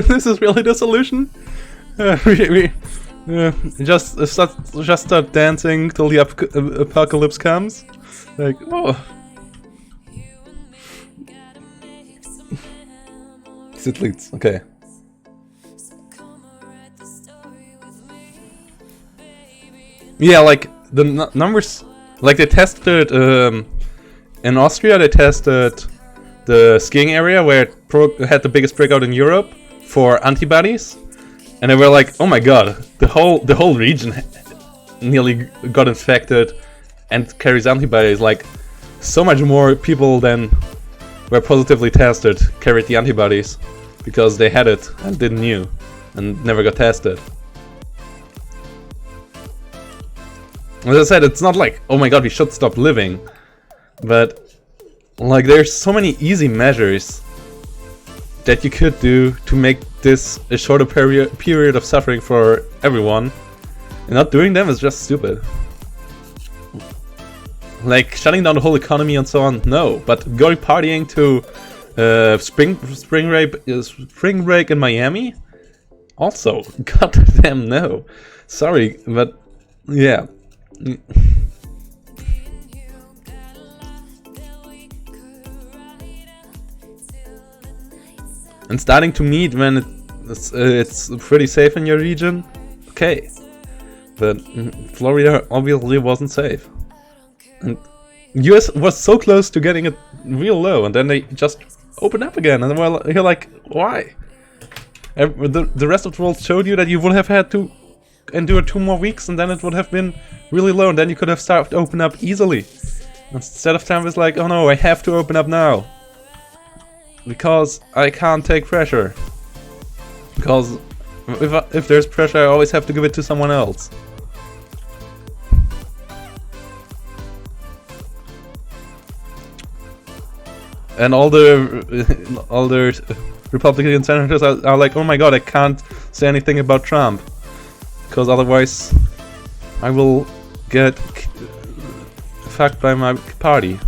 This is really the solution. Just start dancing till the apocalypse comes. Like, oh. It leads. Okay. Yeah, like the numbers, like they tested in Austria. They tested the skiing area where it had the biggest breakout in Europe for antibodies, and they were like, "Oh my god, the whole region nearly got infected and carries antibodies. Like, so much more people than were positively tested carried the antibodies because they had it and didn't knew and never got tested." As I said, it's not like, oh my god, we should stop living, but like there's so many easy measures that you could do to make this a shorter period of suffering for everyone, and not doing them is just stupid. Like shutting down the whole economy and so on, no, but going partying to spring break in Miami, also, goddamn no. Sorry, but yeah. And starting to meet when it's pretty safe in your region, okay. But Florida obviously wasn't safe. And US was so close to getting it real low, and then they just opened up again. And well, you're like, why? The rest of the world showed you that you would have had to endure 2 more weeks, and then it would have been really low, and then you could have started to open up easily. Instead of Trump is like, oh no, I have to open up now because I can't take pressure. Because if there's pressure, I always have to give it to someone else. And all the Republican senators are like, oh my god, I can't say anything about Trump, because otherwise I will get fucked by my party.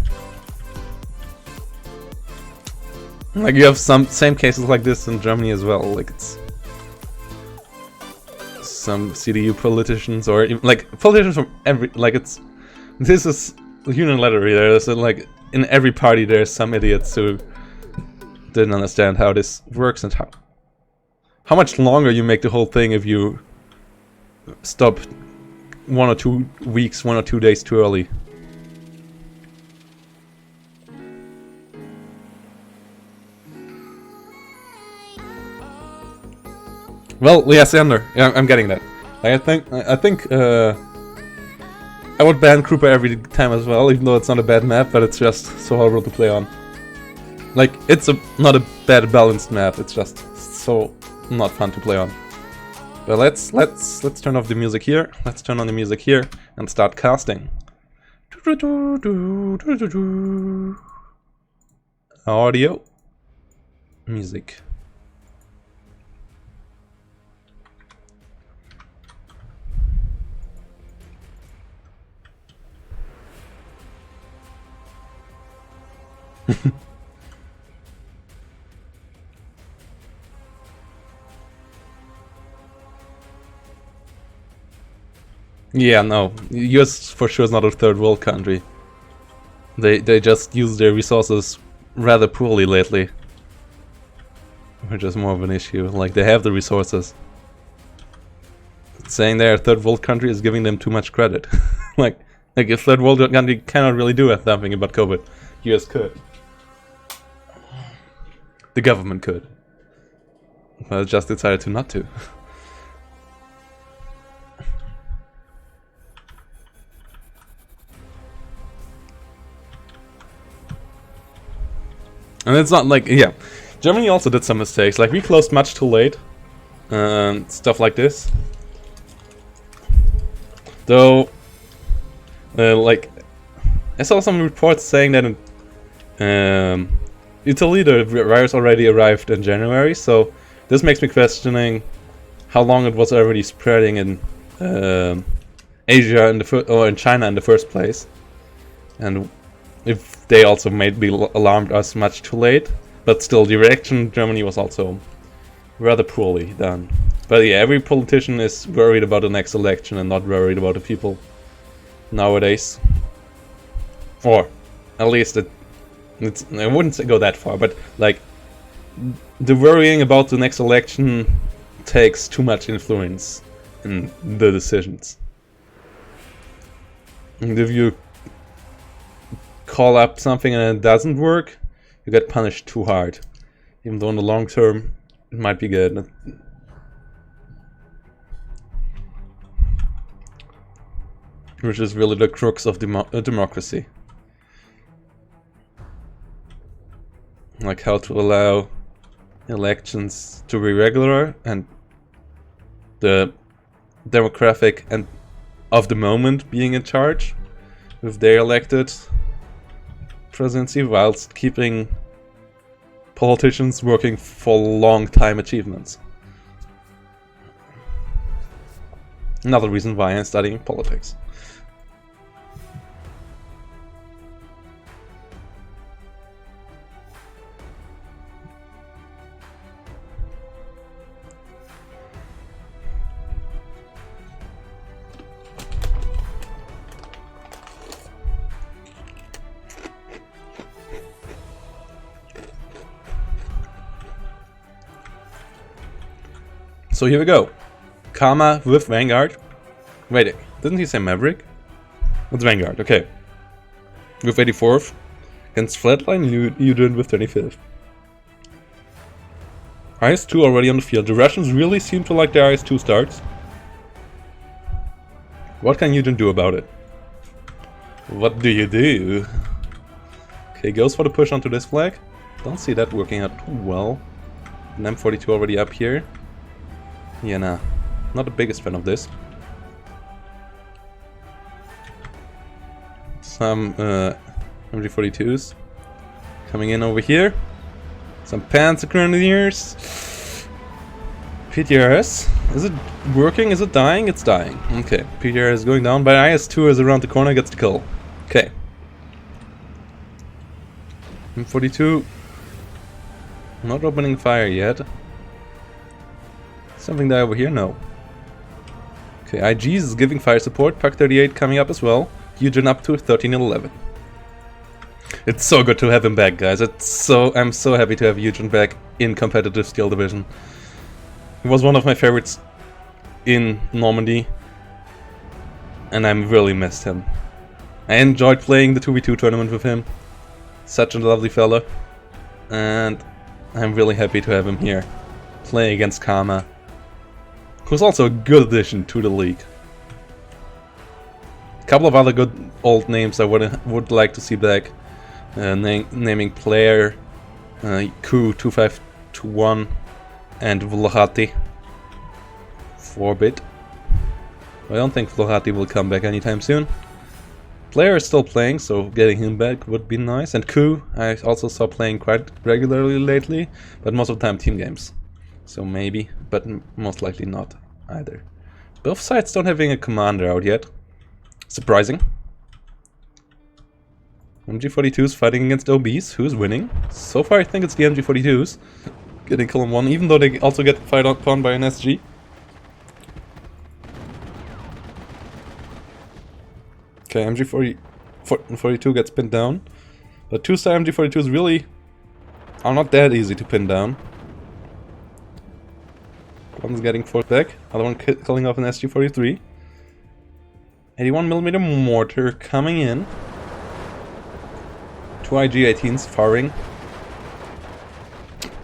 Like you have some same cases like this in Germany as well. Like it's some CDU politicians or even, like politicians from every, like it's, this is unilaterally. There's like in every party there's some idiots who didn't understand how this works and how much longer you make the whole thing if you stop 1 or 2 weeks, 1 or 2 days too early. Well, yes, Ender. Yeah, I'm getting that. I think I would ban Krupa every time as well, even though it's not a bad map, but it's just so horrible to play on. Like it's not a bad balanced map. It's just so not fun to play on. But let's turn off the music here. Let's turn on the music here and start casting. Audio, music. Yeah, no. US for sure is not a third world country. They just use their resources rather poorly lately. Which is more of an issue. Like they have the resources. Saying they're a third world country is giving them too much credit. like a third world country cannot really do something about COVID. US could. The government could. But it just decided to not to. And it's not like, yeah, Germany also did some mistakes. Like we closed much too late, stuff like this. Though, like, I saw some reports saying that in Italy the virus already arrived in January. So this makes me questioning how long it was already spreading in Asia or in China in the first place, and if they also maybe alarmed us much too late, But still, the reaction in Germany was also rather poorly done. But yeah, every politician is worried about the next election and not worried about the people nowadays. Or at least I wouldn't go that far, but like the worrying about the next election takes too much influence in the decisions. And if you call up something and it doesn't work, you get punished too hard. Even though in the long term it might be good. Which is really the crux of democracy. Like how to allow elections to be regular and the demographic and of the moment being in charge with their elected presidency, whilst keeping politicians working for long time achievements. Another reason why I'm studying politics. So here we go. Karma with Vanguard. Wait, didn't he say Maverick? It's Vanguard, okay. With 84th. Against Flatline, Udin with 25th. IS-2 already on the field. The Russians really seem to like their IS-2 starts. What can Udin do about it? What do you do? Okay, goes for the push onto this flag. Don't see that working out too well. An M42 already up here. Yeah, nah. Not the biggest fan of this. Some MG42s coming in over here. Some Panzer Grenadiers. PTRS. Is it working? Is it dying? It's dying. Okay. PTRS is going down, but IS-2 is around the corner, gets the kill. Okay. M42. Not opening fire yet. Something there over here? No. Okay, IGs is giving fire support. Pak 38 coming up as well. Eugen up to 13 and 11. It's so good to have him back, guys. I'm so happy to have Eugen back in competitive Steel Division. He was one of my favorites in Normandy, and I really missed him. I enjoyed playing the 2v2 tournament with him. Such a lovely fella. And I'm really happy to have him here, playing against Karma, who's also a good addition to the league. A couple of other good old names I would like to see back. Naming player Q2521 and Vlohati. 4-bit. I don't think Vlohati will come back anytime soon. Player is still playing, so getting him back would be nice. And Ku, I also saw playing quite regularly lately, but most of the time team games. So maybe, but most likely not either. Both sides don't having a commander out yet. Surprising. MG42s fighting against OBs. Who's winning? So far I think it's the MG42s. Getting kill on one, even though they also get fired upon by an SG. Okay, MG42 gets pinned down. But two-star MG42s really are not that easy to pin down. One's getting forced back, other one killing off an SG43. 81mm mortar coming in. Two IG-18s firing.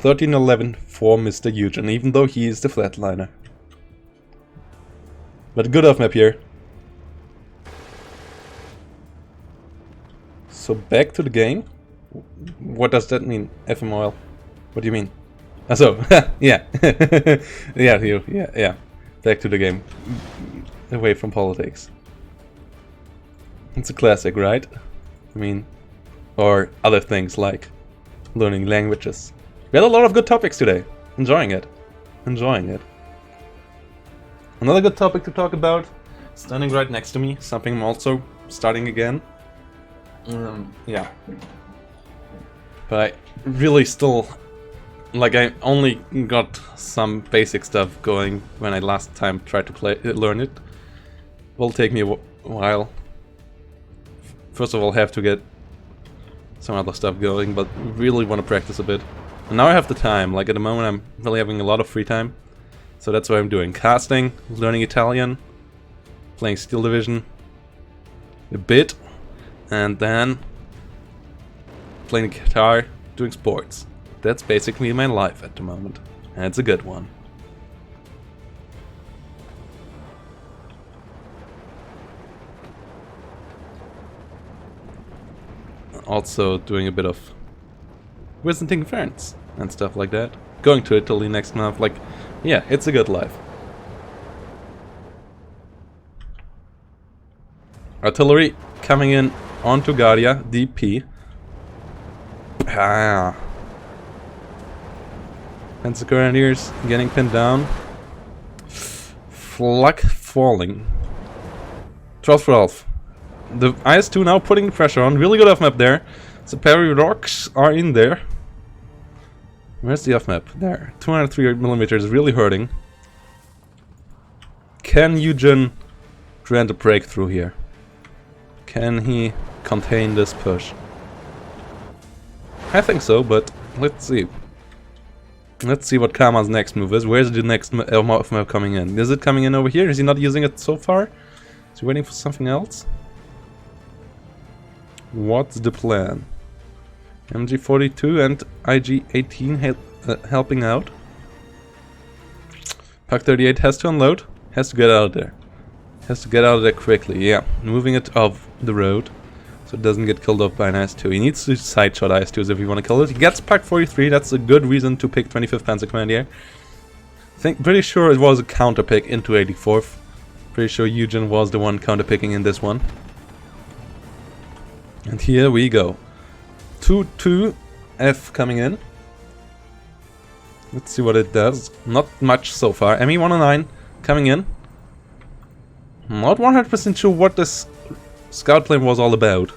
13-11 for Mr. Eugen, even though he is the flatliner. But good off map here. So back to the game. What does that mean, FMOL? What do you mean? Ah, so, yeah. yeah. Back to the game. Away from politics. It's a classic, right? I mean, or other things like learning languages. We had a lot of good topics today. Enjoying it. Another good topic to talk about, standing right next to me, something I'm also starting again. Yeah. But really still... Like, I only got some basic stuff going when I last time tried to learn it. Will take me a while. First of all, have to get some other stuff going, but really want to practice a bit. And now I have the time. Like, at the moment I'm really having a lot of free time. So that's what I'm doing. Casting, learning Italian, playing Steel Division a bit, and then playing the guitar, doing sports. That's basically my life at the moment, and it's a good one. Also doing a bit of visiting friends and stuff like that. Going to Italy next month, like, yeah, it's a good life. Artillery coming in onto Guardia, DP. Panzer Grenadiers getting pinned down. Flak falling. 12 for Elf. The IS-2 now putting pressure on. Really good off-map there. The parry rocks are in there. Where's the off-map? There. 203mm is really hurting. Can Eugen grant a breakthrough here? Can he contain this push? I think so, but let's see. Let's see what Kama's next move is. Where's the next off-map coming in? Is it coming in over here? Is he not using it so far? Is he waiting for something else? What's the plan? MG42 and IG-18 helping out. Pak-38 has to unload. Has to get out of there. Has to get out of there quickly. Yeah, moving it off the road so it doesn't get killed off by an IS-2. He needs to side shot IS-2s if you want to kill it. He gets Pak-43. That's a good reason to pick 25th Panzer Command here. Pretty sure it was a counter pick into 84th. Pretty sure Eugen was the one counter picking in this one. And here we go. 2-2F coming in. Let's see what it does. Not much so far. ME-109 coming in. Not 100% sure what this scout plane was all about.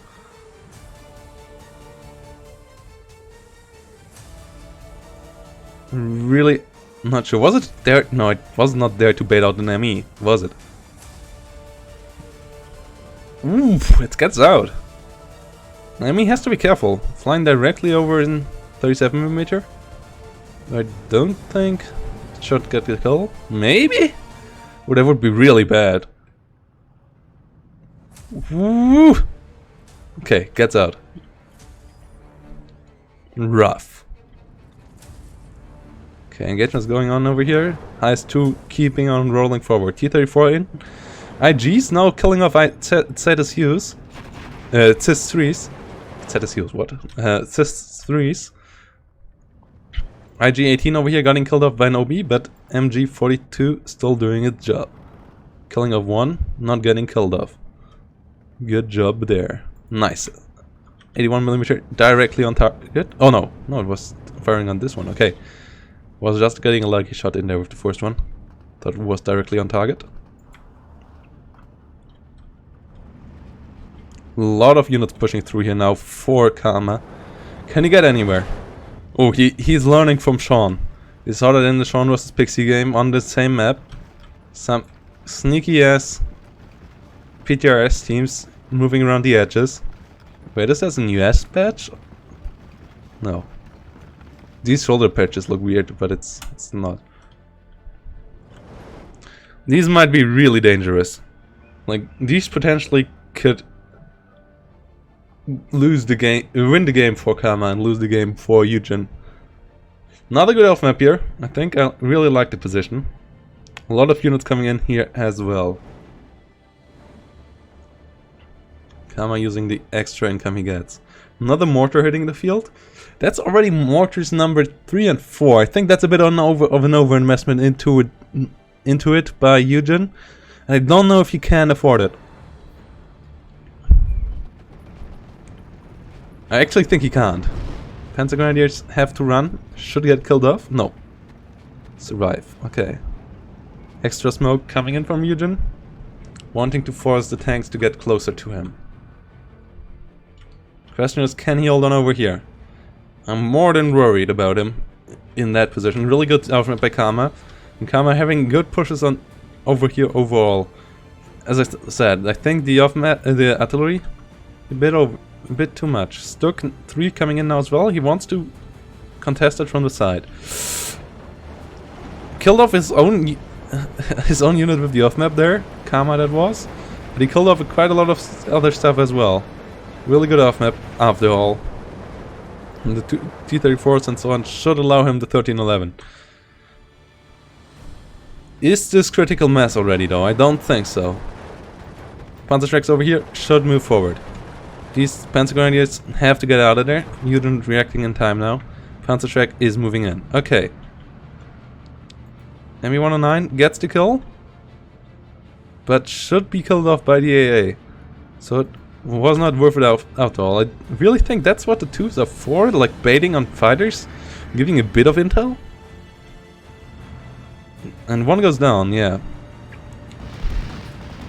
Really not sure. Was it there? No, it was not there to bait out an ME, was it? Oof, it gets out. ME has to be careful. Flying directly over in 37mm. I don't think it should get the kill. Maybe? Well, that would be really bad. Woo! Okay, gets out. Rough. Okay, engagement's going on over here. IS-2 keeping on rolling forward. T-34 in. IG's now killing off ZSUs. CIS-3s. ZSUs, what? CIS-3s. IG-18 over here getting killed off by an OB, but MG-42 still doing its job. Killing off one, not getting killed off. Good job there. Nice. 81mm directly on target. Oh no, no, it was firing on this one. Okay. Was just getting a lucky shot in there with the first one. Thought it was directly on target. A lot of units pushing through here now for Kama. Can he get anywhere? Oh, he's learning from Sean. He saw that in the Sean vs Pixie game on the same map. Some sneaky ass PTRS teams moving around the edges. Wait, this has a US patch? No. These shoulder patches look weird, but it's not. These might be really dangerous. Like, these potentially could lose the game, win the game for Kama and lose the game for Eugen. Another good elf map here. I think I really like the position. A lot of units coming in here as well. Kama using the extra income he gets. Another mortar hitting the field. That's already mortars number 3 and 4. I think that's a bit of an over investment into it by Eugen. I don't know if he can afford it. I actually think he can't. Panzer Grenadiers have to run. Should get killed off? No. Survive. Okay. Extra smoke coming in from Eugen. Wanting to force the tanks to get closer to him. Question is, can he hold on over here? I'm more than worried about him in that position. Really good outfit by Kama. And Kama having good pushes on over here overall. As I said, I think the artillery a bit too much. Stuk 3 coming in now as well. He wants to contest it from the side. Killed off his own unit with the off map there, Kama that was. But he killed off quite a lot of other stuff as well. Really good off map after all. And the T-34s and so on should allow him the 1311. Is this critical mass already though? I don't think so. Panzerschrecks over here should move forward. These Panzer Grenadiers have to get out of there. Unit reacting in time now. Panzerschreck is moving in. Okay. ME-109 gets the kill. But should be killed off by the AA. So it was not worth it after all. I really think that's what the twos are for. Like baiting on fighters. Giving a bit of intel. And one goes down, yeah.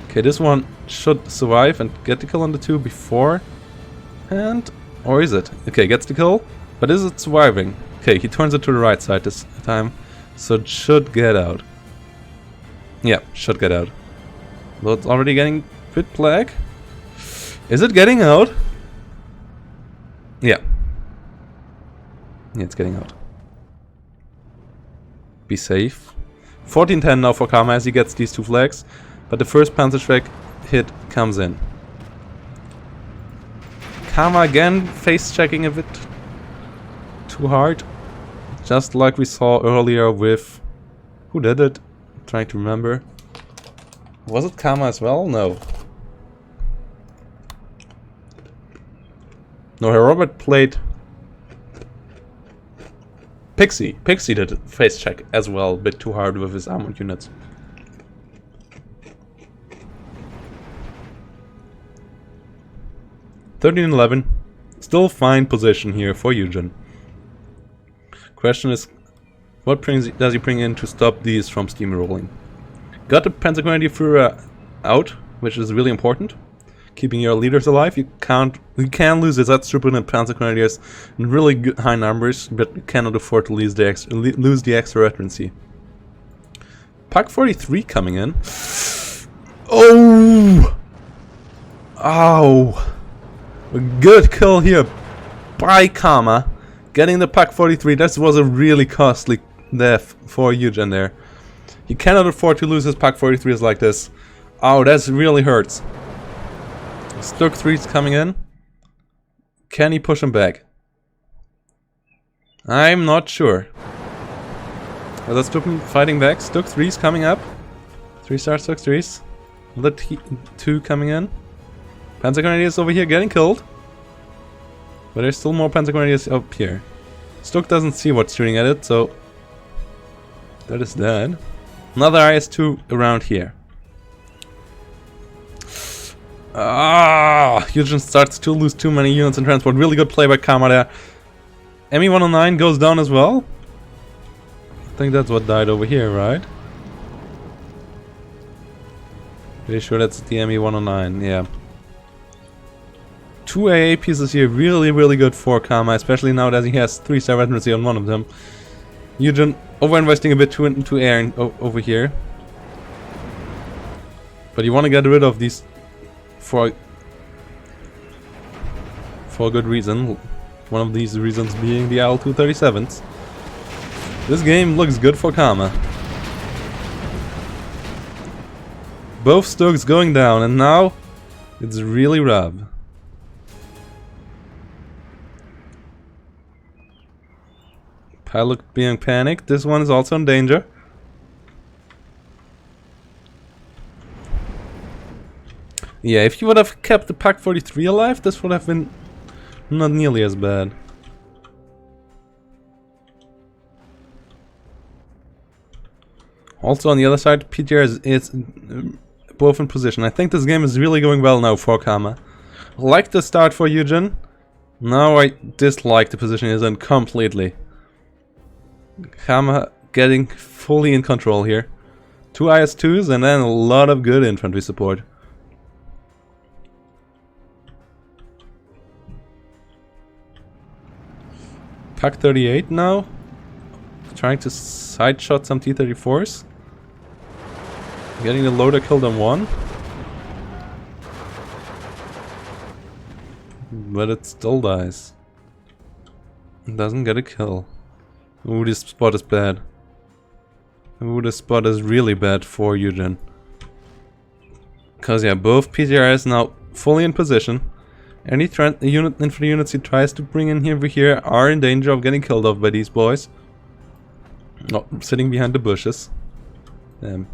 Okay, this one should survive and get the kill on the 2 before. And... or is it? Okay, gets the kill. But is it surviving? Okay, he turns it to the right side this time. So it should get out. Yeah, should get out. Though it's already getting a bit black. Is it getting out? Yeah. Yeah, it's getting out. Be safe. 1410 now for Kama as he gets these 2 flags. But the first Panzerschreck hit comes in. Kama again face checking a bit too hard. Just like we saw earlier with... who did it? I'm trying to remember. Was it Kama as well? No. No, Robert played... Pixie. Pixie did a face check as well, a bit too hard with his armored units. (1311). Still fine position here for Eugen. Question is, what does he bring in to stop these from steamrolling? Got the Panzer Grenadier Führer out, which is really important. Keeping your leaders alive. You can lose his Trooper and Panzer Grenadiers in really good, high numbers, but you cannot afford to lose the extra veterancy. Pak 43 coming in. Oh! Ow! A good kill here by Kama. Getting the Pak 43. That was a really costly death for Eugen there. He cannot afford to lose his Pak 43s like this. Oh, that really hurts. Stuk 3's coming in. Can he push him back? I'm not sure. Well, that's Stuk fighting back. Stuk 3's coming up. 3-star Stuk 3's. The T2 coming in. Panzer Grenadiers over here getting killed. But there's still more Panzer Grenadiers up here. Stuk doesn't see what's shooting at it, so... that is dead. Another IS-2 around here. Ah, Eugen starts to lose too many units in transport. Really good play by Kama there. ME-109 goes down as well. I think that's what died over here, right? Pretty sure that's the ME-109, yeah. 2 AA pieces here, really good for Kama, especially now that he has 3-star veterancy on one of them. Eugen over-investing a bit too into air over here. But you want to get rid of these for a good reason. One of these reasons being the IL-237s. This game looks good for Kama. Both Stuks going down, and now it's really rough. Pilot being panicked. This one is also in danger. Yeah, if you would have kept the Pak 43 alive, this would have been not nearly as bad. Also on the other side, PTR is both in position. I think this game is really going well now for Kama. Like the start for Eugen. Now I dislike the position he's in completely. Kama getting fully in control here. 2 IS-2s and then a lot of good infantry support. Pack 38 now. Trying to side shot some T-34s. Getting the loader killed on one. But it still dies. It doesn't get a kill. Ooh, this spot is bad. Ooh, this spot is really bad for Eugen. Because yeah, both PTRs now fully in position. Any infantry units he tries to bring in over here are in danger of getting killed off by these boys. Oh, sitting behind the bushes. Damn.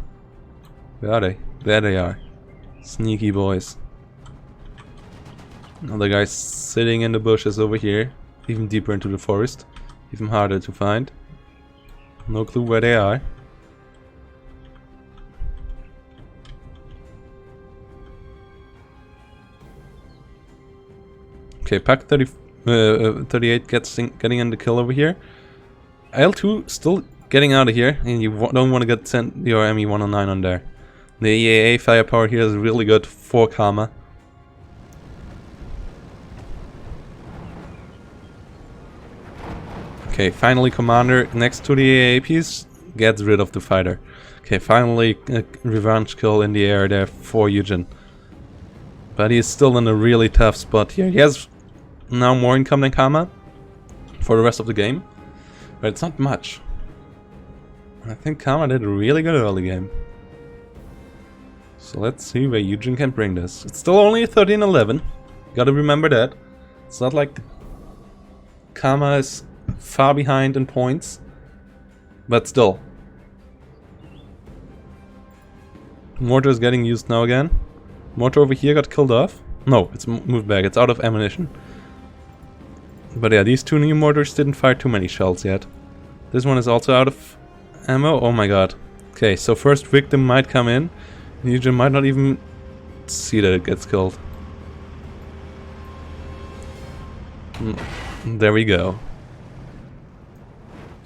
Where are they? There they are. Sneaky boys. Another guy sitting in the bushes over here. Even deeper into the forest. Even harder to find. No clue where they are. Okay, Pack 38 getting in the kill over here. L2 still getting out of here, and you don't want to get sent your ME-109 on there. The EAA firepower here is really good for Karma. Okay, finally Commander next to the EAA piece gets rid of the fighter. Okay, finally a revenge kill in the air there for Eugen. But he's still in a really tough spot here. He has now more income than Karma for the rest of the game. But it's not much. I think Karma did a really good early game. So let's see where Eugen can bring this. It's still only 13-11. Gotta remember that. It's not like Karma is far behind in points. But still. Mortar is getting used now again. Mortar over here got killed off. No, it's moved back. It's out of ammunition. But yeah, these two new mortars didn't fire too many shells yet. This one is also out of ammo. Oh my god. Okay, so first victim might come in. Eugen might not even see that it gets killed. There we go.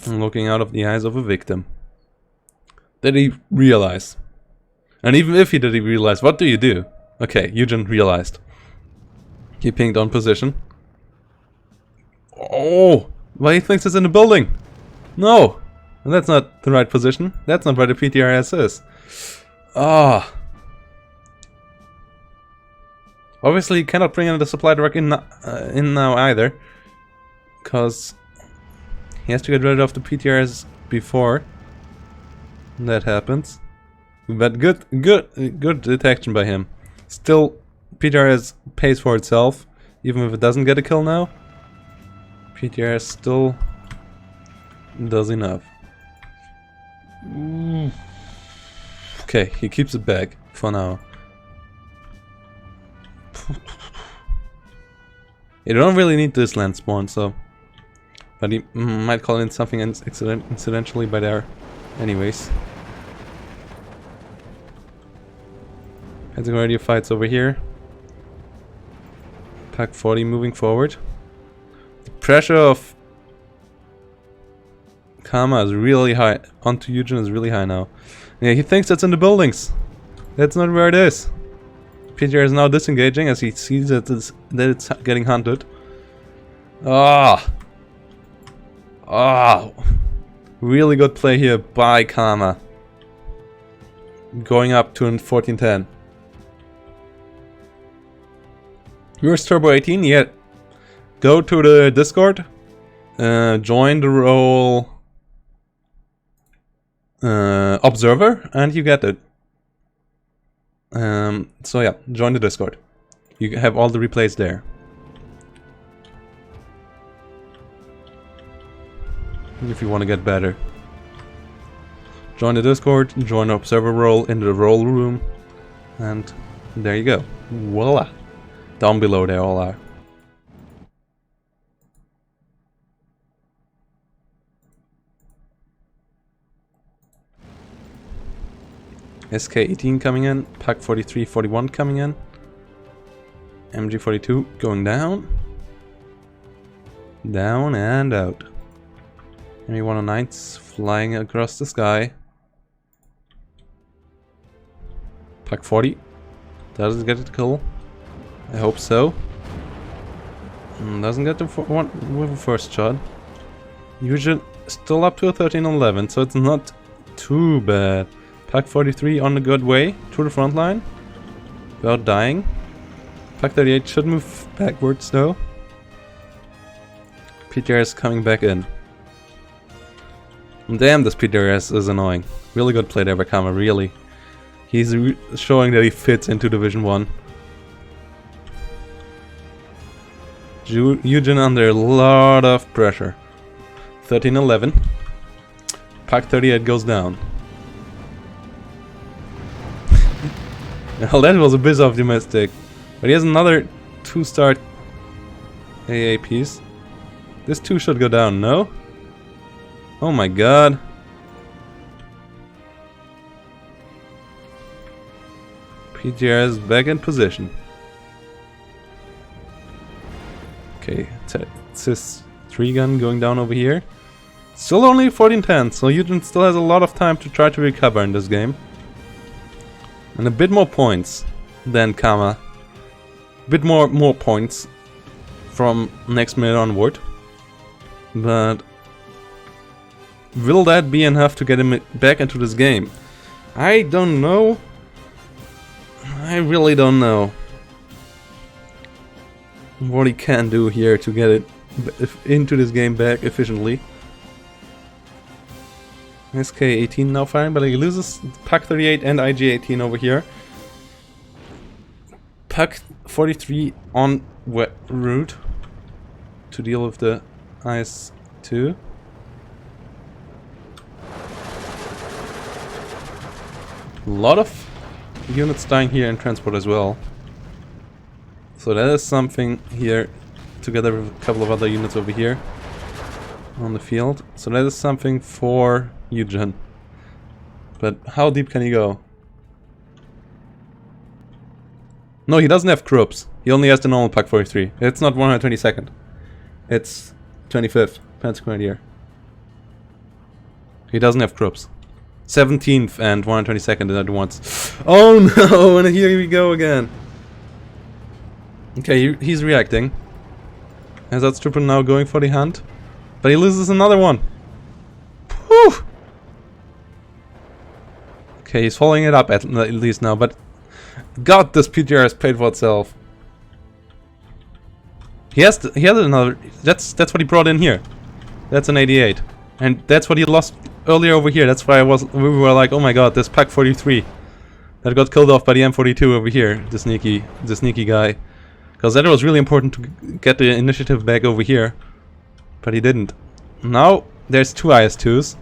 Looking out of the eyes of a victim. Did he realize? And even if he did realize, what do you do? Okay, Eugen realized. He pinged on position. Oh! Why he thinks it's in the building? No! And that's not the right position. That's not where the PTRS is. Ah. Obviously, he cannot bring in the supply truck in now either. Because he has to get rid of the PTRS before that happens. But good detection by him. Still, PTRS pays for itself, even if it doesn't get a kill now. PTRS still does enough. Okay, he keeps it back for now. You don't really need this land spawn, so. But he might call in something incidentally by there. Anyways. Heads radio fights over here. Pack 40 moving forward. The pressure of Karma is really high. Onto Eugen is really high now. Yeah, he thinks it's in the buildings. That's not where it is. PTR is now disengaging as he sees that it's getting hunted. Ah! Ah! Really good play here by Karma. Going up to 1410. Here's Turbo 18, yeah. Go to the Discord. Join the role Observer, and you get it. So yeah, join the Discord. You have all the replays there. If you want to get better. Join the Discord, join the Observer role in the role room, and there you go. Voila! Down below they all are. SK-18 coming in, Pack 43, 41 coming in, MG-42 going down, down and out. ME-109's flying across the sky. Pack 40, does it get the kill? I hope so. Doesn't get the one with the first shot. Usually still up to a 13-11, so it's not too bad. Pack 43 on a good way to the front line. Without dying. Pack 38 should move backwards though. PTRS coming back in. Damn, this PTRS is annoying. Really good play there by Kama, really. He's showing that he fits into Division 1. Eugen under a lot of pressure. 13-11. Pack 38 goes down. Well, that was a bit optimistic. But he has another 2-star AA piece. This 2 should go down, no? Oh my god. PGR is back in position. Okay, Cis 3 gun going down over here. Still only 14-10, so Eugen still has a lot of time to try to recover in this game. And a bit more points than Kama. A bit more points from next minute onward. But will that be enough to get him back into this game? I don't know. I really don't know what he can do here to get it into this game back efficiently. SK18 now firing, but he loses Pack 38 and IG18 over here. Pack 43 on wet route to deal with the IS-2. A lot of units dying here in transport as well. So that is something here, together with a couple of other units over here on the field. So that is something for Eugen. But how deep can he go? No, he doesn't have Krups. He only has the normal Pack 43. It's not 122nd. It's 25th Panzer Grenadier. He doesn't have Krups. 17th and 122nd at once. Oh no, and here we go again. Okay, he's reacting. As that trooper now going for the hunt. But he loses another one. Whew. Okay, he's following it up at least now, but God, this PTR has paid for itself. He has another. That's what he brought in here. That's an 88, and that's what he lost earlier over here. That's why we were like, oh my God, this Pack 43 that got killed off by the M42 over here, the sneaky guy, because that was really important to get the initiative back over here, but he didn't. Now there's 2 IS-2s,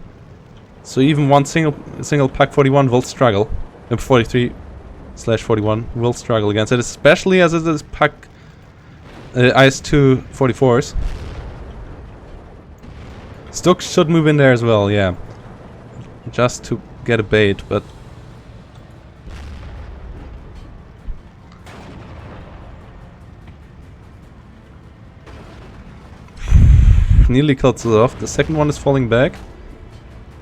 so even one single Pack 41 will struggle. 43/41 will struggle against it, especially as it is Pack IS-2 44s. Stoke should move in there as well, yeah. Just to get a bait, but nearly cuts it off. The second one is falling back.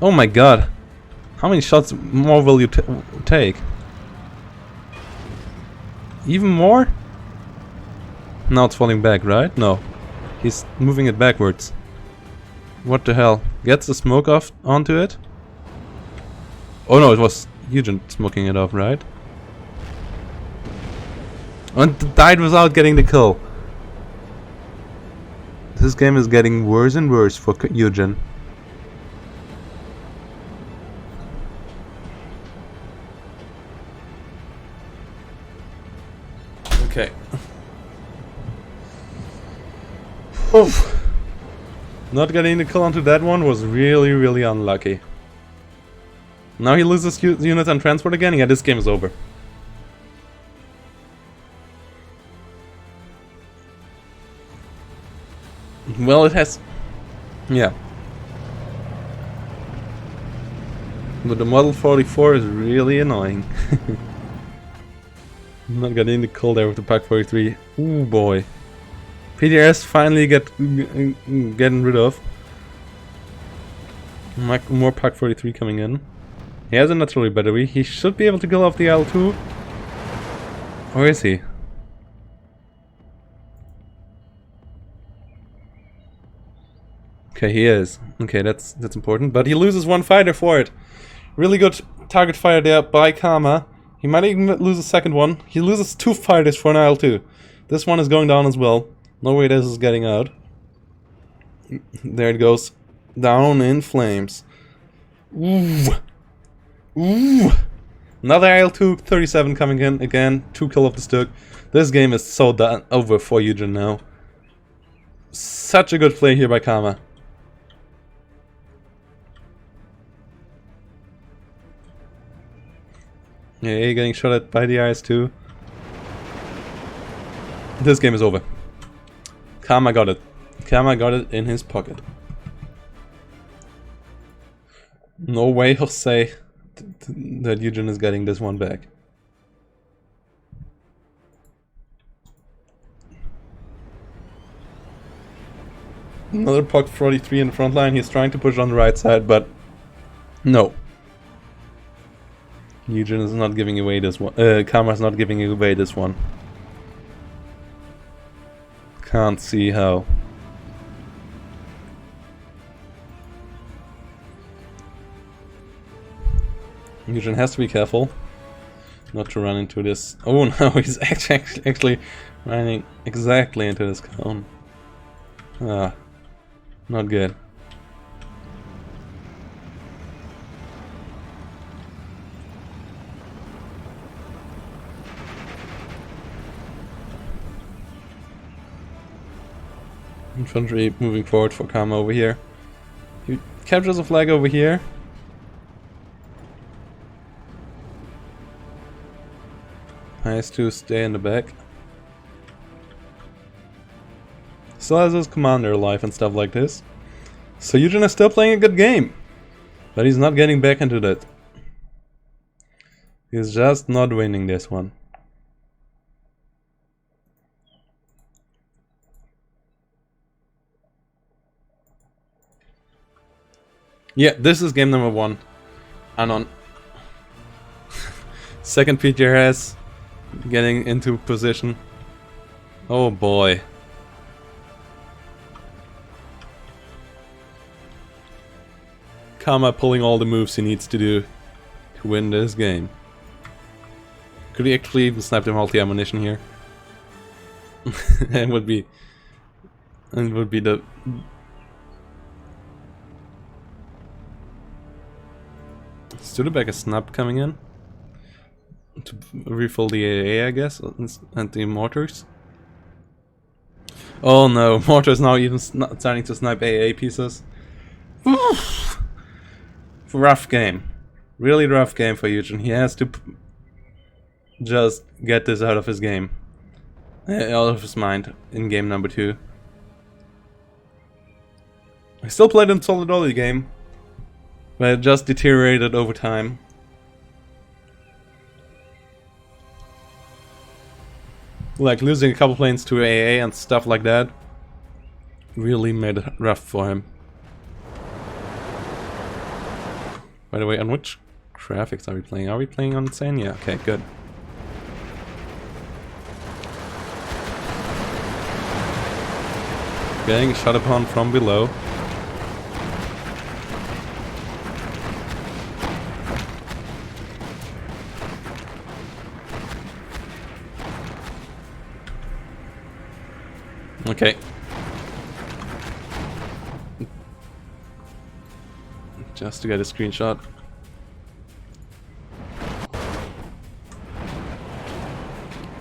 Oh my god. How many shots more will you take? Even more? Now it's falling back, right? No. He's moving it backwards. What the hell? Gets the smoke off onto it? Oh no, it was Eugen smoking it off, right? And died without getting the kill. This game is getting worse and worse for Eugen. Okay. Oof. Not getting the kill onto that one was really unlucky. Now he loses units on transport again. Yeah, this game is over. Well, it has... yeah. But the Model 44 is really annoying. Not getting the kill there with the Pack 43. Ooh boy. PDRs finally getting rid of. More Pack 43 coming in. He has a artillery battery. He should be able to kill off the L2. Or is he? Okay, he is. Okay, that's important. But he loses one fighter for it. Really good target fire there by Karma. He might even lose a second one. He loses 2 fighters for an IL-2. This one is going down as well. No way this is getting out. There it goes. Down in flames. Ooh. Ooh. Another IL-2, 37 coming in. Again, 2 kill of the Stuk. This game is so done over for Eugen now. Such a good play here by Karma. Yeah, getting shot at by the IS-2. This game is over. Karma got it. Karma got it in his pocket. No way he'll say that Eugen is getting this one back. Another puck 43 in the front line. He's trying to push on the right side, but no. Eugen is not giving away this one. Karma's not giving away this one. Can't see how. Eugen has to be careful not to run into this. Oh no, he's actually running exactly into this cone. Ah, not good. Infantry moving forward for Karma over here. He captures a flag over here. Nice to stay in the back. Still has his commander alive and stuff like this. So Eugen is still playing a good game. But he's not getting back into that. He's just not winning this one. Yeah, this is game number 1. Anon. Second PGRS getting into position. Oh boy. Karma pulling all the moves he needs to do to win this game. Could he actually even snipe the multi-ammunition here? It would be the... Studeback is snap coming in to refill the AA, I guess, and the mortars. Oh no, mortars now even starting to snipe AA pieces. Oof. Rough game, really rough game for Eugen. He has to just get this out of his game, out of his mind in game number 2. I still played a solid early game, but it just deteriorated over time. Like losing a couple planes to AA and stuff like that really made it rough for him. By the way, on which graphics are we playing? Are we playing on Insane? Yeah, okay, good. Getting shot upon from below. Okay. Just to get a screenshot.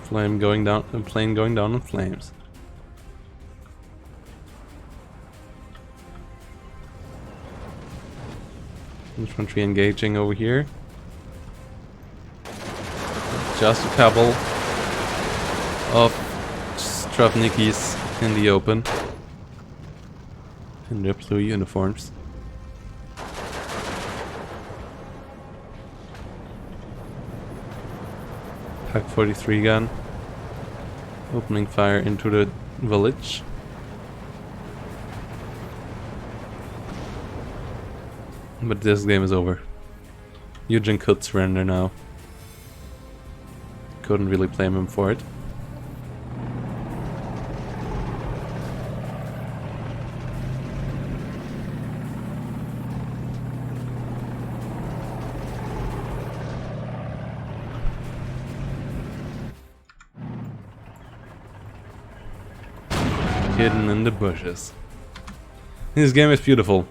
Flame going down, a plane going down in flames. Infantry engaging over here. Just a couple of Stravnikis in the open. In their blue uniforms. Pack 43 gun. Opening fire into the village. But this game is over. Eugen could surrender now. Couldn't really blame him for it. hidden in the bushes. This game is beautiful.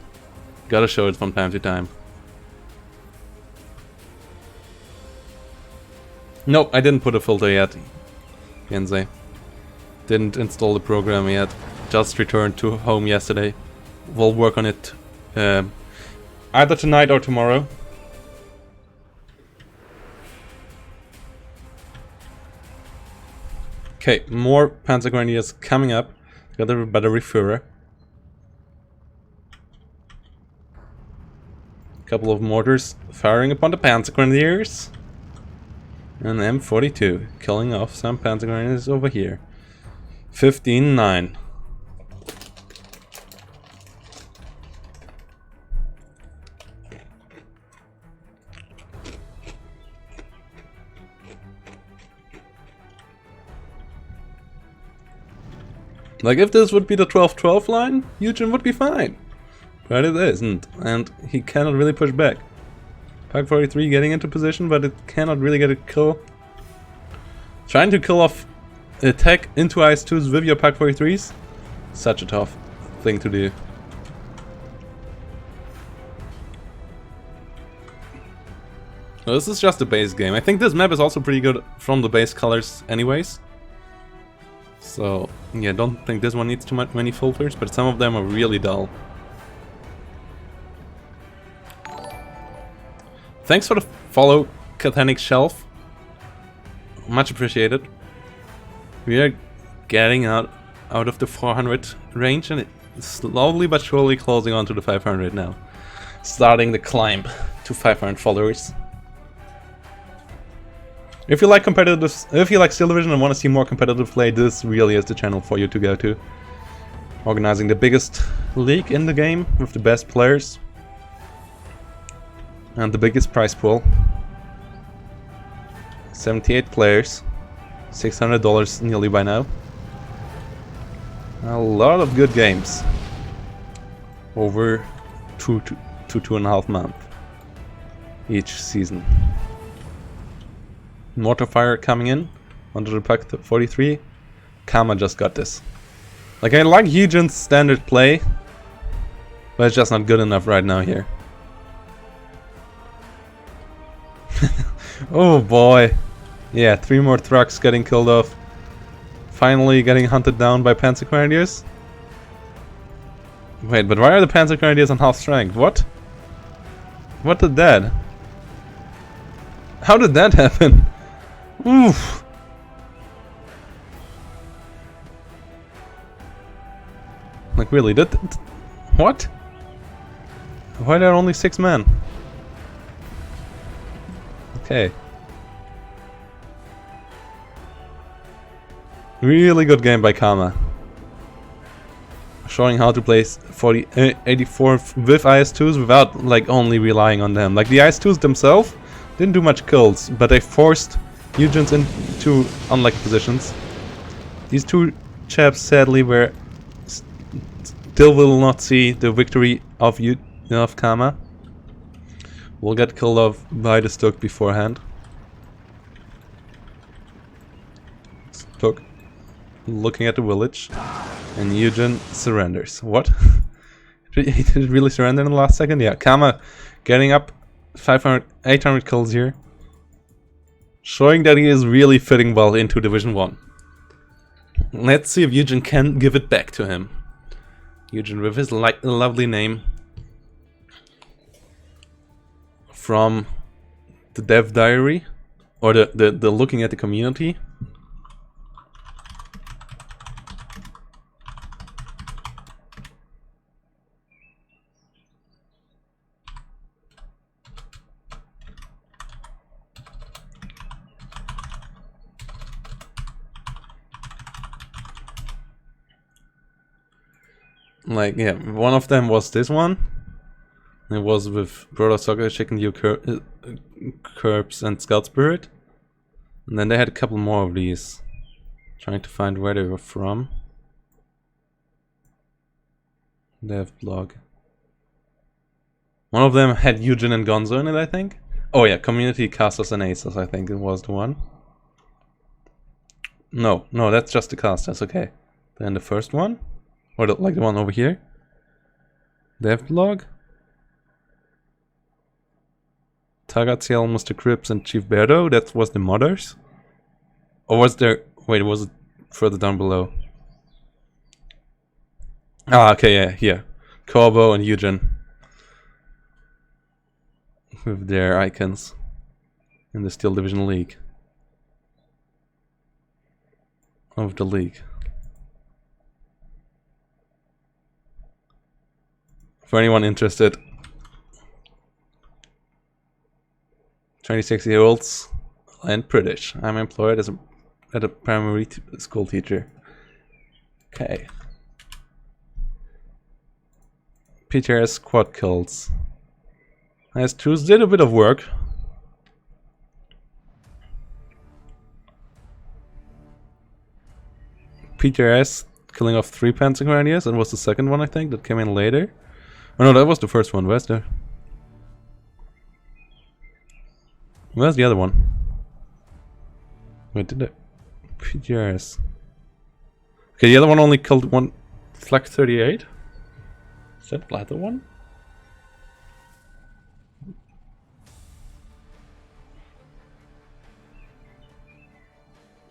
Gotta show it from time to time. Nope, I didn't put a filter yet. Gonzo. Didn't install the program yet. Just returned to home yesterday. We'll work on it either tonight or tomorrow. Okay, more Panzer Grenadiers coming up. Got a battery Führer. Couple of mortars firing upon the Panzer Grenadiers. And M42 killing off some Panzer Grenadiers over here. 15-9. Like, if this would be the 12-12 line, Eugen would be fine. But it isn't, and he cannot really push back. Pak 43 getting into position, but it cannot really get a kill. Trying to kill off attack into IS-2s with your Pak 43s? Such a tough thing to do. Well, this is just a base game. I think this map is also pretty good from the base colors anyways. So, yeah, don't think this one needs many filters, but some of them are really dull. Thanks for the follow, Cathanic Shelf. Much appreciated. We are getting out of the 400 range and it's slowly but surely closing on to the 500 now. Starting the climb to 500 followers. If you like Steel Division and want to see more competitive play, this really is the channel for you to go to. Organizing the biggest league in the game with the best players. And the biggest prize pool. 78 players. $600 nearly by now. A lot of good games. Over 2.5 months. Each season. Mortar fire coming in onto the Pak 43. Karma just got this. Like, I like Eugen's standard play, but it's just not good enough right now here. Oh boy. Yeah, 3 more trucks getting killed off. Finally getting hunted down by Panzer Grenadiers. Wait, but why are the Panzer Grenadiers on half strength? What? What did that? How did that happen? Oof. Like, really, what? Why are there only 6 men? Okay. Really good game by Karma. Showing how to place 84 with IS-2s without, like, only relying on them. Like, the IS-2s themselves didn't do much kills, but they forced Eugen's into unlucky positions. These two chaps, sadly, still will not see the victory of Karma. Will get killed off by the Stuk beforehand. Stuk looking at the village, and Eugen surrenders. What? He did really surrender in the last second? Yeah, Karma getting up 500, 800 kills here. Showing that he is really fitting well into Division 1. Let's see if Eugen can give it back to him. Eugen with his lovely name. From the Dev Diary. Or the looking at the community. Like, yeah, one of them was this one. It was with Brother Soccer, Chicken Dew, Curbs, and Scout Spirit. And then they had a couple more of these. Trying to find where they were from. Dev blog. One of them had Eugen and Gonzo in it, I think. Oh yeah, Community Casters and Aces, I think it was the one. No, that's just the casters, okay. Then the first one. Or like the one over here. Devlog. Tagatsiel, Mr. Cripps, and Chief Berdo. That was the modders. Or was there... Wait, was it further down below? Ah, okay, yeah, here. Corbo and Eugen. With their icons. In the Steel Division League. Of the league. For anyone interested. 26-year-olds and British. I'm employed as a primary school teacher. Okay. PTRS squad kills. S2s did a bit of work. PTRS killing off 3 Panzer Grenadiers. That was the second one, I think, that came in later. Oh no, that was the first one. Where's the other one? Wait, did it? PTRS. Okay, the other one only killed one Flak 38. Is that the other one?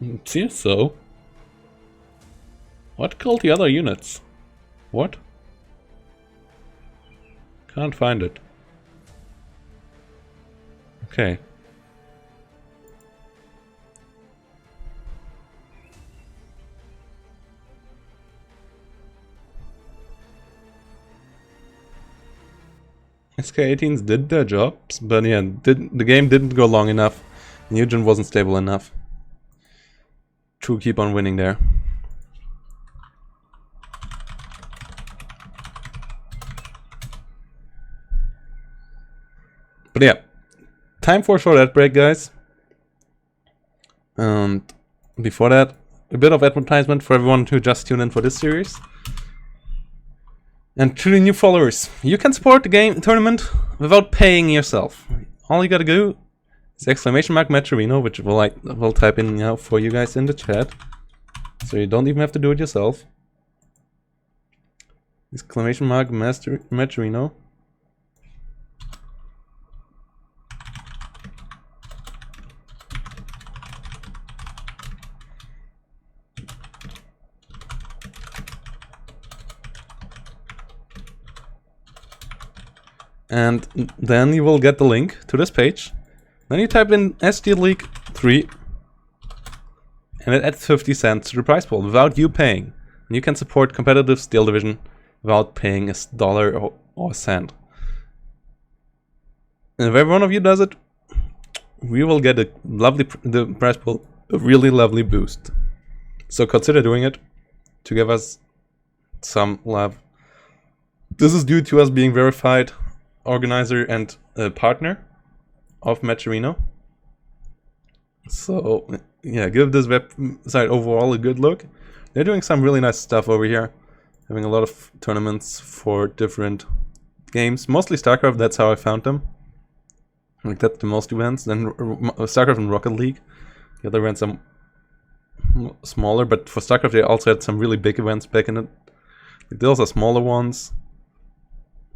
It seems so. What killed the other units? What? Can't find it. Okay. SK-18s did their jobs, but yeah, the game didn't go long enough. And Eugen wasn't stable enough to keep on winning there. But yeah, time for a short ad break, guys. And before that, a bit of advertisement for everyone who just tuned in for this series. And to the new followers, you can support the game tournament without paying yourself. All you gotta do is !Matcherino, which will type in now for you guys in the chat. So you don't even have to do it yourself. !Matcherino. And then you will get the link to this page. Then you type in SD League 3 and it adds 50 cents to the prize pool without you paying. And you can support competitive Steel Division without paying a dollar or a cent. And if every one of you does it, we will get the prize pool a really lovely boost. So consider doing it to give us some love. This is due to us being verified organizer and partner of Matcherino. So yeah, give this website overall a good look. They're doing some really nice stuff over here, having a lot of tournaments for different games, mostly StarCraft. That's how I found them. Like, that's the most events. Then StarCraft and Rocket League. The other events are smaller, but for StarCraft they also had some really big events back in it. Like, those are smaller ones.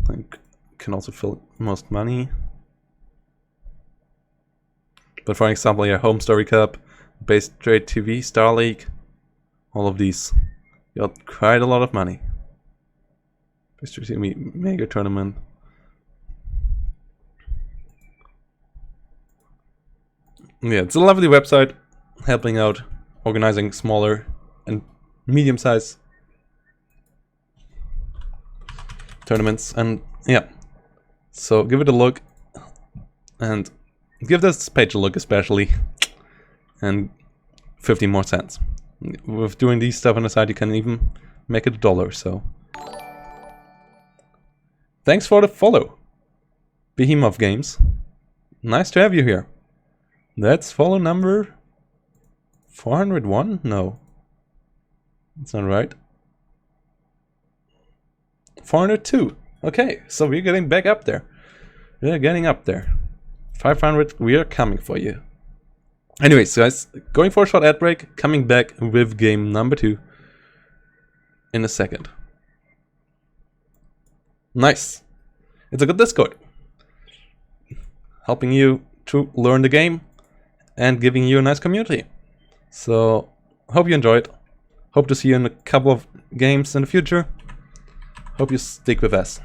I think can also fill most money. But for example, yeah, Home Story Cup, Base Trade TV, Star League, all of these got quite a lot of money. Base Trade TV Mega Tournament. Yeah, it's a lovely website helping out organizing smaller and medium-sized tournaments, and yeah. So give it a look, and give this page a look especially, and 15 more cents. With doing these stuff on the side, you can even make it $1, so. Thanks for the follow, Behemoth Games. Nice to have you here. That's follow number 401? No. That's not right. 402. Okay, so we're getting back up there. We're getting up there. 500, we are coming for you. Anyways, guys, going for a short ad break, coming back with game number 2 in a second. Nice. It's a good Discord. Helping you to learn the game and giving you a nice community. So, hope you enjoyed. Hope to see you in a couple of games in the future. Hope you stick with us.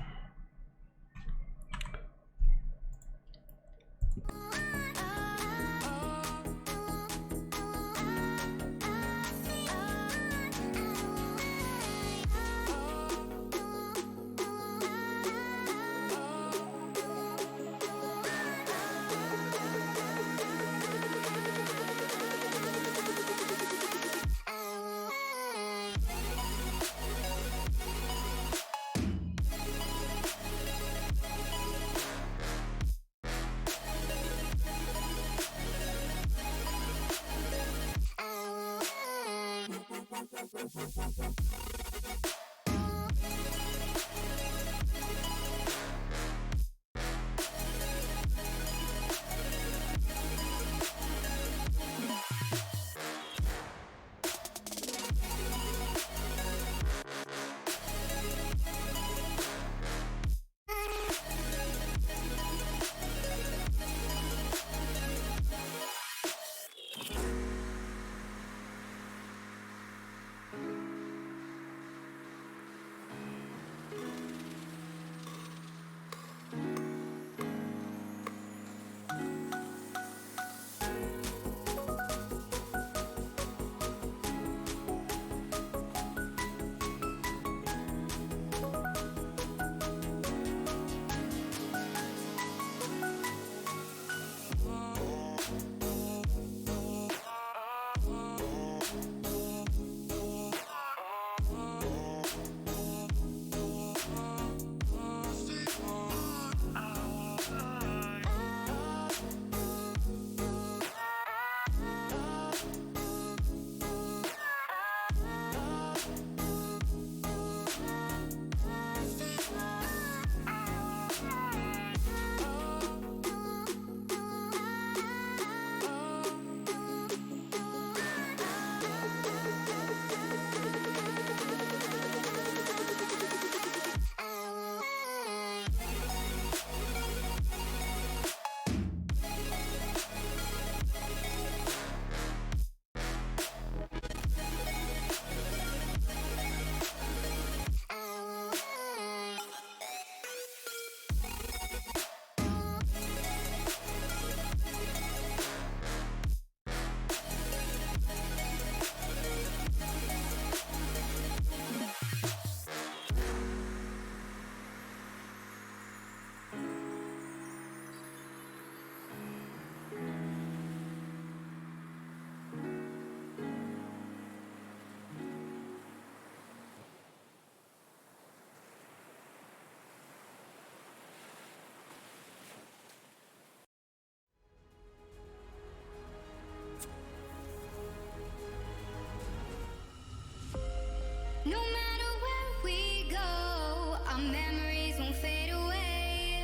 No matter where we go, our memories won't fade away.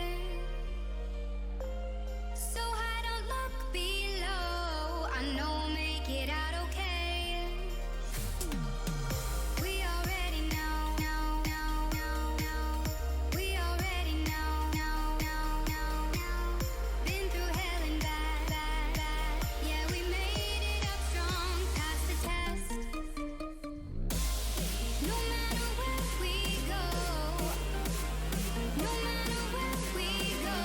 So high, don't look below. I know we'll make it out okay. We already know, know, know, know, know. We already know, know, know, know, know. Been through hell and back, back, back. Yeah, we made it up strong, past the test. No matter where we go, no matter where we go.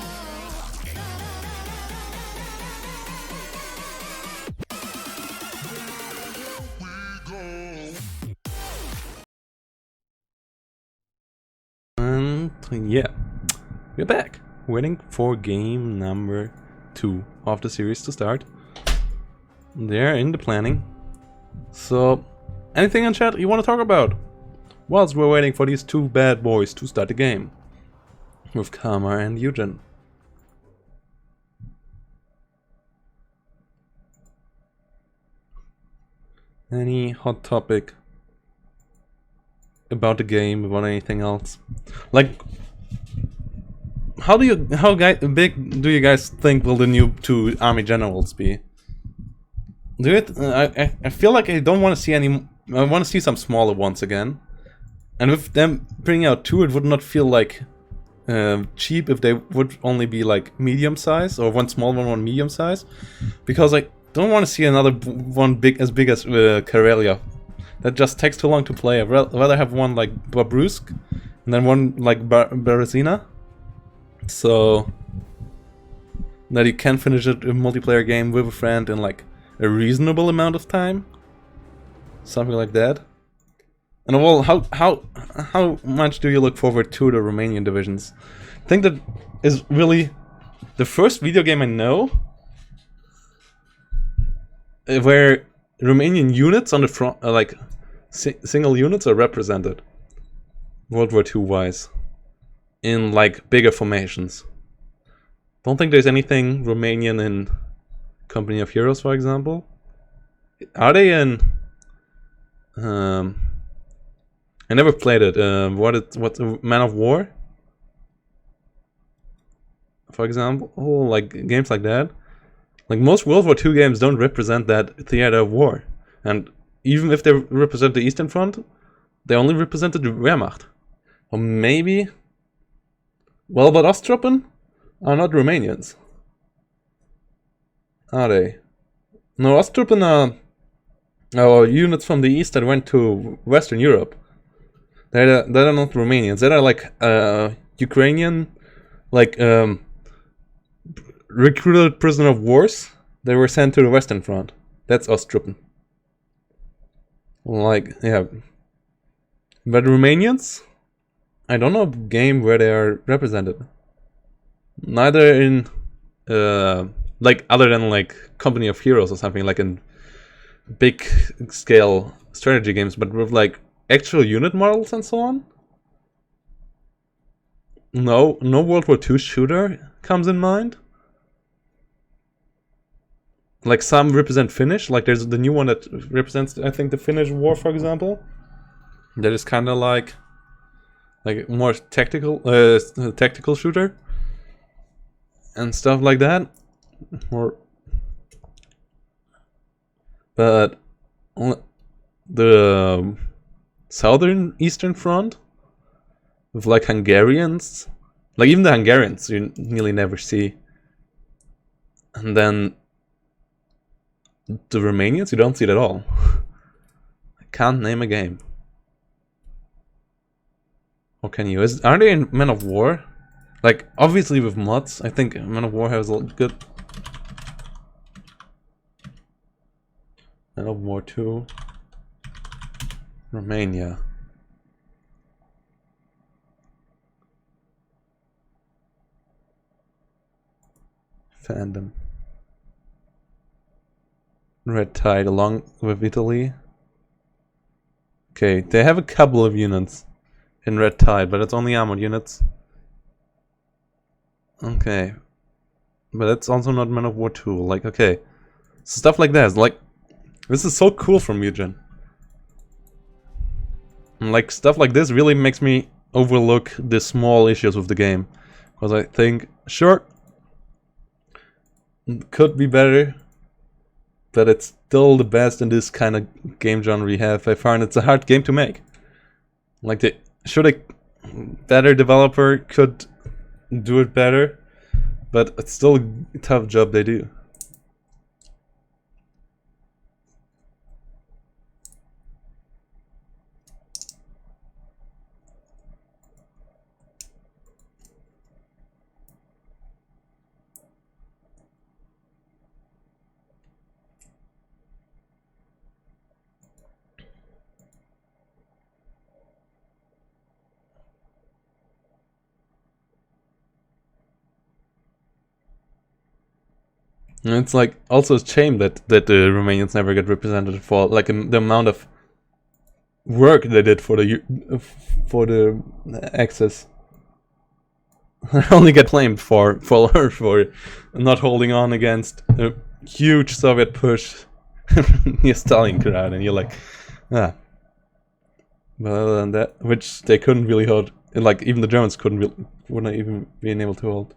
And yeah, we're back, waiting for game number 2 of the series to start. They're in the planning. So, anything in chat you want to talk about? Whilst we're waiting for these two bad boys to start the game. With Karma and Eugen. Any hot topic about the game, about anything else? Like, how big do you guys think will the new two army generals be? I feel like I don't want to see any. I want to see some smaller ones again. And with them bringing out two, it would not feel like cheap if they would only be like medium size, or one small one medium size, because I don't want to see another one big as Karelia. That just takes too long to play. I'd rather have one like Babrusk and then one like Berezina, so that you can finish a multiplayer game with a friend in like a reasonable amount of time, something like that. And well, how much do you look forward to the Romanian divisions? I think that is really the first video game I know where Romanian units on the front, like single units, are represented World War II wise in like bigger formations. Don't think there's anything Romanian in Company of Heroes, for example. Are they in? I never played it. What's Man of War? For example, like games like that. Like most World War II games don't represent that theater of war, and even if they represent the Eastern Front, they only represented the Wehrmacht. Or maybe, well, but Osttruppen are not Romanians, are they? No, Osttruppen are units from the east that went to Western Europe. They're not Romanians. They are like Ukrainian, like recruited prisoner of wars. They were sent to the Western Front. That's Osttruppen. Like, yeah. But Romanians, I don't know a game where they are represented. Neither in like other than like Company of Heroes or something, like in big scale strategy games, but with like actual unit models and so on. No World War II shooter comes in mind. Like some represent Finnish, like there's the new one that represents, I think, the Finnish war, for example. That is kind of like more tactical shooter and stuff like that. But the southern Eastern Front with like Hungarians, like even the Hungarians you nearly never see, and then the Romanians you don't see it at all. I can't name a game. Or can you? Aren't they in Men of War? Like obviously with mods, I think Men of War has a good. Men of War 2. Romania. Fandom. Red Tide along with Italy. Okay, they have a couple of units in Red Tide, but it's only armored units. Okay. But it's also not Men of War 2. Like, okay. Stuff like that. Like, this is so cool from Eugen. Like, stuff like this really makes me overlook the small issues with the game. Because I think, sure, could be better, but it's still the best in this kind of game genre we have. I find it's a hard game to make. Like, a better developer could do it better, but it's still a tough job they do. And it's like also a shame that the Romanians never get represented for like the amount of work they did for the Axis. I only get blamed for not holding on against a huge Soviet push near Stalingrad, and you're like, ah. But other than that, which they couldn't really hold, like even the Germans wouldn't even been able to hold.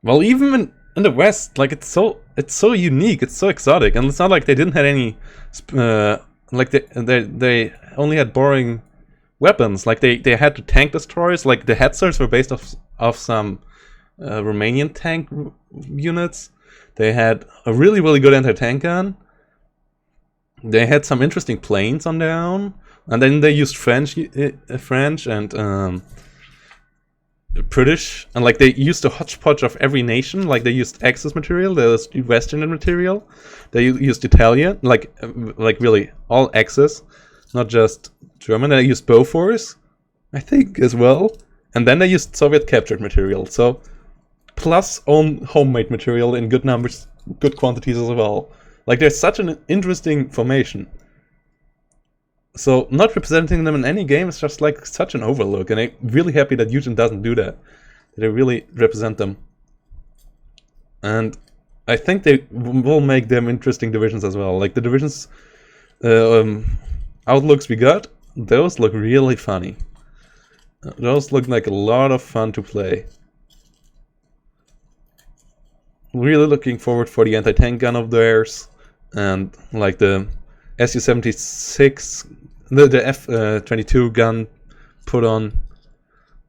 Well, even in the West, like it's so unique, it's so exotic, and it's not like they didn't have any, like they only had boring weapons. Like they had the tank destroyers. Like the Hetzers were based off some Romanian tank units. They had a really good anti-tank gun. They had some interesting planes on their own, and then they used French and British, and like they used a hodgepodge of every nation. Like they used Axis material, there was Western material. They used Italian, like really all Axis, not just German. They used Bofors, I think, as well, and then they used Soviet captured material. So plus own homemade material in good numbers, good quantities as well. Like there's such an interesting formation. So not representing them in any game is just like such an overlook, and I'm really happy that Eugen doesn't do that. They really represent them. And I think they will make them interesting divisions as well. Like the divisions outlooks we got, those look really funny. Those look like a lot of fun to play. Really looking forward for the anti-tank gun of theirs, and like the Su-76, the F-22 gun put on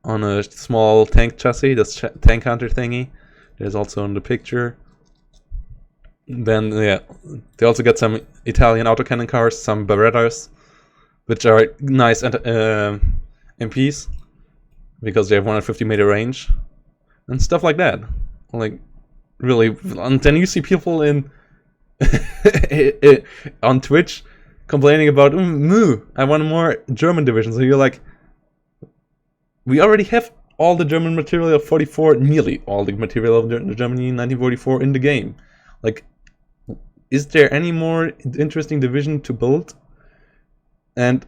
a small tank chassis, this tank hunter thingy. There's also in the picture. Then yeah, they also got some Italian autocannon cars, some Berettas, which are nice MPs because they have 150-meter range and stuff like that. Like really, and then you see people in on Twitch complaining about moo, I want more German divisions. So you're like, we already have all the German material of 44, nearly all the material of Germany in 1944 in the game. Like, is there any more interesting division to build? And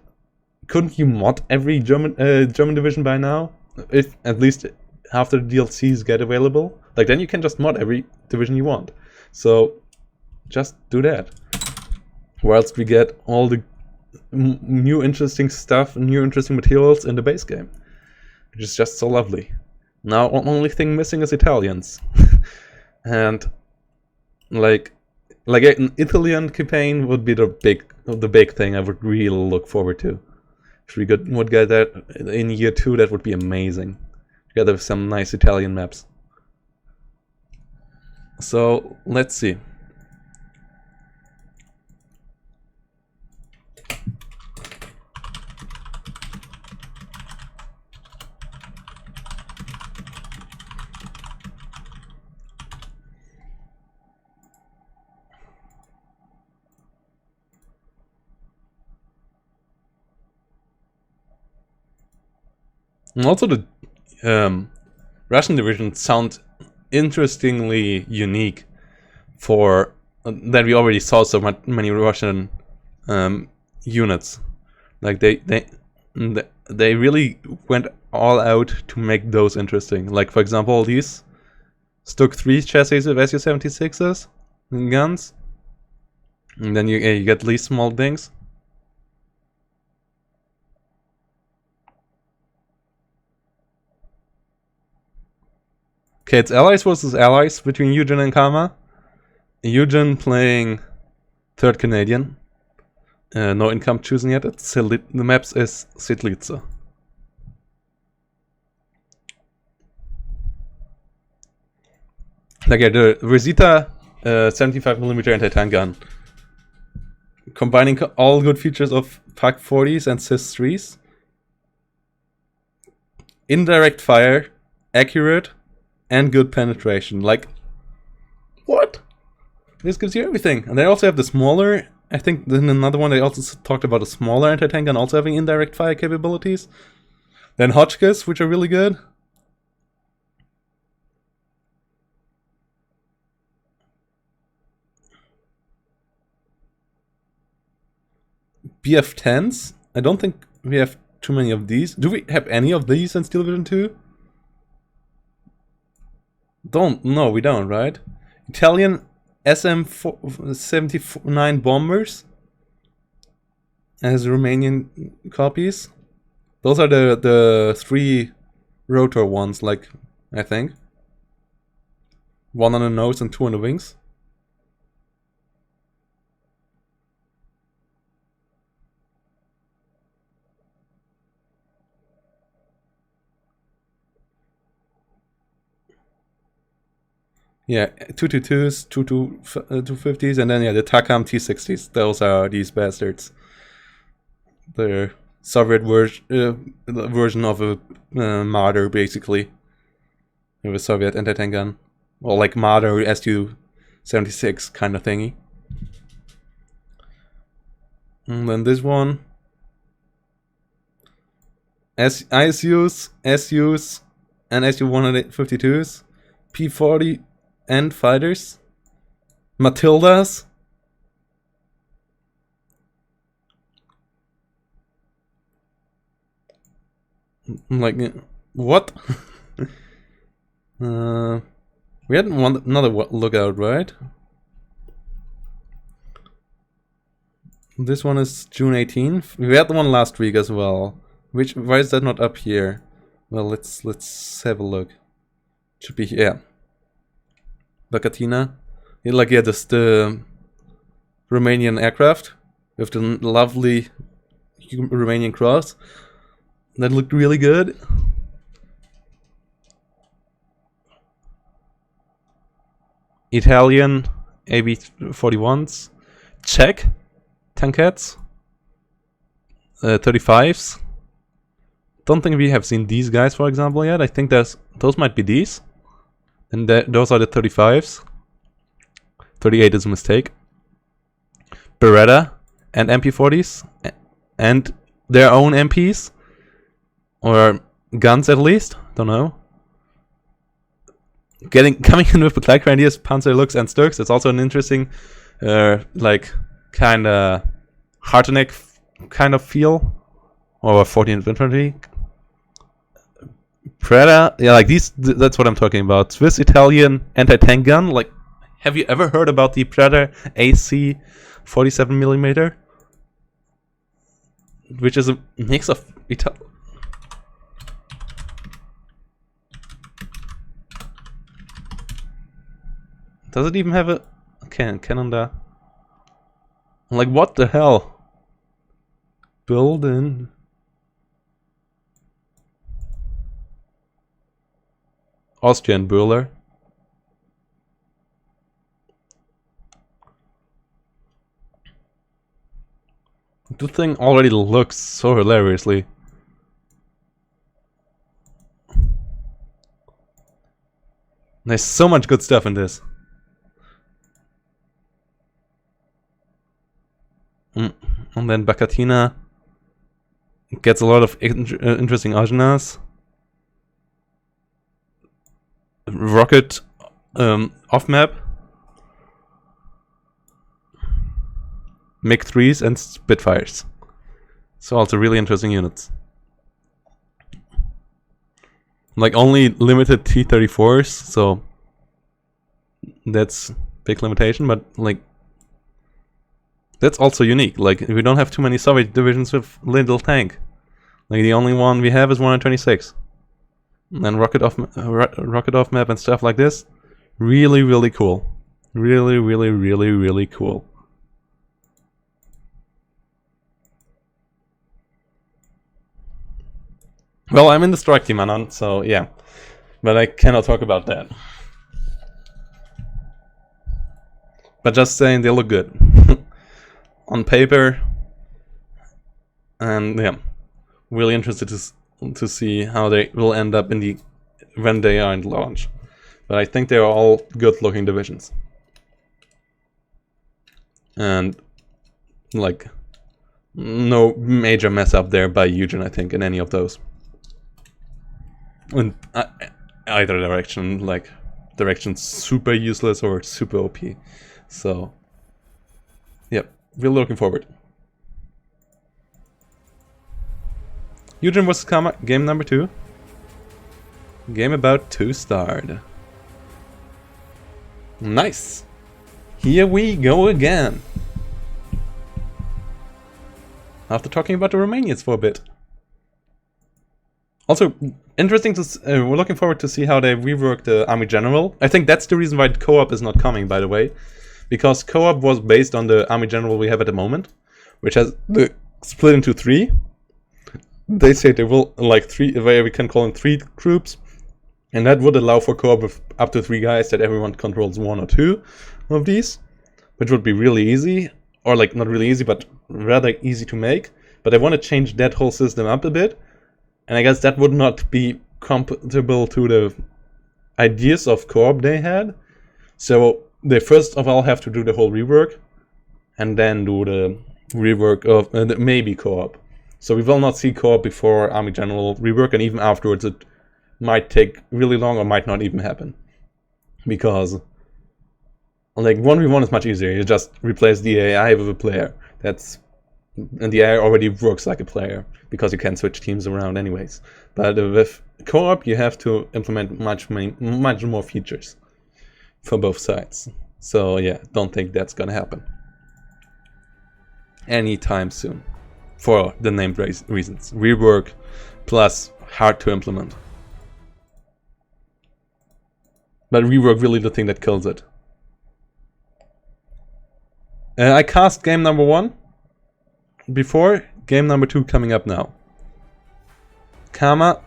couldn't you mod every German division by now? If at least after the DLCs get available, like then you can just mod every division you want. So just do that. Whilst we get all the new interesting stuff, new interesting materials in the base game, which is just so lovely. Now, only thing missing is Italians, and like an Italian campaign would be the big thing I would really look forward to. If we would get that in year 2, that would be amazing. Together with some nice Italian maps. So let's see. And also the Russian divisions sound interestingly unique for that we already saw so many Russian units. Like they really went all out to make those interesting. Like for example, these Stuk 3 chassis with Su-76s and guns, and then you get these small things. Okay, it's allies versus allies between Eugen and Kama. Eugen playing 3rd Canadian. No income chosen yet. The maps is Siedlitze. Like the Rosita 75mm anti-tank gun. Combining all good features of PaK 40s and Cis 3s. Indirect fire, accurate, and good penetration. Like, what? This gives you everything. And they also have the smaller, I think then another one they also talked about a smaller anti-tank gun also having indirect fire capabilities. Then Hotchkiss, which are really good. BF-10s? I don't think we have too many of these. Do we have any of these in Steel Division 2? No, we don't, right? Italian SM-79 bombers as Romanian copies. Those are the 3 rotor ones, like, I think. 1 on the nose and 2 on the wings. Yeah, 222s, 250s, and then yeah, the Takam T60s. Those are these bastards. The Soviet version of a Marder, basically. With a Soviet anti-tank gun. Or like Marder SD2 kind of thingy. And then this one. ISUs, SUs, and SU-152s. P-40 and fighters. Matildas. Like, what? We had another lookout, right? This one is June 18th. We had the one last week as well. Why is that not up here? Well, let's have a look. Should be here. Bakatina. Yeah, like, yeah, this the Romanian aircraft with the lovely Romanian cross. That looked really good. Italian AB-41s. Czech tankettes. 35s. Don't think we have seen these guys, for example, yet. I think those might be these. And those are the 35s. 38 is a mistake. Beretta and MP40s. And their own MPs. Or guns at least. Don't know. Coming in with the Clark Grenadiers, Panzer Lux and Sturks. It's also an interesting, like, kind of Harteneck kind of feel. Or 14th Infantry. Preda, yeah, like these, that's what I'm talking about. Swiss Italian anti-tank gun. Like, have you ever heard about the Preda AC 47mm? Which is a mix of Does it even have a cannon there? Like, what the hell? Build in. Austrian Buller. The thing already looks so hilariously. There's so much good stuff in this. And then Bakatina gets a lot of interesting Agenas. Rocket off map. MiG-3s and Spitfires. So also really interesting units. Like only limited T-34s, so that's big limitation, but like that's also unique. Like we don't have too many Soviet divisions with little tank. Like the only one we have is 126. And rocket off map and stuff like this. Really, really cool. Really, really, really, really cool. Well, I'm in the strike team, Anon, so yeah. But I cannot talk about that. But just saying they look good. On paper. And yeah. Really interested to see how they will end up in when they are in launch. But I think they are all good looking divisions. And like no major mess up there by Eugen, I think, in any of those. In either direction, like direction super useless or super OP. So yep, really looking forward. Eugen vs. Kama, game number 2. Game about to start. Nice! Here we go again! After talking about the Romanians for a bit. Also, interesting to we're looking forward to see how they rework the Army General. I think that's the reason why co-op is not coming, by the way, because co-op was based on the Army General we have at the moment, which has the split into 3. They say they will like 3, where we can call them 3 groups, and that would allow for co-op with up to 3 guys that everyone controls 1 or 2 of these, which would be really easy, or like not really easy, but rather easy to make. But I want to change that whole system up a bit. And I guess that would not be compatible to the ideas of co-op they had. So they first of all have to do the whole rework, and then do the rework of maybe co-op. So we will not see co-op before Army General rework, and even afterwards it might take really long or might not even happen. Because like 1v1 is much easier. You just replace the AI with a player. And the AI already works like a player, because you can switch teams around anyways. But with co-op, you have to implement much more features for both sides. So yeah, don't think that's gonna happen anytime soon, for the named reasons. Rework plus hard to implement. But rework really the thing that kills it. I cast game number 1 before, game number 2 coming up now. Kama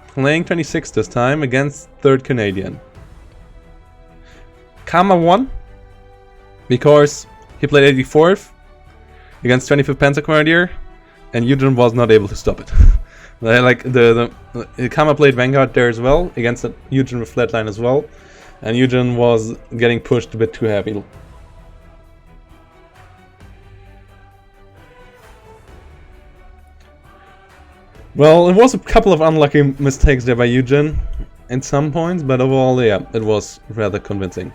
playing 26 this time against 3rd Canadian. Kama won because he played 84th against 25th Panzer Grenadier, and Eugen was not able to stop it. Like the Kama played Vanguard there as well against Eugen with Flatline as well, and Eugen was getting pushed a bit too heavy. Well, it was a couple of unlucky mistakes there by Eugen at some points, but overall, yeah, it was rather convincing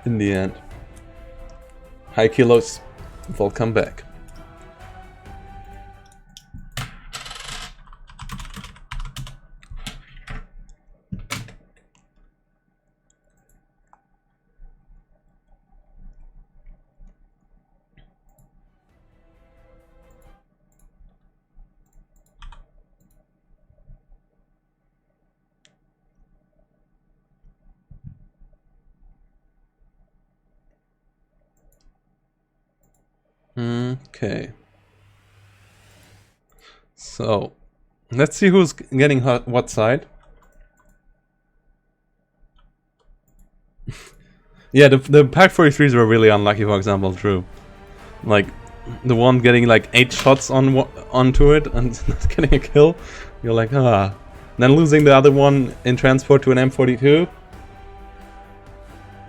in the end. High kilos, welcome back. Okay. So, let's see who's getting what side. Yeah, the Pack 43s were really unlucky, for example, true. Like, the one getting like 8 shots onto it and not getting a kill. You're like, ah. Then losing the other one in transport to an M42.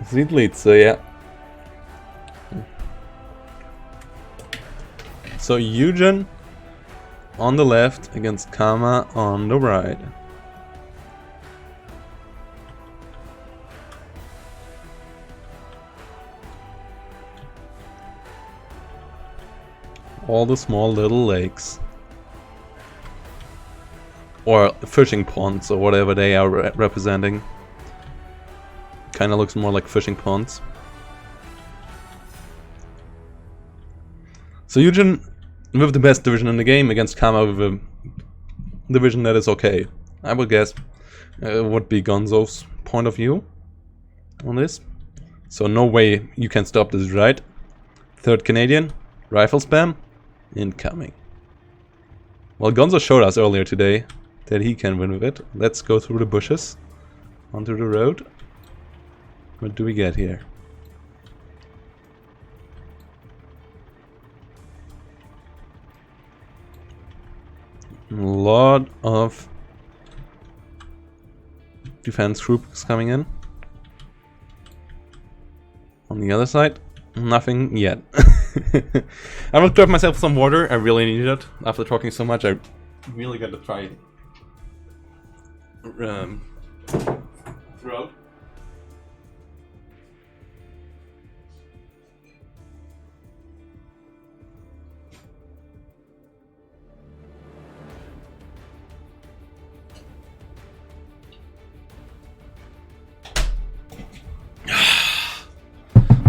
Sweet lead, so yeah. So Eugen on the left against Kama on the right. All the small little lakes. Or fishing ponds, or whatever they are representing. Kinda looks more like fishing ponds. So Eugen with the best division in the game against Kama with a division that is okay. I would guess would be Gonzo's point of view on this. So no way you can stop this, right? 3rd Canadian, rifle spam, incoming. Well, Gonzo showed us earlier today that he can win with it. Let's go through the bushes, onto the road. What do we get here? A lot of defense troops coming in. On the other side, nothing yet. I will grab myself some water. I really need it. After talking so much, I really got to try throat.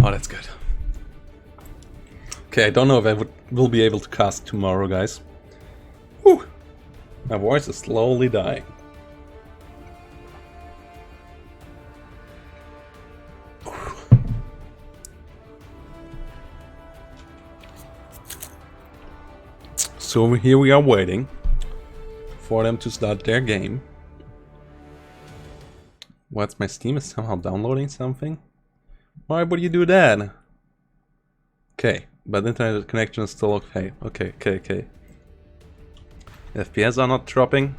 Oh, that's good. Okay, I don't know if I will be able to cast tomorrow, guys. Whew. My voice is slowly dying. So here we are waiting for them to start their game. What's my Steam is somehow downloading something? Why would you do that? Okay, but internet connection is still okay. Okay. FPS are not dropping.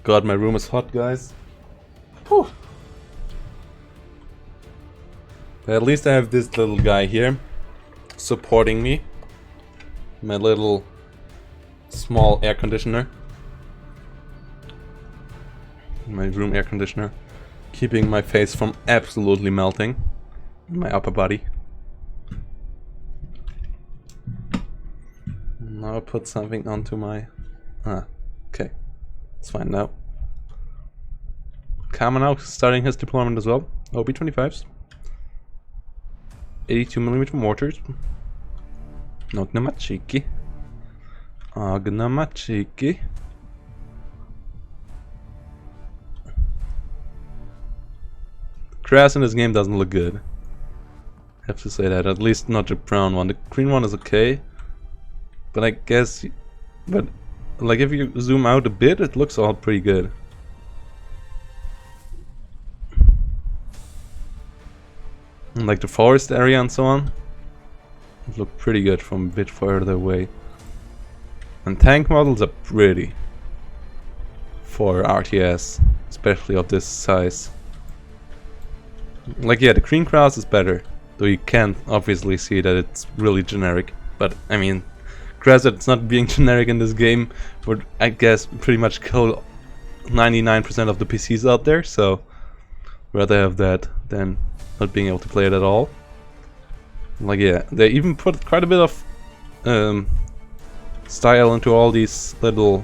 God, my room is hot, guys. Whew. But at least I have this little guy here supporting me. My little small air conditioner. My room air conditioner. Keeping my face from absolutely melting. My upper body. Now I put something onto my... okay. It's fine now. Kamanow starting his deployment as well. OB-25s. 82mm mortars. Ognamachiki. Ognamachiki. Grass in this game doesn't look good. I have to say that. At least not the brown one. The green one is okay. But I guess... But, like, if you zoom out a bit, it looks all pretty good. And like the forest area and so on. It looked pretty good from a bit further away. And tank models are pretty. For RTS. Especially of this size. Like, yeah, the green grass is better. Though you can't obviously see that it's really generic. But, I mean... Granted, it's not being generic in this game would, I guess, pretty much kill 99% of the PCs out there, so rather have that than not being able to play it at all. Like, yeah, they even put quite a bit of style into all these little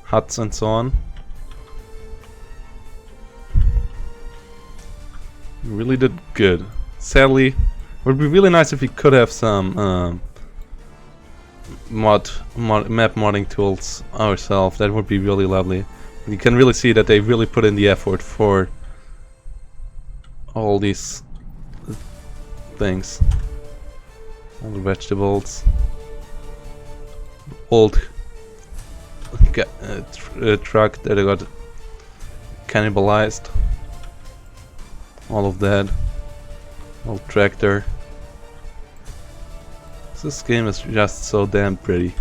huts and so on. Really did good. Sadly, it would be really nice if we could have some map modding tools ourselves. That would be really lovely. You can really see that they really put in the effort for all these things. All the vegetables. Old truck that I got cannibalized. All of that. Old tractor. This game is just so damn pretty.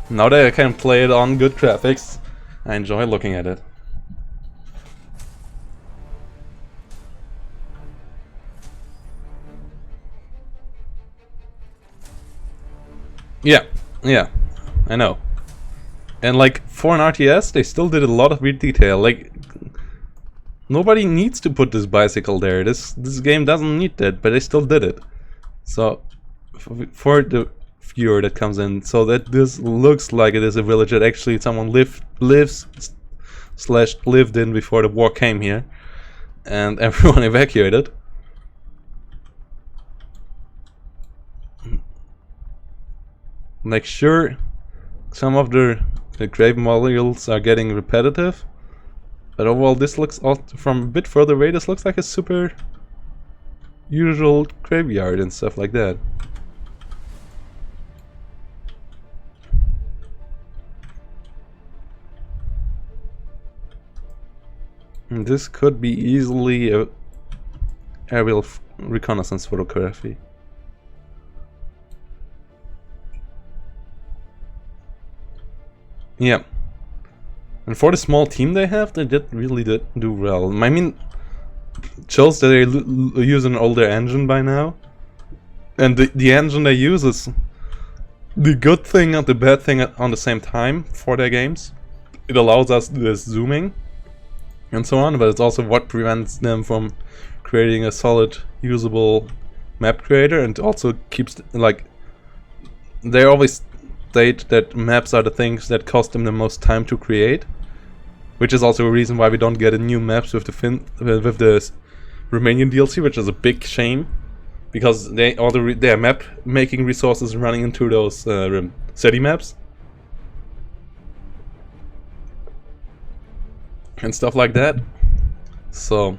Now that I can play it on good graphics, I enjoy looking at it. Yeah, I know. And like for an RTS, they still did a lot of weird detail. Like, nobody needs to put this bicycle there. This game doesn't need that, but they still did it. So, for the viewer that comes in, so that this looks like it is a village that actually someone lived in before the war came here, and everyone evacuated. Like, sure, some of the grave modules are getting repetitive. But overall, this looks, from a bit further away, this looks like a super usual graveyard and stuff like that. And this could be easily a aerial reconnaissance photography. Yeah. And for the small team they have, they really did do well. I mean, it shows that they use an older engine by now. And the engine they use is the good thing and the bad thing on the same time for their games. It allows us this zooming and so on, but it's also what prevents them from creating a solid, usable map creator, and also keeps, like, they always state that maps are the things that cost them the most time to create. Which is also a reason why we don't get a new maps with the Romanian DLC, which is a big shame. because their map making resources running into those city maps and stuff like that. So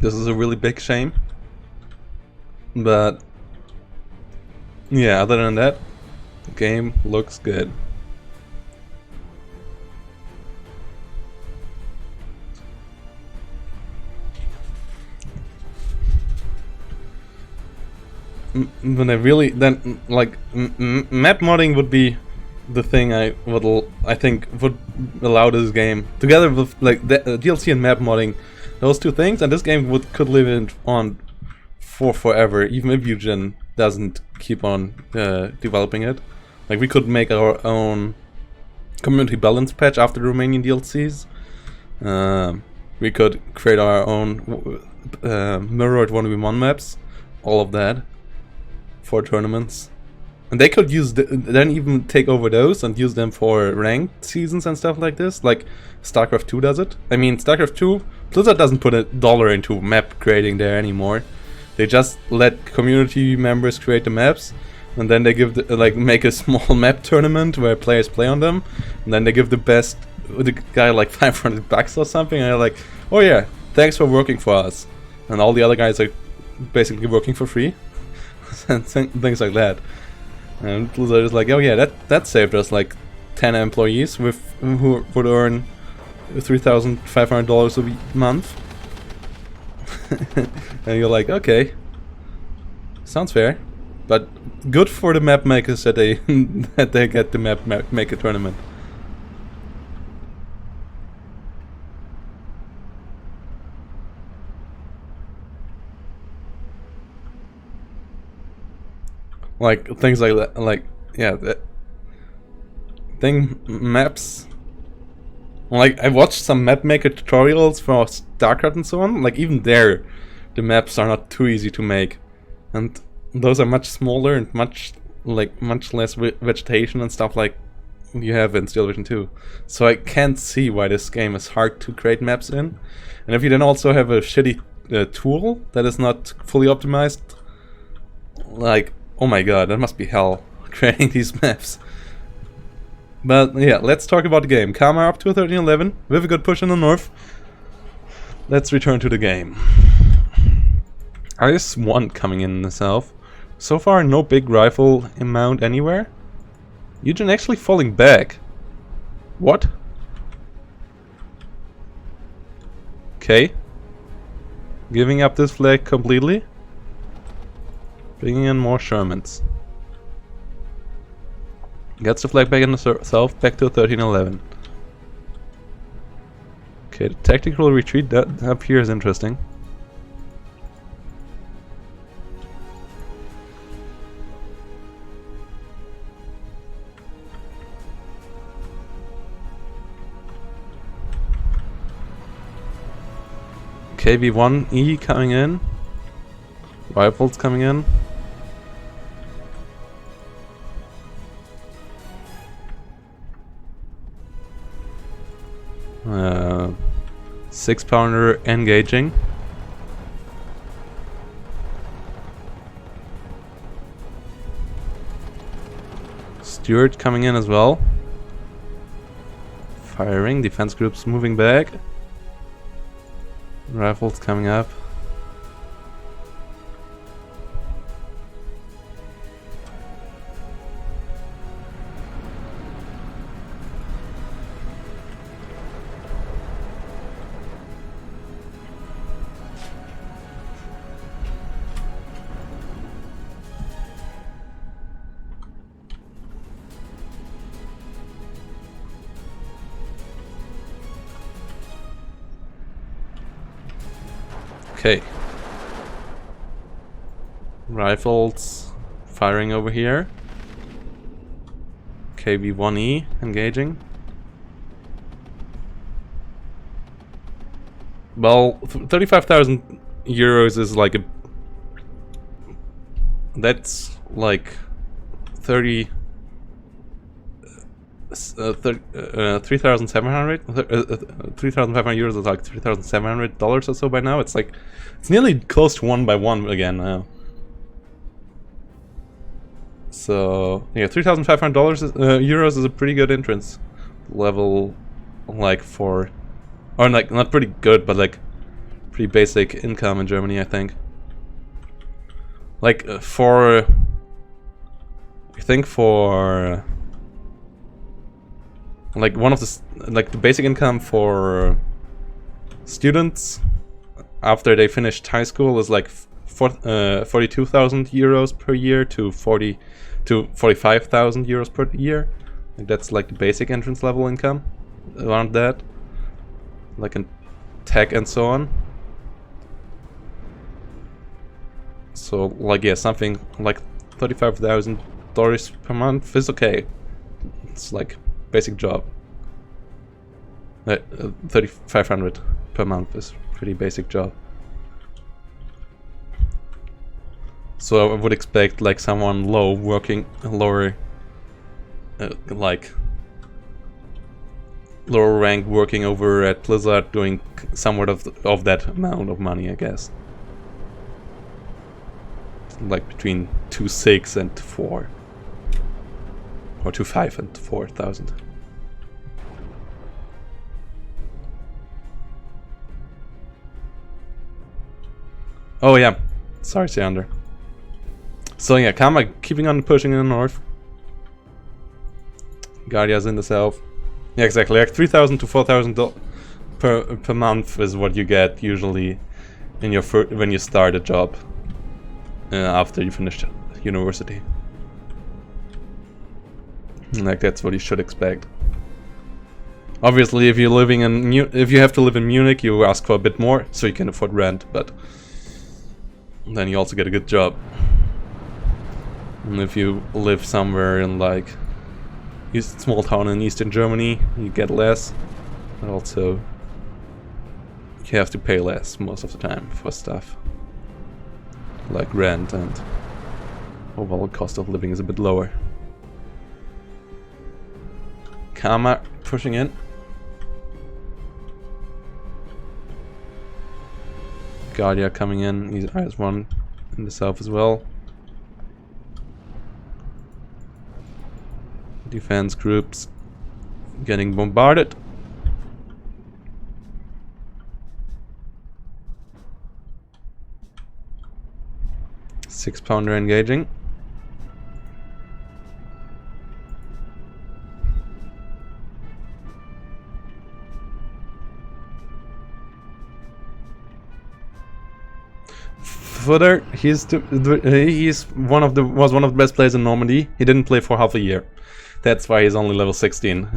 this is a really big shame. But yeah, other than that, the game looks good. When I really then like map modding would be the thing I think would allow this game together with like the, DLC and map modding, those two things, and this game could live on for forever, even if Eugen doesn't keep on developing it. Like we could make our own community balance patch after the Romanian DLCs. We could create our own mirrored 1v1 maps, all of that. For tournaments, and they could use then even take over those and use them for ranked seasons and stuff like this, like StarCraft 2 does it. I mean, StarCraft 2, Blizzard doesn't put $1 into map creating there anymore. They just let community members create the maps, and then they give make a small map tournament where players play on them, and then they give the guy like $500 or something, and they're like, oh yeah, thanks for working for us, and all the other guys are basically working for free. And things like that. And Blizzard is like, oh yeah, that saved us like 10 employees who would earn $3,500 a month. And you're like, okay, sounds fair, but good for the map makers that they that they get the map maker tournament. Like things like that, like yeah, that thing maps. Like I watched some map maker tutorials for StarCraft and so on. Like even there, the maps are not too easy to make, and those are much smaller and much less vegetation and stuff like you have in Steel Vision 2. So I can't see why this game is hard to create maps in. And if you then also have a shitty tool that is not fully optimized, like, oh my god, that must be hell creating these maps. But yeah, let's talk about the game. Karma up to 1311 with a good push in the north. Let's return to the game. IS-1 coming in the south. So far, no big rifle amount anywhere. Eugen actually falling back. What? Okay. Giving up this flag completely. Bringing in more Shermans. Gets the flag back in the south, back to 1311. Okay, the tactical retreat, that up here is interesting. KV-1E coming in. Rifles coming in. Six-pounder engaging. Stewart coming in as well. Firing. Defense groups moving back. Rifles coming up. Okay. Rifles firing over here. KV-1E engaging. Well, 35,000 euros is like a... That's like 30... 3,700 3,500 euros is like $3,700 or so by now. It's like, it's nearly close to 1 by 1 again now. So yeah, €3,500 is a pretty good entrance level, like for, or like not pretty good, but like pretty basic income in Germany, I think. Like for, I think for like one of the like the basic income for students after they finished high school is like 42,000 euros per year to 45,000 euros per year. Like that's like the basic entrance level income, around that, like in tech and so on. So like yeah, something like $35,000 per month is okay. It's like basic job. 3,500 per month is pretty basic job. So I would expect like someone working lower, like lower rank working over at Blizzard doing somewhat of that amount of money, I guess. Like between 2,600 and 4,000, or 2,500 and 4,000. Oh yeah, sorry, Seander. So yeah, Karma keeping on pushing in the north. Guardia's in the south. Yeah, exactly. Like 3,000 to 4,000 per month is what you get usually in your when you start a job after you finish university. Like that's what you should expect. Obviously, if you're living in if you have to live in Munich, you ask for a bit more so you can afford rent, but then you also get a good job. And if you live somewhere in like a small town in Eastern Germany, you get less. But also, you have to pay less most of the time for stuff like rent, and overall cost of living is a bit lower. Karma pushing in. Guardia coming in. He has one in the south as well. Defense groups getting bombarded. Six-pounder engaging. Further, was one of the best players in Normandy. He didn't play for half a year. That's why he's only level 16.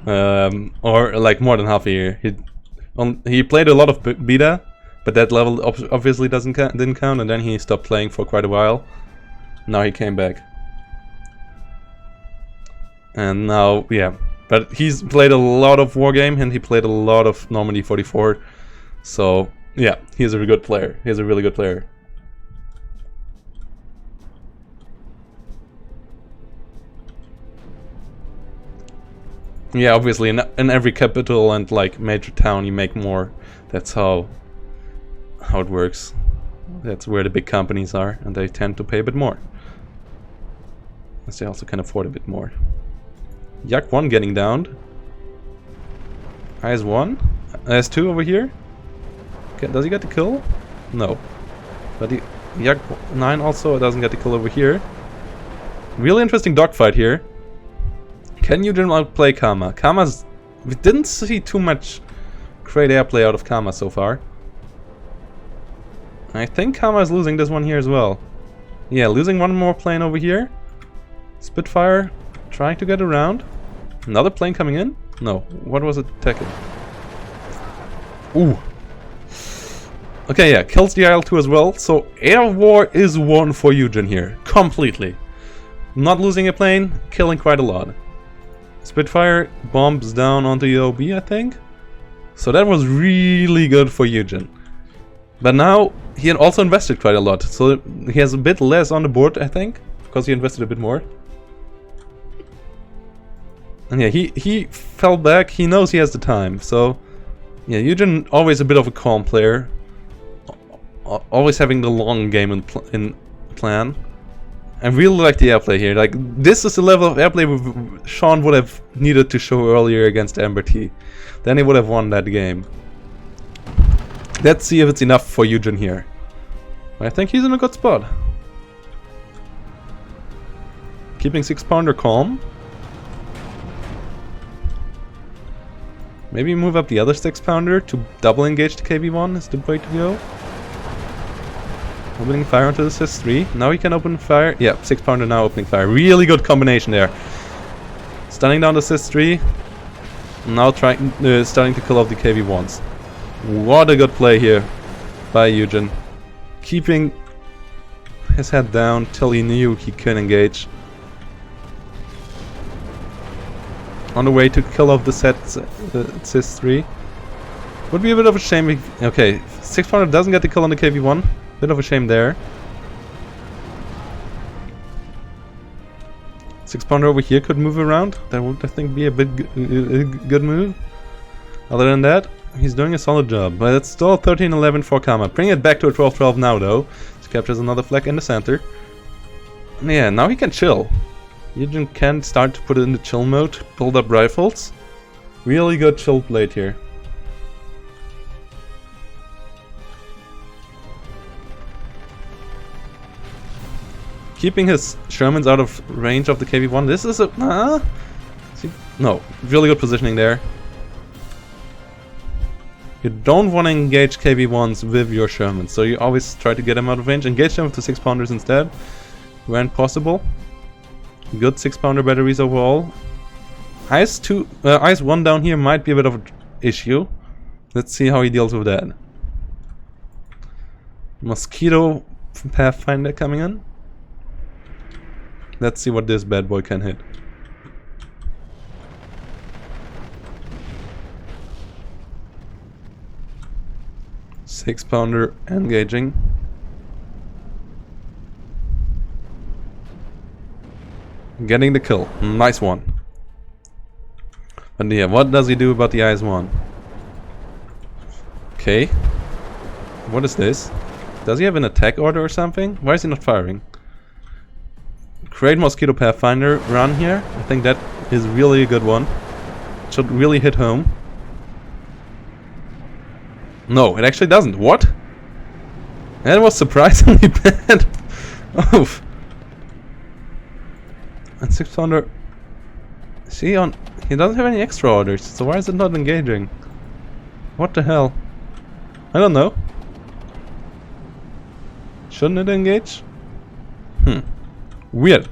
Or like more than half a year. He played a lot of beta, but that level obviously didn't count, and then he stopped playing for quite a while. Now he came back. And now, yeah. But he's played a lot of Wargame, and he played a lot of Normandy 44. So, yeah, he's a good player. He's a really good player. Yeah, obviously in every capital and like major town you make more. That's how it works. That's where the big companies are, and they tend to pay a bit more. As they also can afford a bit more. Yak 1 getting downed. IS 1. IS 2 over here. Okay, does he get the kill? No. But the Yak 9 also doesn't get the kill over here. Really interesting dogfight here. Can Eugen outplay Karma? We didn't see too much great airplay out of Karma so far. I think Karma is losing this one here as well. Yeah, losing one more plane over here. Spitfire trying to get around. Another plane coming in? No. What was it attacking? Ooh. Okay, yeah, kills the IL-2 as well. So air war is won for Eugen here. Completely. Not losing a plane, killing quite a lot. Spitfire bombs down onto the OB, I think. So that was really good for Eugen. But now he had also invested quite a lot. So he has a bit less on the board, I think, because he invested a bit more. And yeah, he fell back. He knows he has the time. So yeah, Eugen always a bit of a calm player. Always having the long game in plan. I really like the airplay here. Like, this is the level of airplay Sean would have needed to show earlier against Amber T. Then he would have won that game. Let's see if it's enough for Eugen here. I think he's in a good spot. Keeping 6-pounder calm. Maybe move up the other 6-pounder to double engage the KB1 is the way to go. Opening fire onto the SIS-3. Now he can open fire. Yeah, 6-pounder now opening fire. Really good combination there. Stunning down the SIS-3. Now starting to kill off the KB1s. What a good play here by Eugen. Keeping his head down till he knew he could engage. On the way to kill off the SIS-3. Would be a bit of a shame if... Okay, 6-pounder doesn't get the kill on the KB1. Bit of a shame there. 6-pounder over here could move around. That would, I think, be a bit good move. Other than that, he's doing a solid job. But it's still 13-11 for Kama. Bring it back to a 12-12 now, though. He captures another flag in the center. Yeah, now he can chill. Eugen can start to put it into chill mode. Build up rifles. Really good chill blade here. Keeping his Shermans out of range of the KB1. This is a... no, really good positioning there. You don't want to engage KB1s with your Shermans, so you always try to get them out of range. Engage them with the 6-pounders instead, when possible. Good 6-pounder batteries overall. Ice 1 down here might be a bit of an issue. Let's see how he deals with that. Mosquito Pathfinder coming in. Let's see what this bad boy can hit. Six-pounder engaging. Getting the kill. Nice one. And yeah, what does he do about the IS-1? Okay. What is this? Does he have an attack order or something? Why is he not firing? Great Mosquito Pathfinder run here. I think that is really a good one. Should really hit home. No, it actually doesn't. What? That was surprisingly bad. Oof. And 6-pounder. See, he doesn't have any extra orders, so why is it not engaging? What the hell? I don't know. Shouldn't it engage? Weird.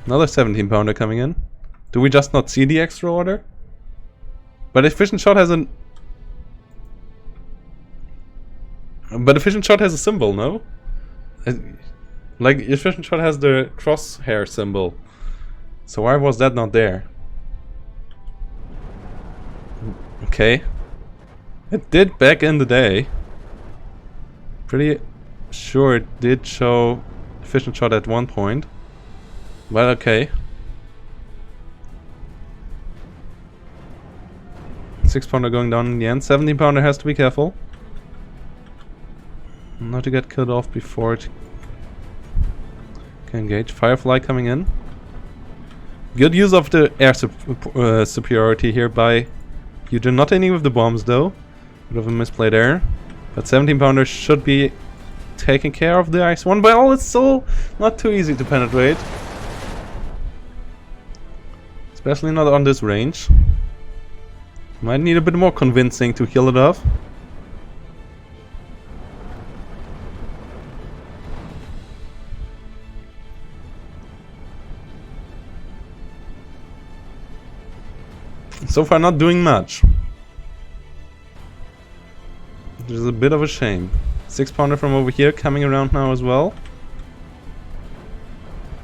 Another 17-pounder coming in. Do we just not see the extra order? But Efficient Shot has a... But Efficient Shot has a symbol, no? Like, Efficient Shot has the crosshair symbol. So why was that not there? Okay. It did back in the day. Pretty sure it did show Efficient Shot at one point. But okay. 6-pounder going down in the end. 17-pounder has to be careful. Not to get killed off before it can engage. Firefly coming in. Good use of the air superiority here by Eugen. Not ending with the bombs though. Bit of a misplay there. But 17-pounder should be taking care of the IS-1. Well, it's still not too easy to penetrate. Especially not on this range. Might need a bit more convincing to heal it off. So far not doing much. Which is a bit of a shame. 6-pounder from over here coming around now as well.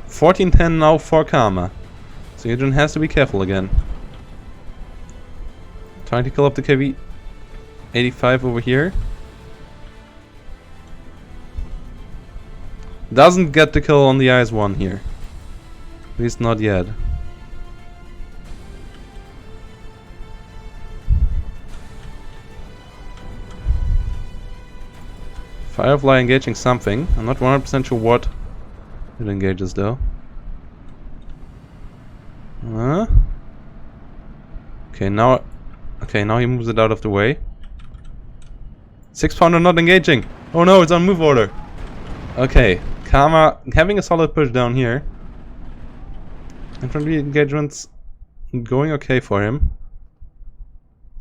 14-10 now for Karma. So Eugen has to be careful again. Trying to kill up the KB 85 over here. Doesn't get the kill on the IS-1 here. At least not yet. Firefly engaging something. I'm not 100% sure what it engages though. Okay, now he moves it out of the way. 6-pounder not engaging. Oh no, it's on move order. Okay, Karma having a solid push down here. Infantry engagements going okay for him.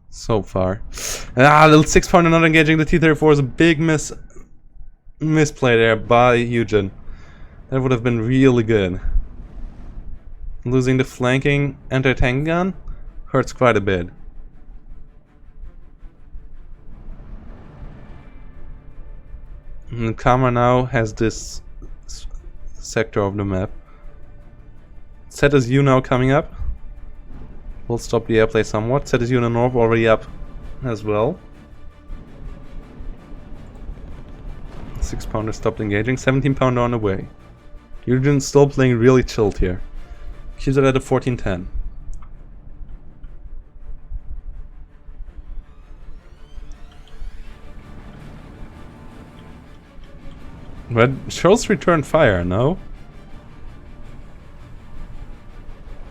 So far. Little 6-pounder not engaging the T-34 is a big misplay there by Eugen. That would have been really good. Losing the flanking anti-tank gun hurts quite a bit. And Karma now has this sector of the map. ZSU now coming up. We'll stop the airplay somewhat. ZSU in the north already up as well. 6-pounder stopped engaging. 17-pounder on the way. Eugen's still playing really chilled here. Keeps it at a 14-10. But shows return fire, no?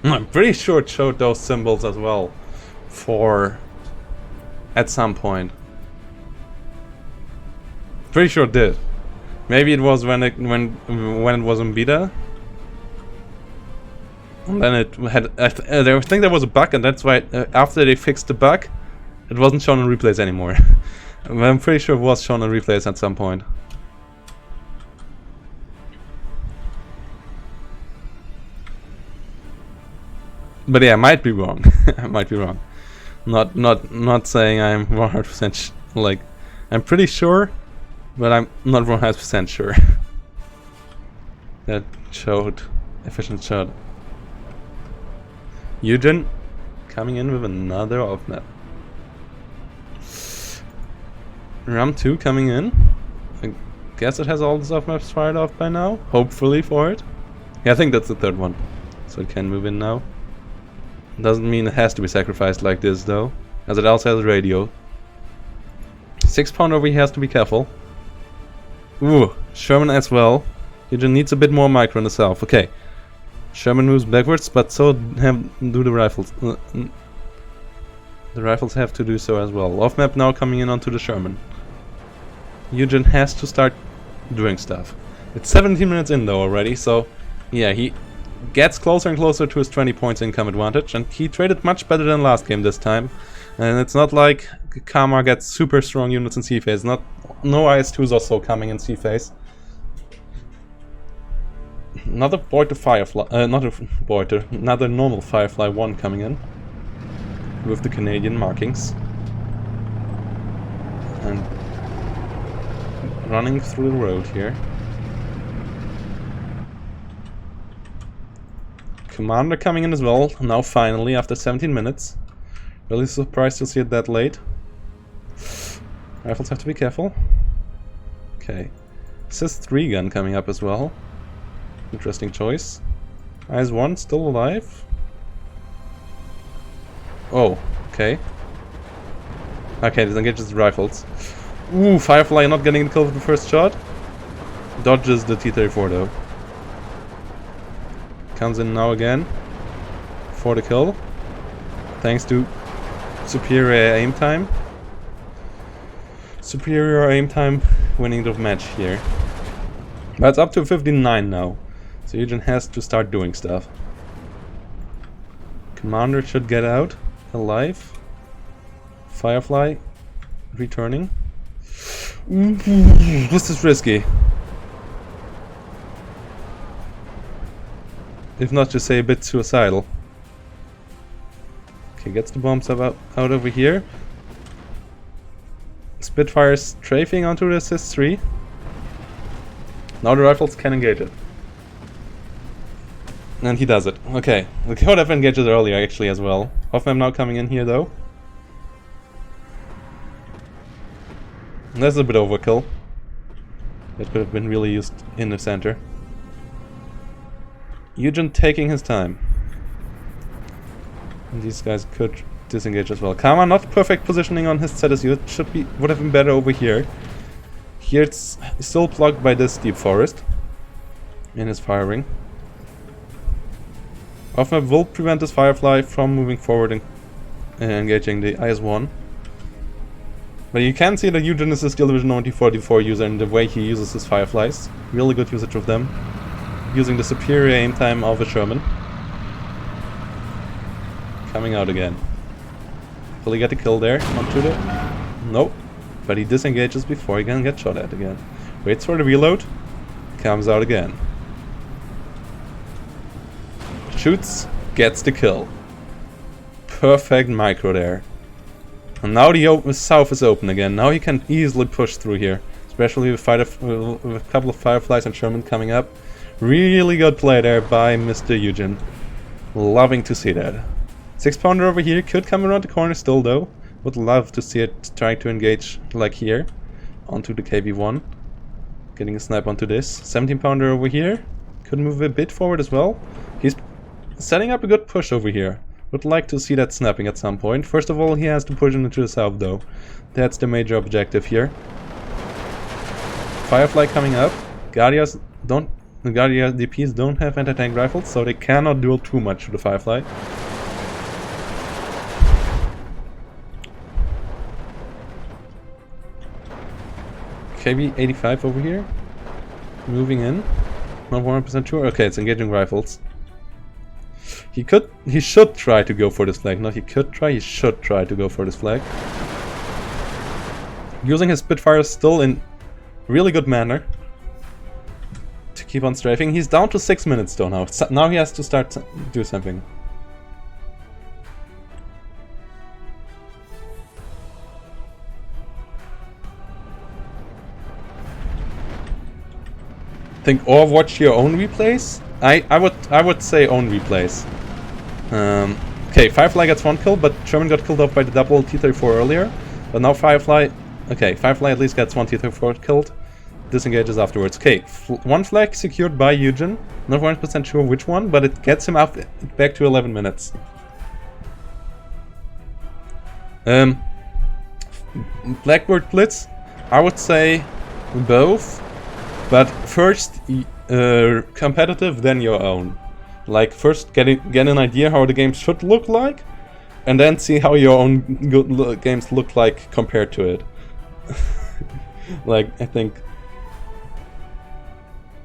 I'm pretty sure it showed those symbols as well at some point. Pretty sure it did. Maybe it was when it was in beta. And then it had I think there was a bug, and that's why after they fixed the bug, it wasn't shown in replays anymore. I'm pretty sure it was shown in replays at some point. But yeah, I might be wrong. I might be wrong. Not saying I'm 100% like I'm pretty sure, but I'm not 100% sure. That showed efficient shot. Eugen coming in with another off map. Ram 2 coming in. I guess it has all the off maps fired off by now. Hopefully for it. Yeah, I think that's the third one. So it can move in now. Doesn't mean it has to be sacrificed like this though, as it also has radio. 6-pounder over here has to be careful. Ooh, Sherman as well. Eugen needs a bit more micro in the south. Okay. Sherman moves backwards, but so do the rifles. The rifles have to do so as well. Off map now coming in onto the Sherman. Eugen has to start doing stuff. It's 17 minutes in though already, so yeah, he gets closer and closer to his 20 points income advantage, and he traded much better than last game this time. And it's not like Karma gets super strong units in C phase. No IS-2s or so coming in C phase. Another Boiter Firefly, another normal Firefly 1 coming in with the Canadian markings and running through the road here. Commander coming in as well, now finally, after 17 minutes. Really surprised to see it that late. Rifles have to be careful. Okay. Sis-3 gun coming up as well. Interesting choice. IS-1 still alive. Oh, okay. Okay, this engages the rifles. Ooh, Firefly not getting the kill with the first shot. Dodges the T-34 though. Comes in now again for the kill, thanks to superior aim time. Superior aim time winning the match here. But it's up to 59 now, so Eugen has to start doing stuff. Commander should get out alive. Firefly returning. This is risky. If not to say a bit suicidal. Okay, gets the bombs out over here. Spitfire's strafing onto the Sis-3. Now the rifles can engage it. And he does it. Okay, we could have engaged it earlier actually as well. Hoffman now coming in here though. And that's a bit overkill. That could have been really used in the center. Eugen taking his time. And these guys could disengage as well. Karma not perfect positioning on his ZSU. It would have been better over here. Here it's still blocked by this deep forest in his firing. Off-map will prevent this Firefly from moving forward and engaging the IS-1. But you can see that Eugen is a Steel Division 94 user in the way he uses his Fireflies. Really good usage of them. Using the superior aim time of a Sherman. Coming out again. Will he get a kill there? Onto the... Nope. But he disengages before he can get shot at again. Waits for the reload. Comes out again. Shoots. Gets the kill. Perfect micro there. And now the south is open again. Now he can easily push through here. Especially with a couple of Fireflies and Sherman coming up. Really good play there by Mr. Eugen. Loving to see that. 6-pounder over here. Could come around the corner still though. Would love to see it trying to engage like here. Onto the KV-1. Getting a snipe onto this. 17-pounder over here. Could move a bit forward as well. He's setting up a good push over here. Would like to see that snapping at some point. First of all, he has to push into the south though. That's the major objective here. Firefly coming up. Guardias DPs don't have anti-tank rifles, so they cannot do too much to the Firefly. KB-85 over here. Moving in. Not 100% sure. Okay, it's engaging rifles. He should try to go for this flag. Not he could try, he should try to go for this flag. Using his Spitfire still in really good manner. To keep on strafing. He's down to 6 minutes though now. Now he has to start to do something. Think or watch your own replays? I would say own replays. Okay, Firefly gets 1 kill, but Sherman got killed off by the double T-34 earlier. But now Firefly... Okay, Firefly at least gets 1 T-34 killed. Disengages afterwards. Okay, 1 flag secured by Eugen. Not 100% sure which one, but it gets him up back to 11 minutes. Blackbird Blitz, I would say both. But first competitive, then your own. Like first get an idea how the game should look like, and then see how your own games look like compared to it. Like I think,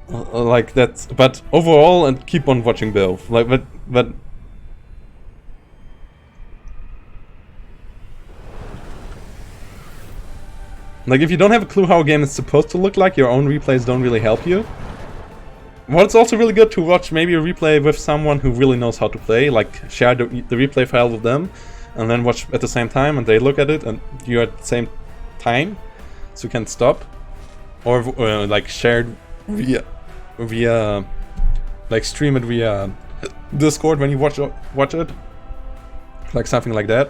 like that's. But overall, and keep on watching both. Like but. Like, if you don't have a clue how a game is supposed to look like, your own replays don't really help you. Well, it's also really good to watch maybe a replay with someone who really knows how to play, like share the replay file with them, and then watch at the same time, and they look at it, and you at the same time, so you can stop. Or like shared via like stream it via Discord when you watch it, like something like that.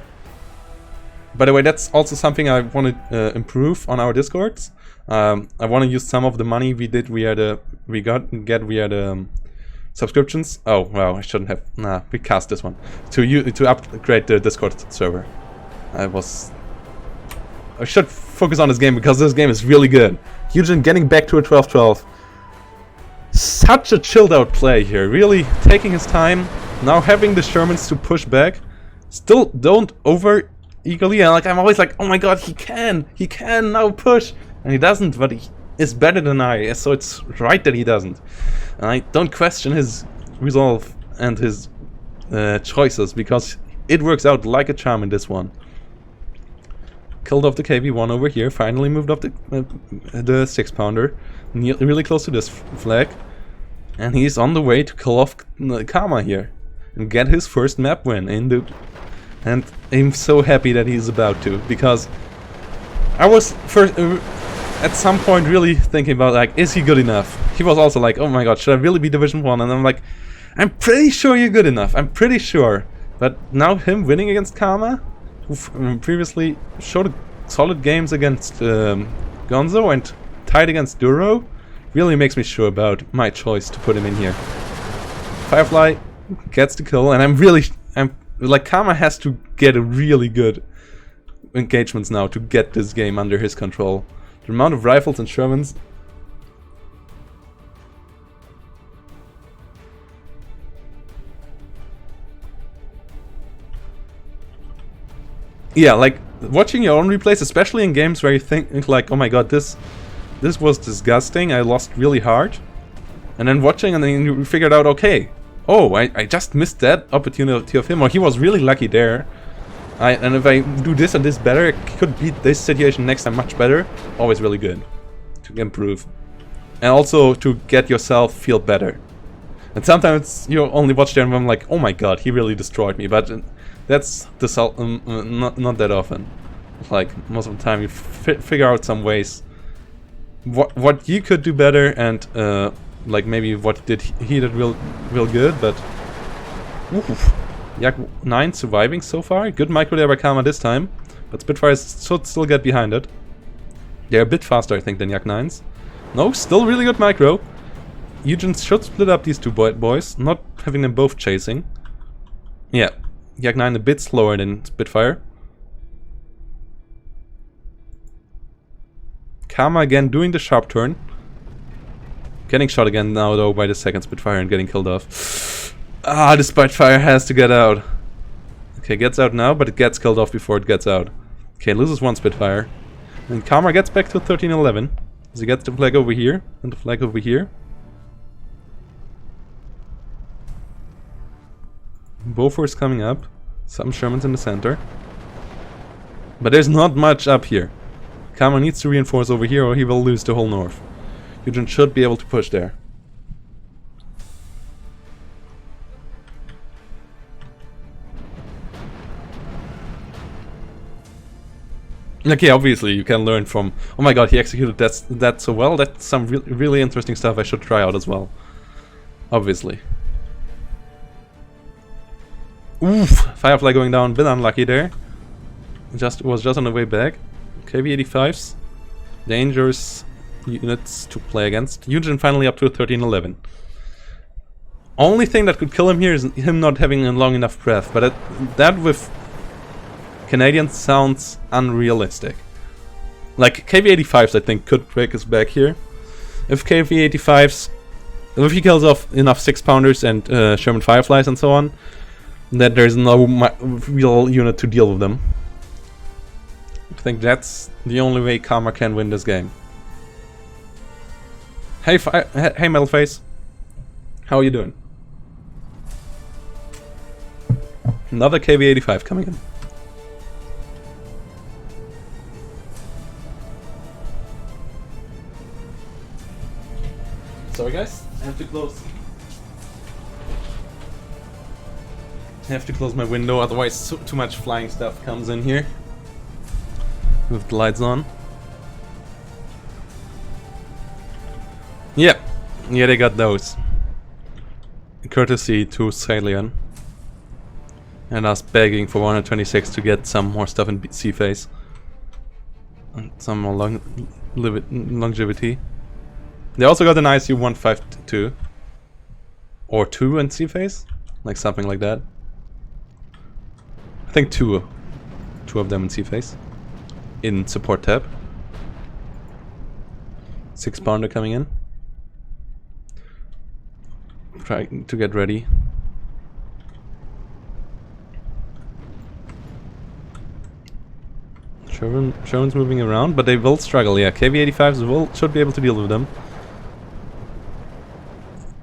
By the way, that's also something I want to improve on our Discords. I want to use some of the money we did via the subscriptions. Oh wow, I shouldn't have. Nah, we cast this one to upgrade the Discord server. I should focus on this game because this game is really good. Eugen getting back to a 12-12. Such a chilled out play here. Really taking his time. Now having the Shermans to push back. Still don't over eagerly, and like I'm always like, oh my god, he can now push, and he doesn't, but he is better than I, so it's right that he doesn't. And I don't question his resolve and his choices, because it works out like a charm in this one. Killed off the KV-1 over here, finally moved off the 6-pounder, really close to this flag, and he's on the way to kill off Karma here and get his first map win in the. And I'm so happy that he's about to, because I was first at some point really thinking about, like, is he good enough? He was also like, oh my god, should I really be Division 1? And I'm like, I'm pretty sure you're good enough, I'm pretty sure. But now him winning against Karma, who previously showed solid games against Gonzo and tied against Duro, really makes me sure about my choice to put him in here. Firefly gets the kill, and I'm like, Karma has to get a really good engagements now to get this game under his control. The amount of rifles and Shermans. Yeah, like watching your own replays, especially in games where you think like, oh my god, this was disgusting, I lost really hard. And then watching and then you figured out, okay, oh, I just missed that opportunity of him, or he was really lucky there. And if I do this and this better, I could beat this situation next time much better. Always really good to improve. And also to get yourself feel better. And sometimes you only watch there and I'm like, oh my god, he really destroyed me. But that's not that often. Like, most of the time you figure out some ways what you could do better, and like maybe what he did real good, but oof. Yak 9 surviving so far. Good micro there by Karma this time, but Spitfires should still get behind it. They're a bit faster, I think, than Yak 9s. No, still really good micro. Eugen should split up these two boys, not having them both chasing. Yeah, Yak 9 a bit slower than Spitfire. Karma again doing the sharp turn. Getting shot again now though by the second Spitfire and getting killed off. Ah, the Spitfire has to get out. Okay, gets out now, but it gets killed off before it gets out. Okay, loses one Spitfire. And Karma gets back to 13-11. As he gets the flag over here, and the flag over here. Bofors coming up. Some Shermans in the center. But there's not much up here. Karma needs to reinforce over here or he will lose the whole north. Eugen should be able to push there. Like, yeah, obviously you can learn from, oh my god, he executed that so well. That's some really interesting stuff I should try out as well. Obviously. Oof! Firefly going down, bit unlucky there. Was just on the way back. KV-85s. Dangerous units to play against. Eugen finally up to 13-11. Only thing that could kill him here is him not having a long enough breath, but that with Canadians sounds unrealistic. Like, KV-85s I think could break his back here. If KV-85s... If he kills off enough 6-pounders and Sherman Fireflies and so on, that there's no real unit to deal with them. I think that's the only way Karma can win this game. Hey, hey Metalface. How are you doing? Another KV-85 coming in. Sorry guys, I have to close. I have to close my window, otherwise too much flying stuff comes in here. With the lights on. Yeah, they got those. Courtesy to Salian. And us begging for 126 to get some more stuff in sea phase. And some more longevity. They also got an ISU 152. Or 2 in sea phase? Like something like that. I think two of them in sea phase. In support tab. 6-pounder coming in. Trying to get ready. Sherman's moving around, but they will struggle. Yeah, KV-85s should be able to deal with them.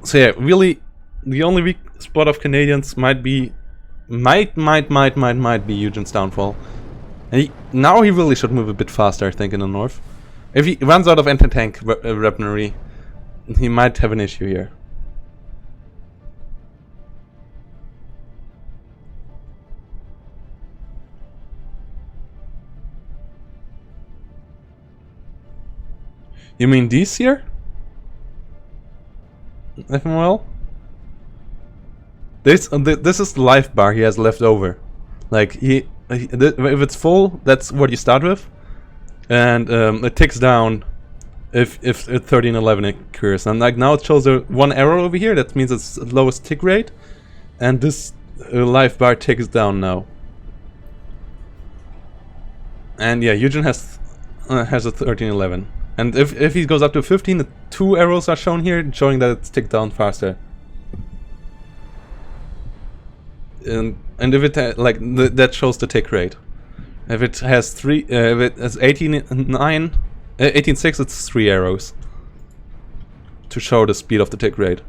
So yeah, really, the only weak spot of Canadians might be Eugen's downfall. And now he really should move a bit faster, I think, in the north. If he runs out of anti-tank weaponry, he might have an issue here. You mean these here? FML? This is the life bar he has left over. Like, if it's full, that's what you start with. And it ticks down if 13-11 occurs. And like now it shows one arrow over here, that means it's the lowest tick rate. And this life bar ticks down now. And yeah, Eugen has has a 1311. And if he goes up to 15, the 2 arrows are shown here, showing that it's ticked down faster. And if it that shows the tick rate. If it has 3, if it has 18.6, it's 3 arrows to show the speed of the tick rate.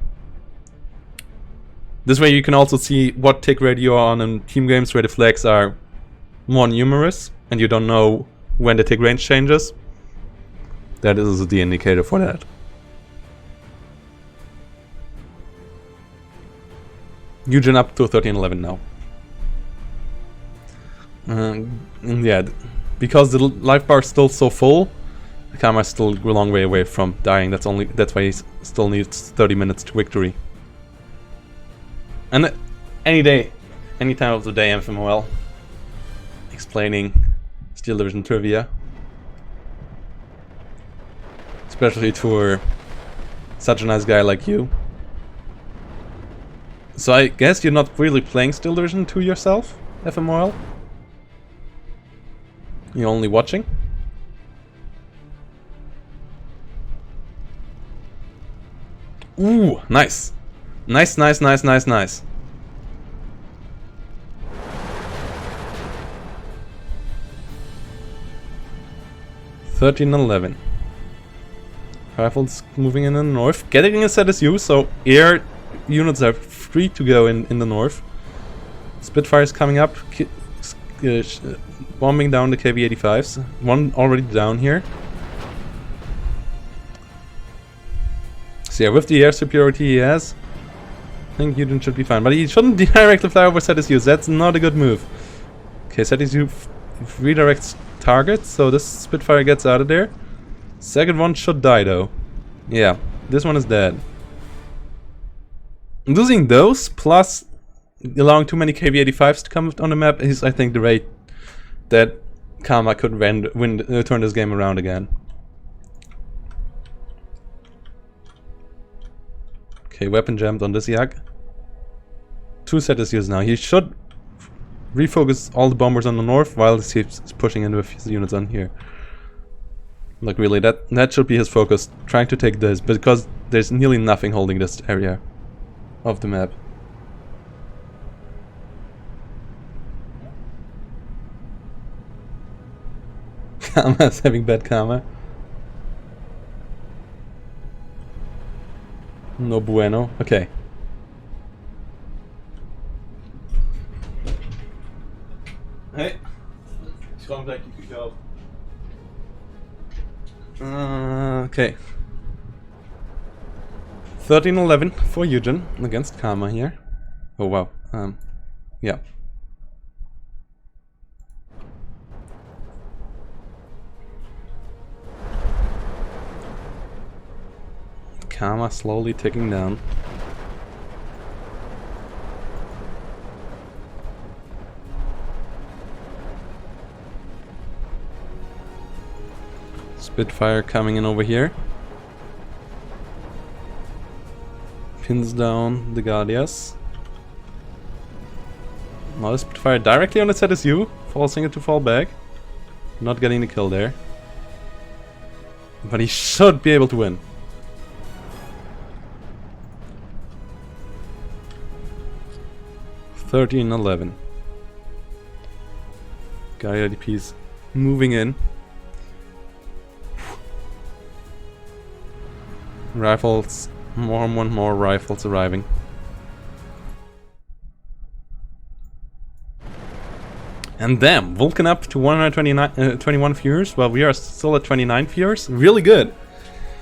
This way you can also see what tick rate you are on in team games where the flags are more numerous and you don't know when the tick range changes. That is the indicator for that. Eugen up to 1311 now. Yeah, because the life bar is still so full, the Karma is still a long way away from dying. That's why he still needs 30 minutes to victory. And any day, any time of the day, MFMOL explaining Steel Division trivia, especially for such a nice guy like you. So I guess you're not really playing Steel Division 2 yourself, FMOL? You're only watching? Ooh, nice. Nice. 1311. Rifles moving in the north. Getting a ZSU, so air units are free to go in the north. Spitfire's coming up, bombing down the KV-85s. One already down here. So yeah, with the air superiority he has, I think Eugen should be fine. But he shouldn't directly fly over ZSUs, that's not a good move. Okay, ZSU redirects targets, so this Spitfire gets out of there. Second one should die though. Yeah, this one is dead. Losing those, plus allowing too many KV-85s to come on the map, is I think the rate that Karma could turn this game around again. Okay, weapon jammed on this Yak. 2 ZSUs now. He should refocus all the bombers on the north while he keeps pushing in with his units on here. Like really, that should be his focus, trying to take this, because there's nearly nothing holding this area of the map. Karma's having bad karma. No bueno. Okay. Hey. Gewoon blijf je go. Okay. 1311 for Eugen against Karma here. Oh wow. Yeah. Karma slowly ticking down. Spitfire coming in over here. Pins down the Guardias. Now the Spitfire directly on the ZSU, forcing it to fall back. Not getting the kill there. But he should be able to win. $13-11. Guardia DP's moving in. Rifles, more rifles arriving. And damn, Vulcan up to 121 viewers, while we are still at 29 viewers. Really good.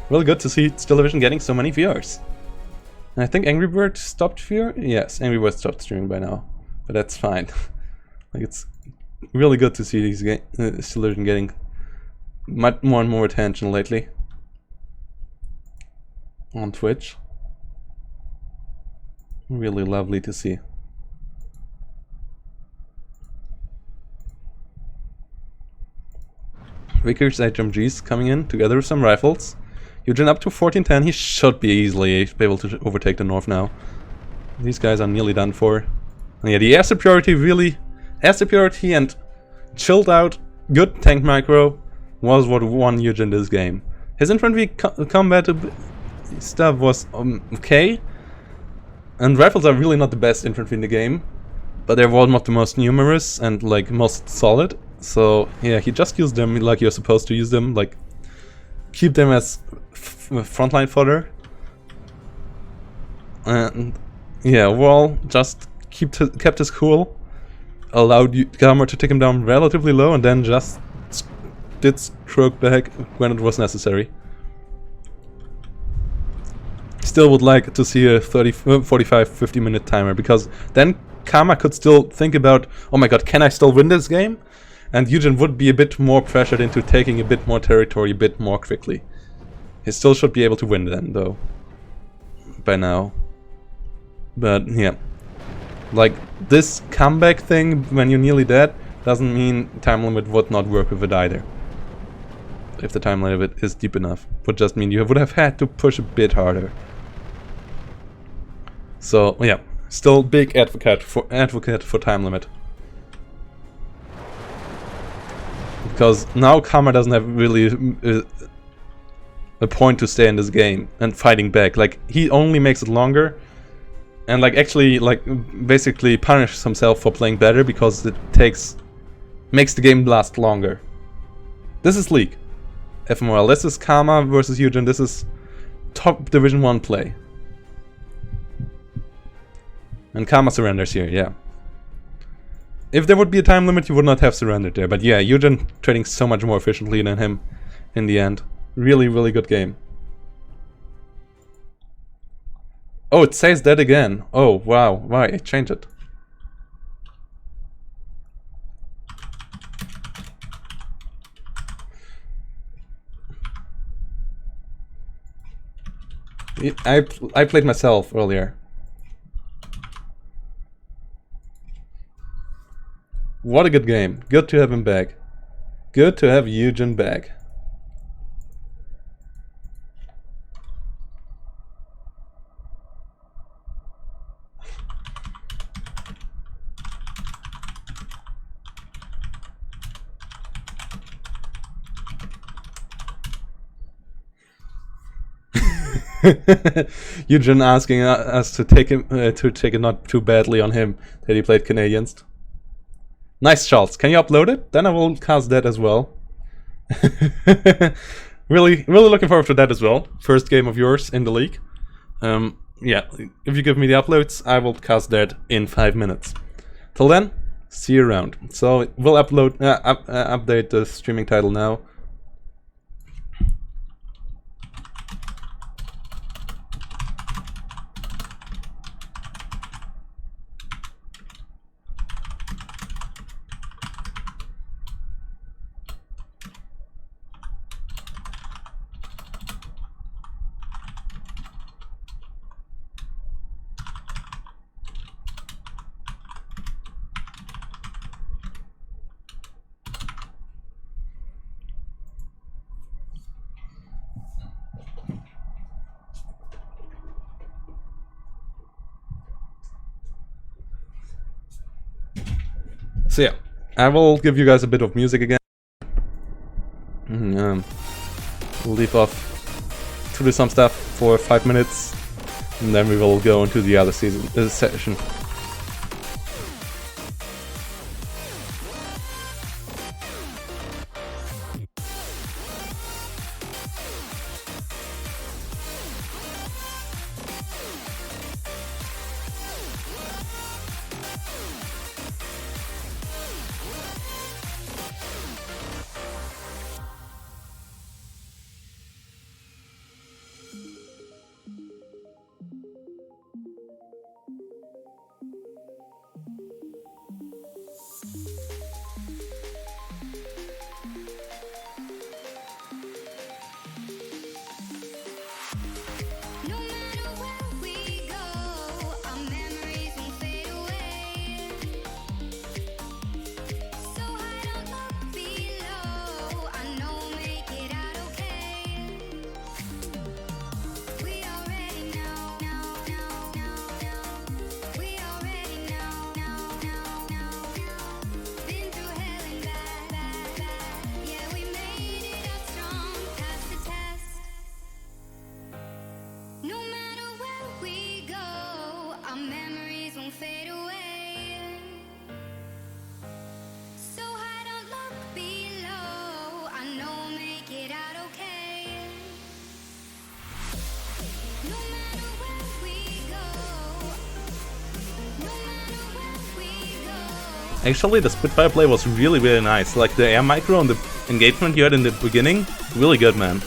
Really good to see Steel Division getting so many viewers. And I think Angry Bird stopped viewing? Yes, Angry Bird stopped streaming by now. But that's fine. Like, it's really good to see these Steel Division getting much more and more attention lately. On Twitch. Really lovely to see. Vickers HMGs coming in together with some rifles. Eugen up to 1410. He should be easily be able to overtake the north now. These guys are nearly done for. And yeah, the air superiority really... Air superiority and chilled out, good tank micro was what won Eugen this game. His infantry combat stuff was okay, and rifles are really not the best infantry in the game, but they're one of the most numerous and like most solid. So yeah, he just used them like you're supposed to use them, like keep them as frontline fodder. And yeah, Wall just kept his cool, allowed Gamma to take him down relatively low, and then just did stroke back when it was necessary. Still would like to see a 45-50 minute timer, because then Kama could still think about, oh my god, can I still win this game? And Eugen would be a bit more pressured into taking a bit more territory a bit more quickly. He still should be able to win then, though, by now. But yeah, like this comeback thing when you're nearly dead doesn't mean time limit would not work with it either. If the time limit is deep enough, would just mean you would have had to push a bit harder. So yeah, still big advocate for time limit, because now Karma doesn't have really a point to stay in this game and fighting back. Like he only makes it longer. And like actually like basically punishes himself for playing better because it makes the game last longer. This is League. FML. This is Karma versus Eugen. This is top Division 1 play. And Karma surrenders here, yeah. If there would be a time limit, you would not have surrendered there. But yeah, Eugen trading so much more efficiently than him in the end. Really, really good game. Oh, it says that again. Oh, wow. Why? Change it. I played myself earlier. What a good game. Good to have him back. Good to have Eugen back. Eugen asking us to take it not too badly on him that he played Canadians. Nice, Charles. Can you upload it? Then I will cast that as well. really looking forward to that as well. First game of yours in the league. Yeah, if you give me the uploads, I will cast that in 5 minutes. Till then, see you around. So we'll update the streaming title now. So yeah, I will give you guys a bit of music again. We'll leave off to do some stuff for 5 minutes, and then we will go into the other session. Actually, the Spitfire play was really, really nice. Like the air micro and the engagement you had in the beginning, really good, man.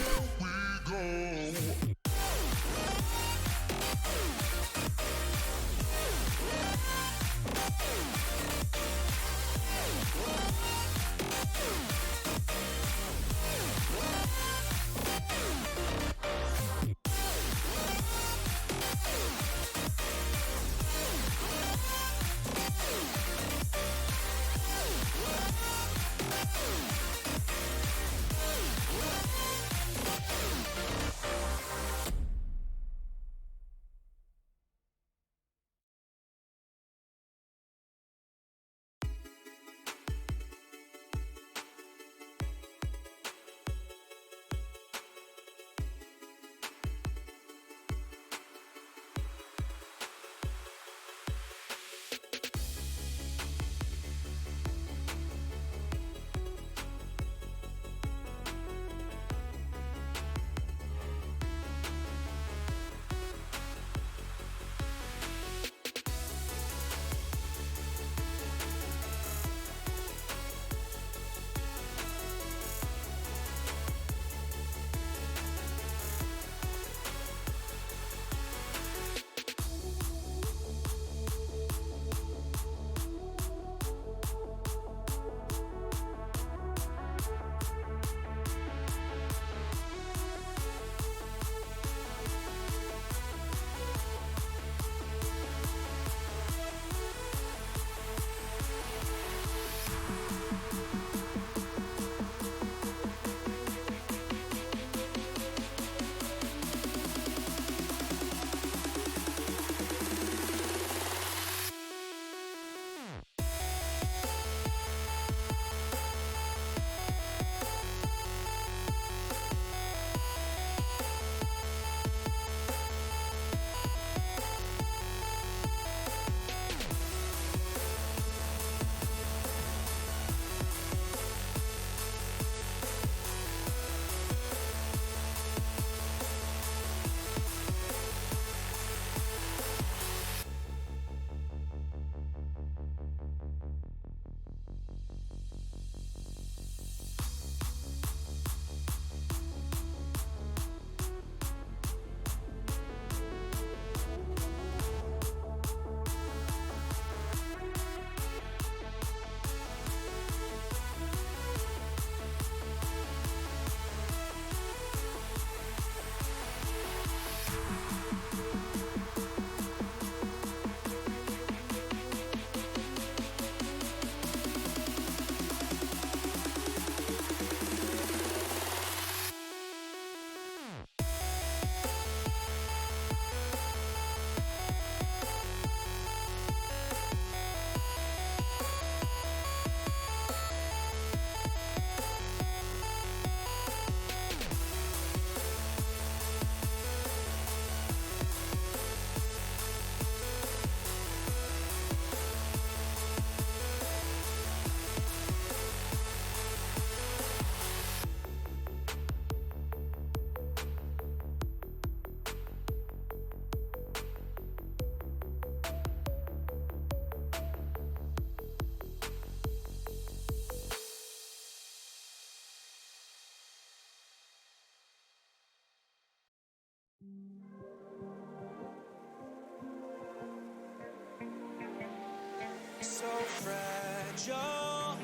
So fragile,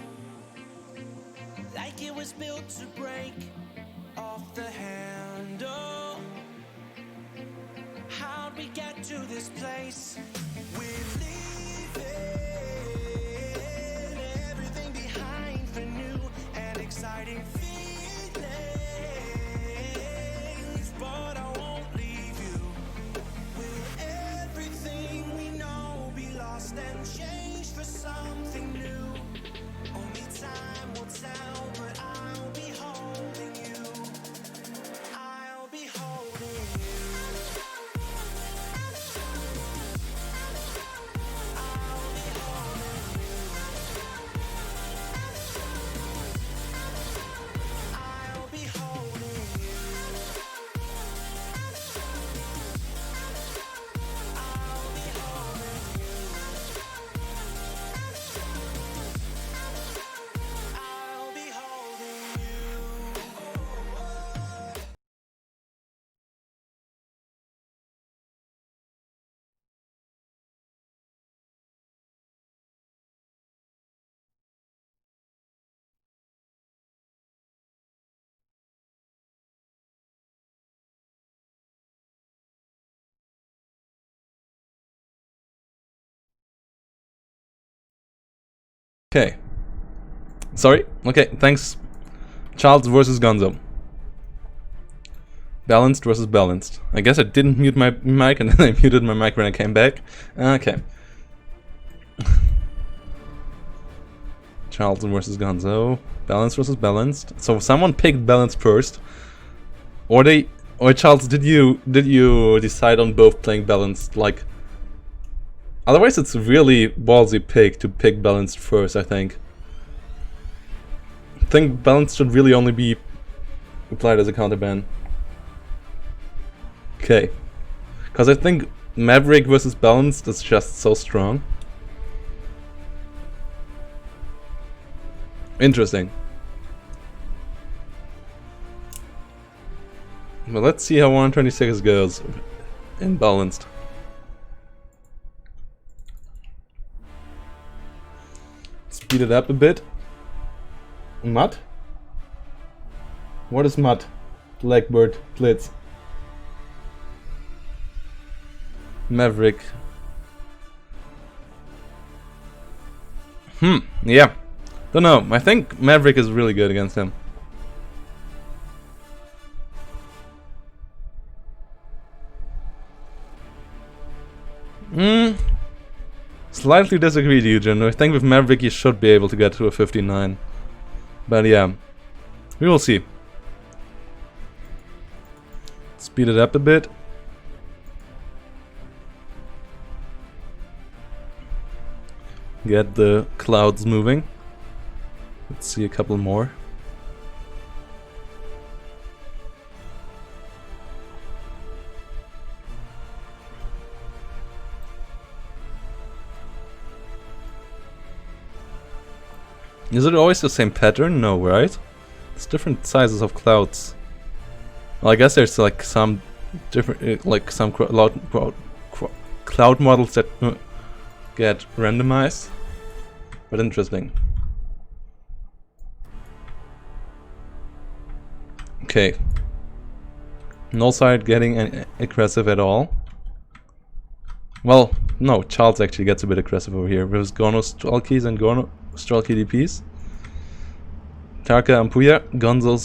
like it was built to break off the handle. How'd we get to this place? We're leaving everything behind for new and exciting feelings, but I won't leave you. Will everything we know be lost and changed for something new? Only time will tell, but I'll be holding you. I'll be holding you. Okay. Sorry. Okay, thanks. Charles versus Gonzo. Balanced versus balanced. I guess I didn't mute my mic and then I muted my mic when I came back. Okay. Charles versus Gonzo. Balanced versus balanced. So someone picked balanced first. Or Charles, did you decide on both playing balanced? Like, otherwise it's a really ballsy pick to pick balanced first, I think. I think balanced should really only be applied as a counterban. Okay. Because I think Maverick versus balanced is just so strong. Interesting. Well, let's see how 126 goes in balanced. Speed it up a bit. Mutt? What is Mutt? Blackbird, Blitz. Maverick. Yeah. Don't know. I think Maverick is really good against him. Slightly disagree, Eugen. I think with Maverick you should be able to get to a 59. But yeah, we will see. Speed it up a bit. Get the clouds moving. Let's see a couple more. Is it always the same pattern? No, right? It's different sizes of clouds. Well, I guess there's like some different, like some cloud models that get randomized. But interesting. Okay. No side getting aggressive at all. Well, no, Charles actually gets a bit aggressive over here with Gono Strelkies and Gono Strelky DPs. Tarka and Puya,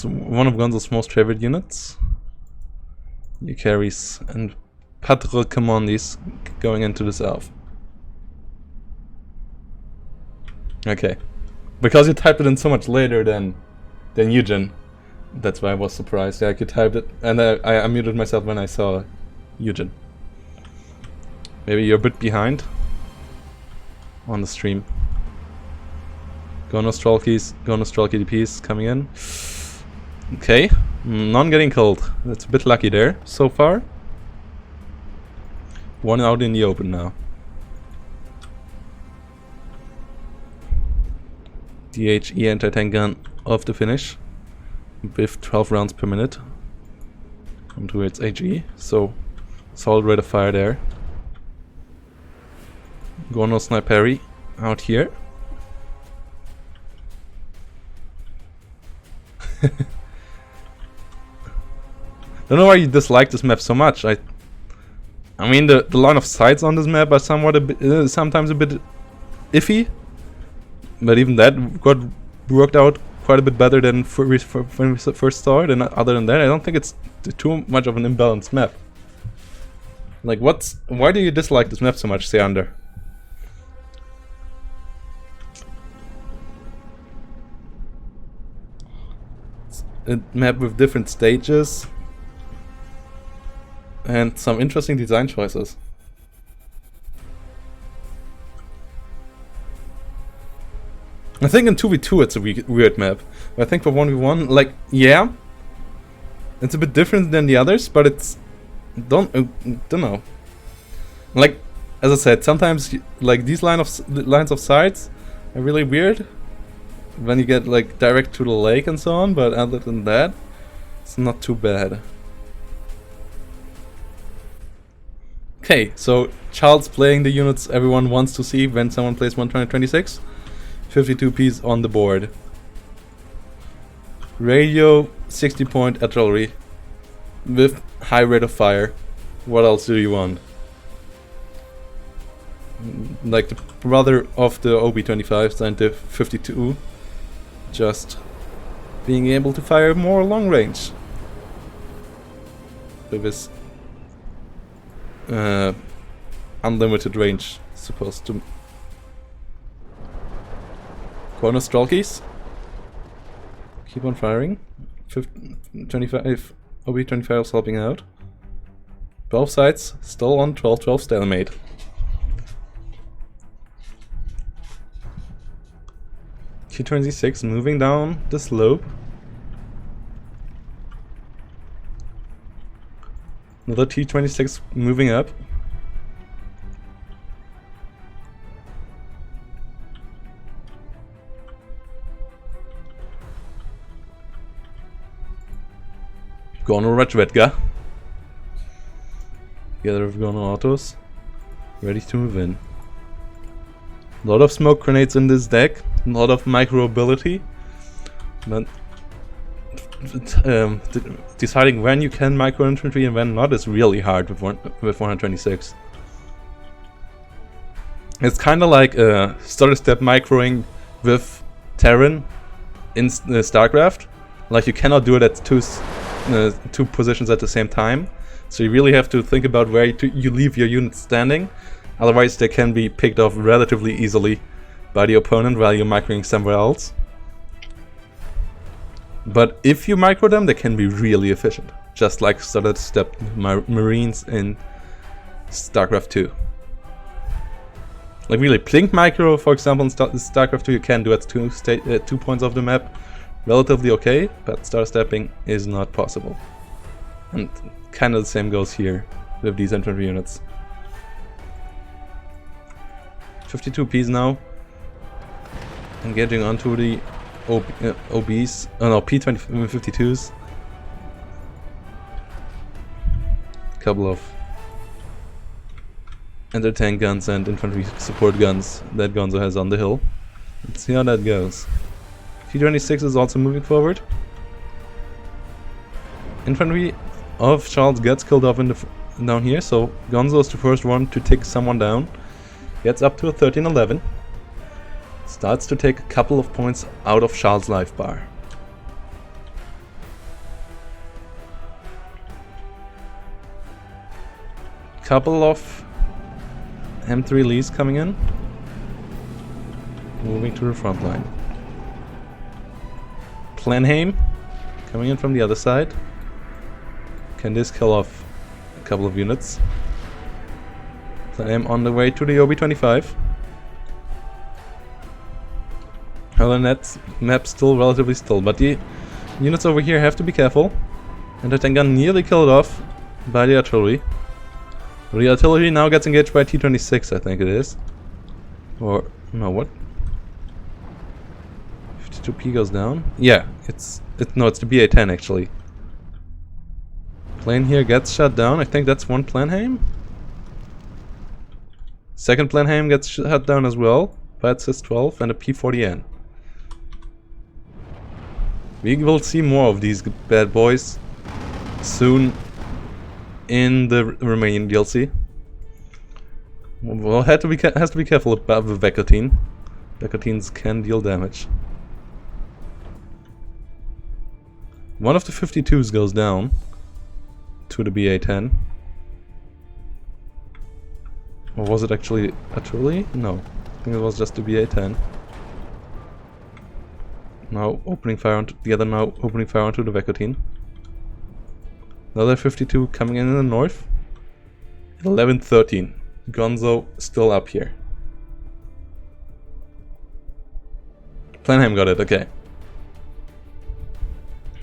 one of Gonzo's most favorite units. He carries and Patre Commandis going into the south. Okay. Because you typed it in so much later than Eugen. That's why I was surprised. Yeah, you typed it and I unmuted myself when I saw Eugen. Maybe you're a bit behind on the stream. Gono Strelky DPs coming in. Okay. None getting killed. That's a bit lucky there so far. One out in the open now. DHE anti-tank gun off the finish with 12 rounds per minute. Come towards HE, so solid rate of fire there. Gono Sniper out here. Don't know why you dislike this map so much. I mean the line of sights on this map are somewhat a bit, sometimes a bit iffy, but even that worked out quite a bit better than when we first saw it. And other than that, I don't think it's too much of an imbalanced map. Like, why do you dislike this map so much, Seander? A map with different stages and some interesting design choices. I think in 2v2 it's a weird map. But I think for 1v1, like, yeah, it's a bit different than the others, but it's don't know. Like, as I said, sometimes like these lines of sights are really weird when you get like direct to the lake and so on, but other than that, it's not too bad. Okay, so Charles playing the units everyone wants to see when someone plays 126. 52 piece on the board. Radio, 60 point artillery with high rate of fire. What else do you want? like the brother of the OB-25s and the 52, just being able to fire more long range with his unlimited range, supposed to. Corner Strelkies. Keep on firing. 25 OB-25s helping out. Both sides still on 12-12 stalemate. T-26 moving down the slope. Another T-26 moving up. Gonzo Rajvetka. Together with Gonzo autos. Ready to move in. A lot of smoke grenades in this deck. A lot of micro ability. But deciding when you can micro infantry and when not is really hard with 126. It's kind of like starter step microing with Terran in StarCraft. Like you cannot do it at two positions at the same time. So you really have to think about where you leave your units standing. Otherwise they can be picked off relatively easily by the opponent while you're microing somewhere else. But if you micro them, they can be really efficient. Just like starter step Marines in StarCraft 2. Like really, Plink micro, for example, in StarCraft 2 you can do at 2 points of the map. Relatively okay, but starter stepping is not possible. And kind of the same goes here with these infantry units. 52 Ps now. Engaging onto the OBs, P-52s. Couple of anti-tank guns and infantry support guns that Gonzo has on the hill. Let's see how that goes. T-26 is also moving forward. Infantry of Charles gets killed off in down here, so Gonzo is the first one to take someone down. Gets up to a 13-11. Starts to take a couple of points out of Charles' life bar. Couple of M3 Lees coming in. Moving to the front line. Planheim coming in from the other side. Can this kill off a couple of units? Planheim on the way to the OB-25. That map still relatively still, but the units over here have to be careful. And the tank gun nearly killed off by the artillery. The artillery now gets engaged by T-26, I think it is. Or, no, what? 52P goes down. Yeah, it's the BA-10 actually. Plane here gets shot down. I think that's one Planheim. Second Planheim gets shot down as well by SIS-12 and a P-40N. We will see more of these bad boys soon in the Romanian DLC. Well, has to be careful about the Vekatine. Vekatines can deal damage. One of the 52s goes down to the BA-10. Or was it actually artillery? No, I think it was just the BA-10. Now opening fire onto the other. Now opening fire onto the Vekatine. Another 52 coming in the north. 11-13. Gonzo still up here. Planheim got it. Okay.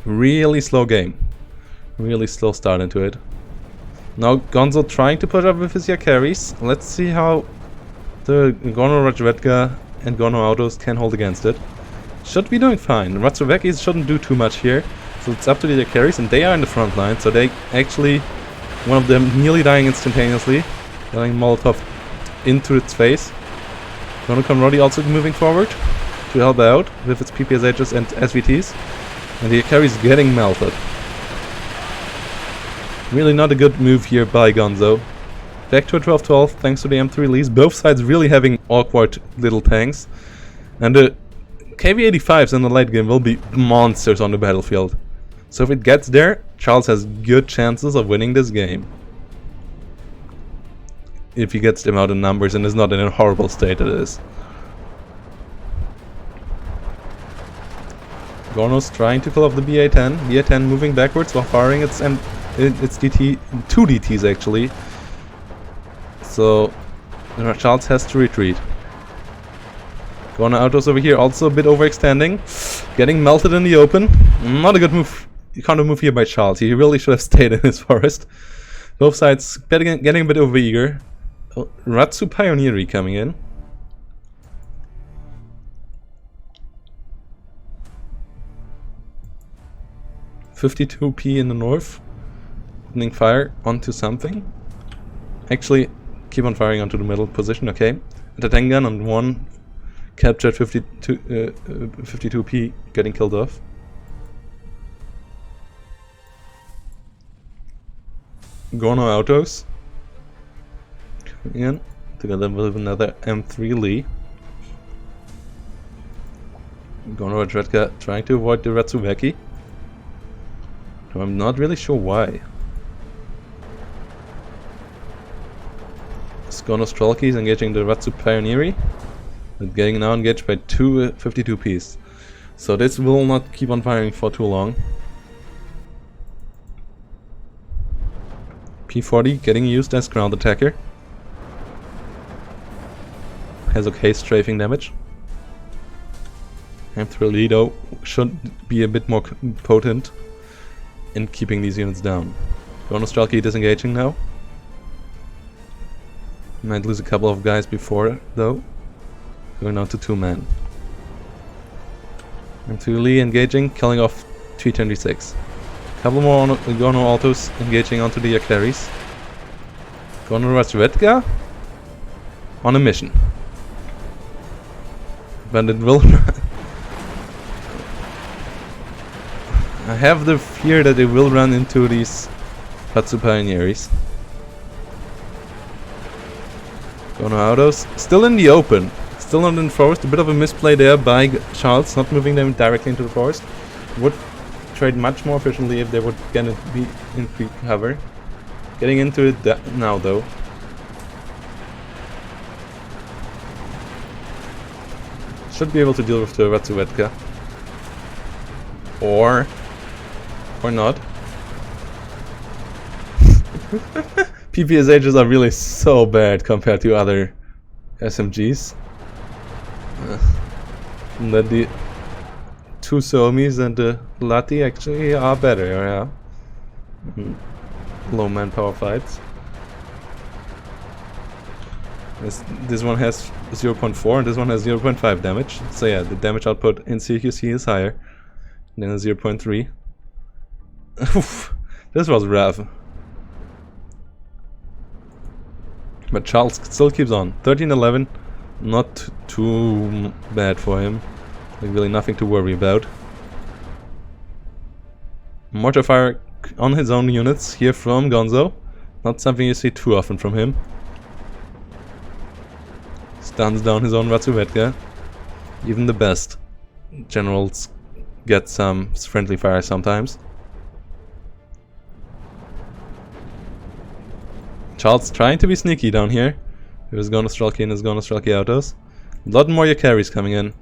Really slow game. Really slow start into it. Now Gonzo trying to put up with his Yakaris. Let's see how the Gonzo Rajvetka and Gonzo autos can hold against it. Should be doing fine. Ratsovekis shouldn't do too much here. So it's up to the Yakaris, and they are in the front line. So they actually, one of them nearly dying instantaneously. Getting Molotov into its face. Gonzo Conrodi also moving forward to help out with its PPSHs and SVTs. And the Yakaris getting melted. Really not a good move here by Gonzo. Back to a 12-12 thanks to the M3 release. Both sides really having awkward little tanks. And the KV-85s in the late game will be monsters on the battlefield. So if it gets there, Charles has good chances of winning this game. If he gets them out in numbers and is not in a horrible state it is. Gorno's trying to kill off the BA-10. BA-10 moving backwards while firing its DT, 2 DTs actually. So Charles has to retreat. Gorno autos over here also a bit overextending. Getting melted in the open. Not a good move. Kind of move here by Charles. He really should have stayed in his forest. Both sides getting a bit overeager. Oh, Ratsu Pioneery coming in. .52p in the north. Opening fire onto something. Actually, keep on firing onto the middle position, okay. And a tank gun on one captured 52p getting killed off. Gorno autos. Coming in together with another M3 Lee. Gorno Adretka trying to avoid the Ratsuveki. So I'm not really sure why. Gorno Strelky is engaging the Ratsu Pioneery. But getting now engaged by two 52ps. So this will not keep on firing for too long. P40 getting used as ground attacker. Has okay strafing damage. M3 Lido should be a bit more potent in keeping these units down. Gorno Strelky disengaging now. Might lose a couple of guys before though. Going down to 2 men. M2 Lee engaging, killing off T-26. Couple more Gorno autos engaging onto the carries. Gorno Razvedka on a mission. But it will... I have the fear that it will run into these Ratsu Pioneers. Gorno autos still in the open. Still not in the forest. A bit of a misplay there by Charles, not moving them directly into the forest. Would trade much more efficiently if they would gonna be in free cover. Getting into it now though. Should be able to deal with the Ratsuvetka. Or not. PPSHs are really so bad compared to other SMGs. That the two Somis and the Lati actually are better, yeah. Low manpower fights. This one has 0.4 and this one has 0.5 damage. So yeah, the damage output in CQC is higher than a 0.3. Oof, this was rough. But Charles still keeps on. 13-11. Not too bad for him. Like really nothing to worry about. Mortar fire on his own units here from Gonzo. Not something you see too often from him. Stuns down his own Ratsuvetka. Even the best generals get some friendly fire sometimes. Charles trying to be sneaky down here. He was Gorno Strelky and his Gorno Strelky autos. A lot more carries coming in.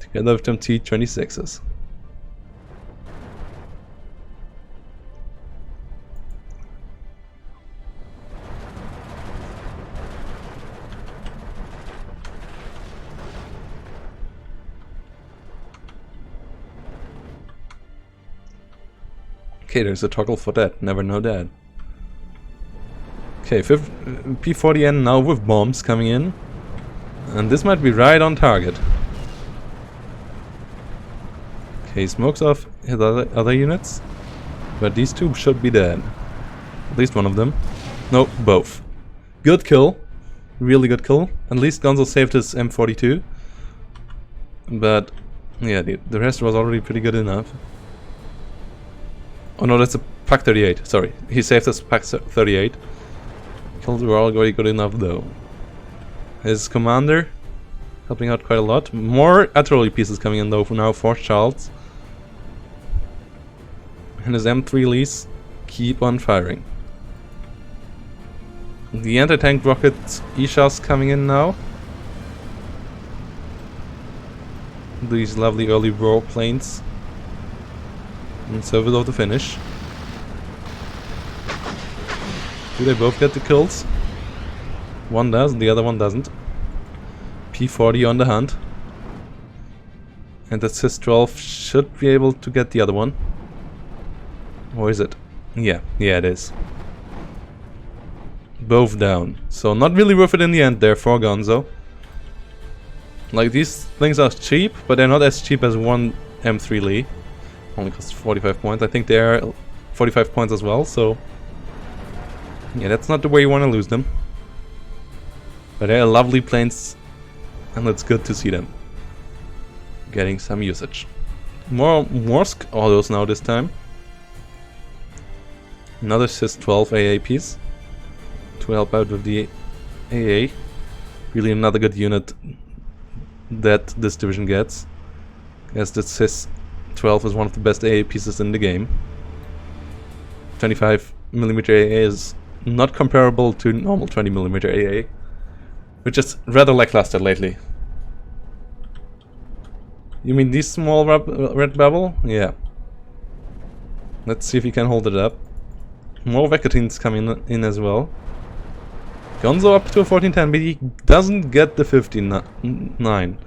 Together with them T-26s. Okay, there's a toggle for that. Never know that. Okay, P40N now with bombs coming in. And this might be right on target. Okay, smokes off his other units. But these two should be dead. At least one of them. No, both. Good kill. Really good kill. At least Gonzo saved his M42. But, yeah, the rest was already pretty good enough. Oh no, that's a Pak 38. Sorry, he saved his Pak 38. Kills were already good enough though. His commander helping out quite a lot. More artillery pieces coming in though for now for Charles. And his M3 Lees keep on firing. The anti-tank rocket Ishas coming in now. These lovely early war planes. And so below the finish. Do they both get the kills? One does, the other one doesn't. P40 on the hunt. And the Cis-12 should be able to get the other one. Or is it? Yeah, it is. Both down. So not really worth it in the end there for Gonzo. Like, these things are cheap, but they're not as cheap as one M3 Lee. Only costs 45 points. I think they're 45 points as well, so... yeah, that's not the way you want to lose them. But they're lovely planes, and it's good to see them getting some usage. More Morsk autos now this time. Another Cis-12 AA piece to help out with the AA. Really another good unit that this division gets, as the Cis-12 is one of the best AA pieces in the game. 25mm AA is not comparable to normal 20mm AA, which is rather lackluster lately. You mean these small red bubble? Yeah. Let's see if he can hold it up. More Vecatines coming in as well. Gonzo up to a 1410, but he doesn't get the 59.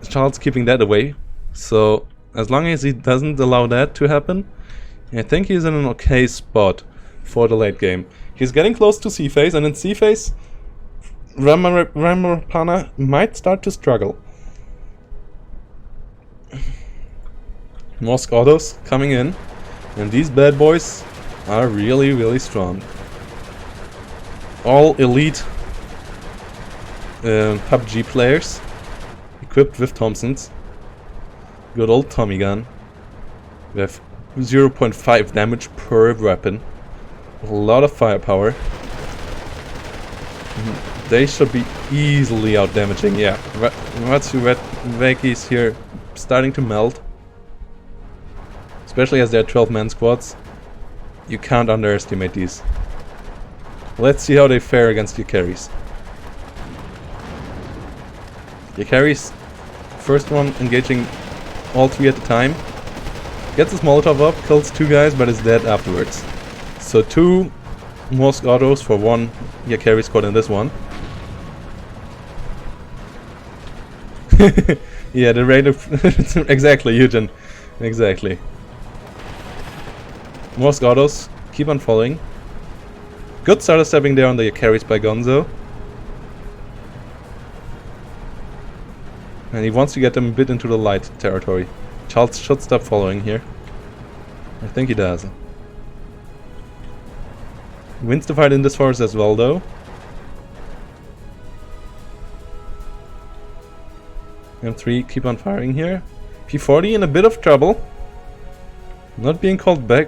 Charles keeping that away. So, as long as he doesn't allow that to happen, I think he's in an okay spot for the late game. He's getting close to C-phase, and in C-phase, Ramarapana might start to struggle. Morsk autos coming in, and these bad boys are really, really strong. All elite PUBG players, equipped with Thompsons. Good old Tommy gun. We have 0.5 damage per weapon. A lot of firepower. They should be easily out damaging. Yeah, Vaki's here starting to melt. Especially as they're 12-man squads. You can't underestimate these. Let's see how they fare against your carries. Your carries, first one engaging all three at a time. Gets his Molotov up, kills two guys, but is dead afterwards. So 2 Morsk autos for 1 your carry squad in this one. Yeah, the rate of... exactly, Eugen. Exactly. Morsk autos keep on following. Good starter stepping there on the carries by Gonzo. And he wants to get them a bit into the light territory. Charles should stop following here. I think he does. Wins the fight in this forest as well though. M3 keep on firing here. P40 in a bit of trouble. Not being called back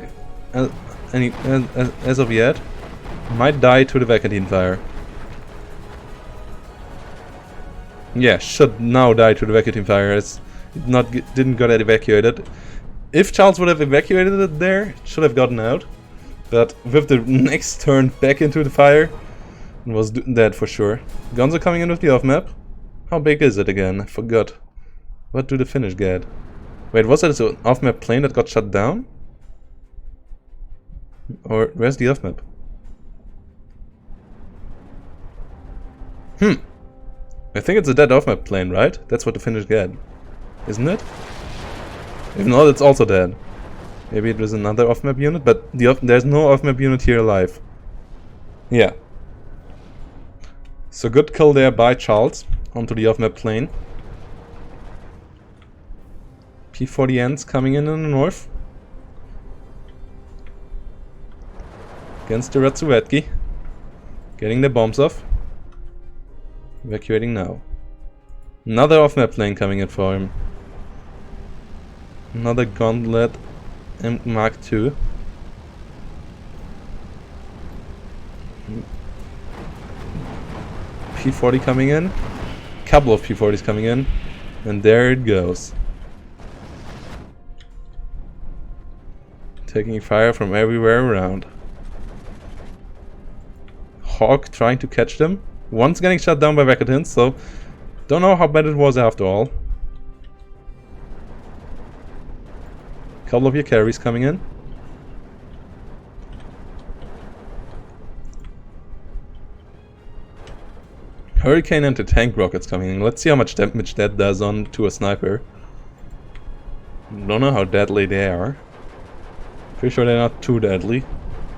as of yet. Might die to the Vecatine fire. Yeah, should now die to the Vecatine fire as it didn't get evacuated. If Charles would have evacuated it there, it should have gotten out. But with the next turn back into the fire, it was dead for sure. Gonzo coming in with the off-map. How big is it again? I forgot. What do the Finnish get? Wait, was that an off-map plane that got shut down? Or where's the off-map? I think it's a dead off-map plane, right? That's what the Finnish get. Isn't it? If not, it's also dead. Maybe it was another off-map unit, but there's no off-map unit here alive. Yeah. So good kill there by Charles onto the off-map plane. P40Ns coming in the north. Against the Ratsuvetki. Getting the bombs off. Evacuating now. Another off-map plane coming in for him. Another Gauntlet Mark II. P40 coming in. Couple of P40s coming in. And there it goes. Taking fire from everywhere around. Hawk trying to catch them. One's getting shot down by Vecatins, so don't know how bad it was after all. Couple of your carries coming in. Hurricane and the tank rockets coming in. Let's see how much damage that does on to a sniper. Don't know how deadly they are. Pretty sure they're not too deadly,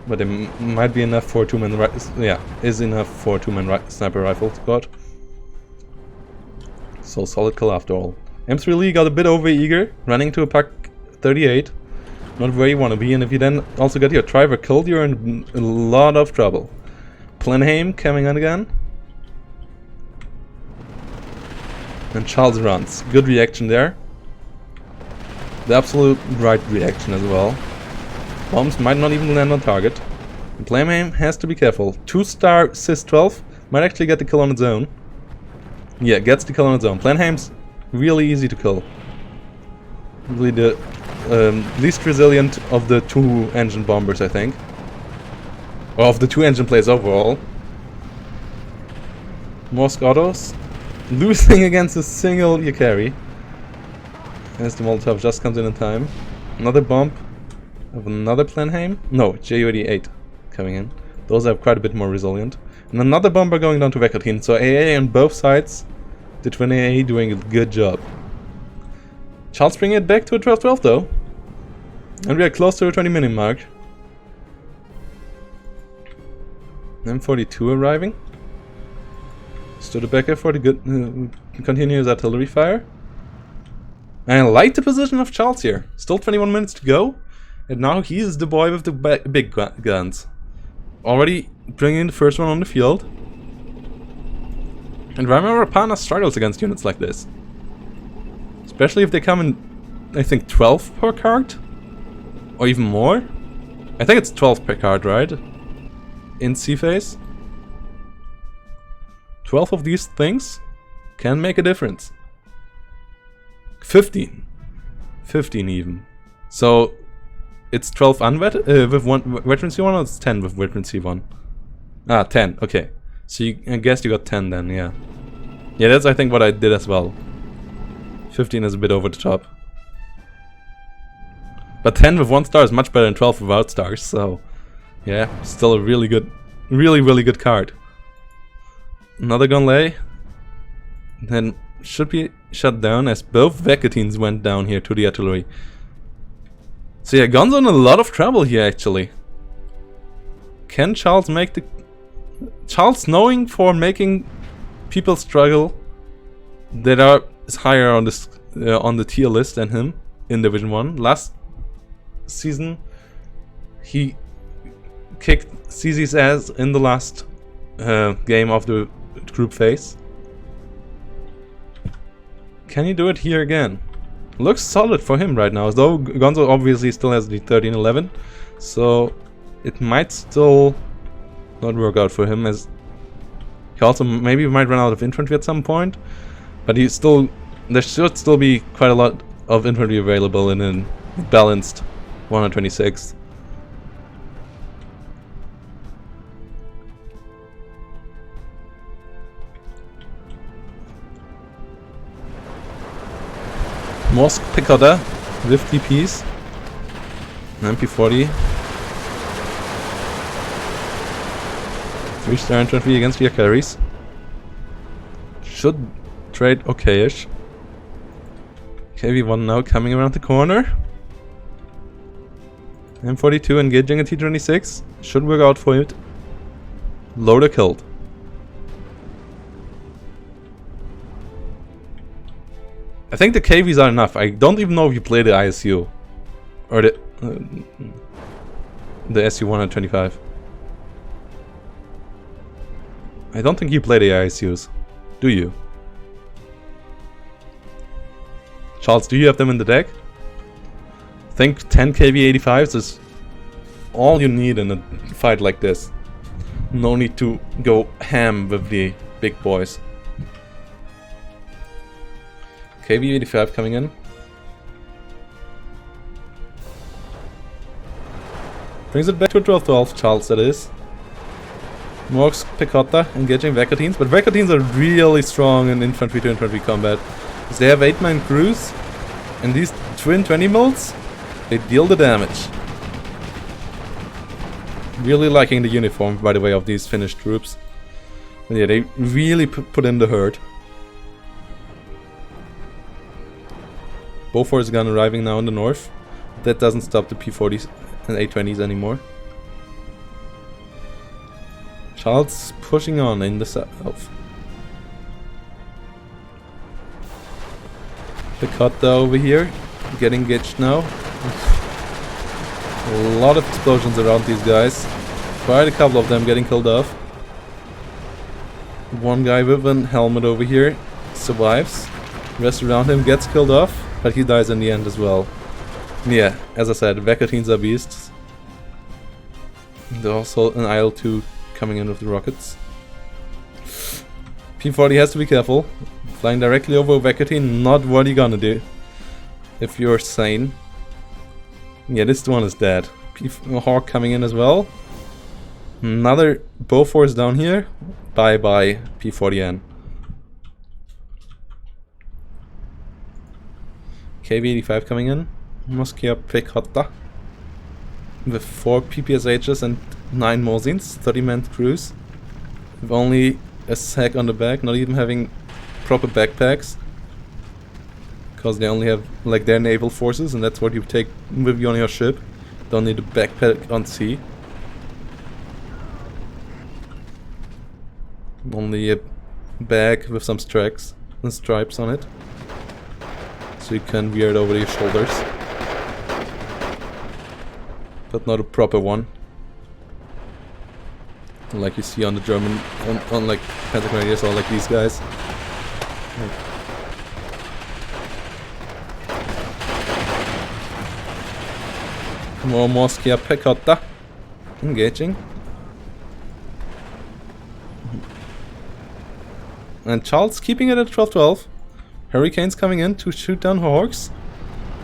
but they might be enough for a two-man. Yeah, is enough for a two-man sniper rifle squad. So solid kill after all. M3 Lee got a bit over eager, running to a pack 38. Not where you want to be, and if you then also get your driver killed, you're in a lot of trouble. Plenheim coming on again. And Charles runs. Good reaction there. The absolute right reaction as well. Bombs might not even land on target. And Plenheim has to be careful. 2-star Sis 12 might actually get the kill on its own. Yeah, gets the kill on its own. Plenheim's really easy to kill. Really the least resilient of the 2-engine bombers, I think. Or of the 2-engine players overall. More Scottos. Losing against a single Yakari. As the Molotov just comes in time. Another bomb of another Plenheim. No, Ju-88 coming in. Those are quite a bit more resilient. And another bomber going down to Vekatin. So AA on both sides. The twin AA doing a good job. Charles bringing it back to a 12-12 though. And we are close to the 20-minute mark. M42 arriving. Stood back for the good continuous artillery fire. And I like the position of Charles here. Still 21 minutes to go. And now he is the boy with the big guns. Already bringing the first one on the field. And remember, Rapana struggles against units like this. Especially if they come in, I think, 12 per card? Or even more? I think it's 12 per card, right? In C-phase. 12 of these things can make a difference. 15. 15 even. So, it's 12 with one veteran C1 or it's 10 with veteran C1? Ah, 10, okay. So I guess you got 10 then, yeah. Yeah, that's I think what I did as well. 15 is a bit over the top. But 10 with 1 star is much better than 12 without stars, so... Yeah, still a really good, really good card. Another gunlay. Then should be shut down as both Vecatines went down here to the artillery. So yeah, Gonzo in a lot of trouble here actually. Can Charles make the... Charles knowing for making people struggle that is higher on this on the tier list than him in Division 1. Last season he kicked CZ's ass in the last game of the group phase. Can he do it here again? Looks solid for him right now, though Gonzo obviously still has the 13-11, so it might still not work out for him, as he also maybe might run out of infantry at some point, but there should still be quite a lot of infantry available in a balanced 126. Mosk Picotta with DPs. MP40. 3-star infantry against your carries. Should trade okay-ish. KV1 now coming around the corner. M42 engaging a T26. Should work out for it. Loader killed. I think the KVs are enough. I don't even know if you play the ISU. Or the SU-125. I don't think you play the ISUs. Do you? Charles, do you have them in the deck? I think 10 KV-85s is all you need in a fight like this. No need to go ham with the big boys. KV-85 coming in. Brings it back to 12-12, Charles that is. Morgs Picotta engaging Vecatines, but Vecatines are really strong in infantry to infantry combat. Because they have 8-man crews, and these twin 20 mils, they deal the damage. Really liking the uniform, by the way, of these Finnish troops. But yeah, they really put in the hurt. Bofors gun arriving now in the north. That doesn't stop the P40s and A20s anymore. Charles pushing on in the south. Picotta over here, getting engaged now. A lot of explosions around these guys. Quite a couple of them getting killed off. One guy with a helmet over here survives. The rest around him gets killed off, but he dies in the end as well. Yeah, as I said, Vecatines are beasts. There's also an IL-2 coming in with the rockets. P40 has to be careful. Flying directly over Vecatine, not what you're gonna do. If you're sane. Yeah, this one is dead. Hawk coming in as well. Another Bofors down here. Bye bye, P40N. KV-85 coming in. Moskia Picotta. With 4 PPSHs and 9 Mosins, 30-man crews. With only a sack on the back, not even having proper backpacks. Because they only have like their naval forces, and that's what you take with you on your ship. Don't need a backpack on sea. Only a bag with some stripes on it. So you can wear it over your shoulders. But not a proper one. Like you see on the German, on like Pentagon or like these guys. More Moskia Picotta. Engaging. And Charles keeping it at 12-12. Hurricanes coming in to shoot down Hawks.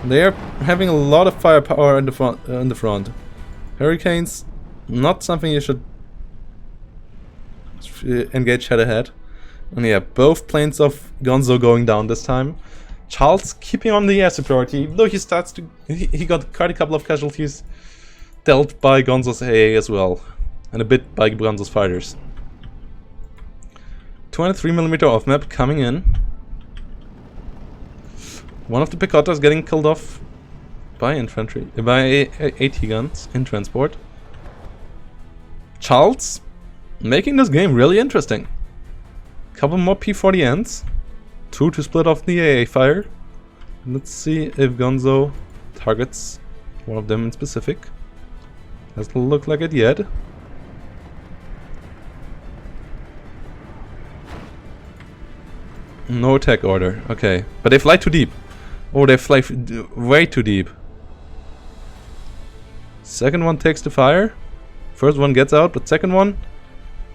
They are having a lot of firepower in the front. Hurricanes, not something you should engage head to head. And yeah, both planes of Gonzo going down this time. Charles keeping on the air superiority, even though he got quite a couple of casualties dealt by Gonzo's AA as well, and a bit by Gonzo's fighters. 203mm off map coming in. One of the Picottas getting killed off by infantry, by AT guns in transport. Charles making this game really interesting. Couple more P40Ns. 2 to split off the AA fire. Let's see if Gonzo targets one of them in specific. Doesn't look like it yet. No attack order. Okay, but they fly too deep. Oh, they fly way too deep. Second one takes the fire. First one gets out, but second one...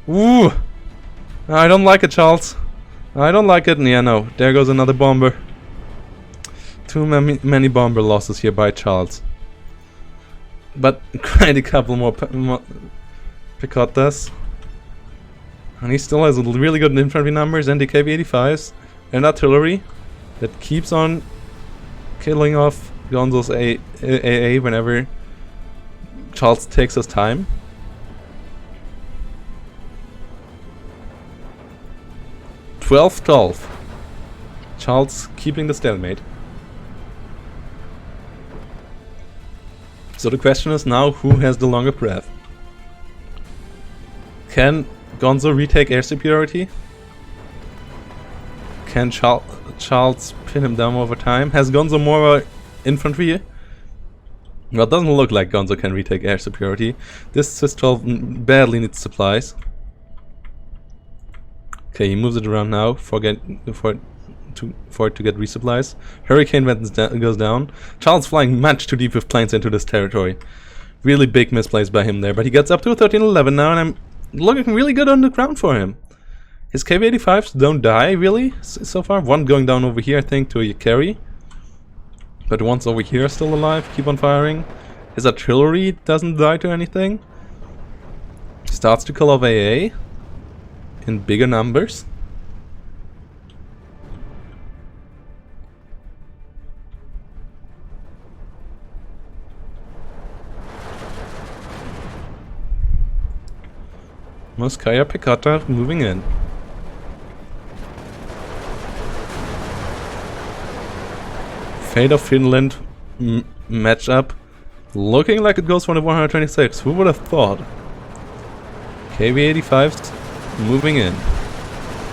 Ooh! I don't like it, Charles. I don't like it. Yeah, no. There goes another bomber. Too many bomber losses here by Charles. But quite a couple more Picottas. And he still has really good infantry numbers and the KV-85s and artillery that keeps on killing off Gonzo's AA whenever Charles takes his time. (12-12). Charles keeping the stalemate. So the question is now, who has the longer breath? Can Gonzo retake air superiority? Can Charles pin him down over time? Has Gonzo more infantry? Well, it doesn't look like Gonzo can retake air superiority. This Sys-12 badly needs supplies. Okay, he moves it around now for it to get resupplies. Hurricane goes down. Charles flying much too deep with planes into this territory. Really big misplays by him there, but he gets up to 13-11 now, and I'm looking really good on the ground for him. His KV-85s don't die, really, so far. One going down over here, I think, to a carry. But one's over here still alive, keep on firing. His artillery doesn't die to anything. Starts to kill off AA in bigger numbers. Moskaya Picotta moving in. Fate of Finland matchup. Looking like it goes for the 126. Who would have thought? KV-85s moving in.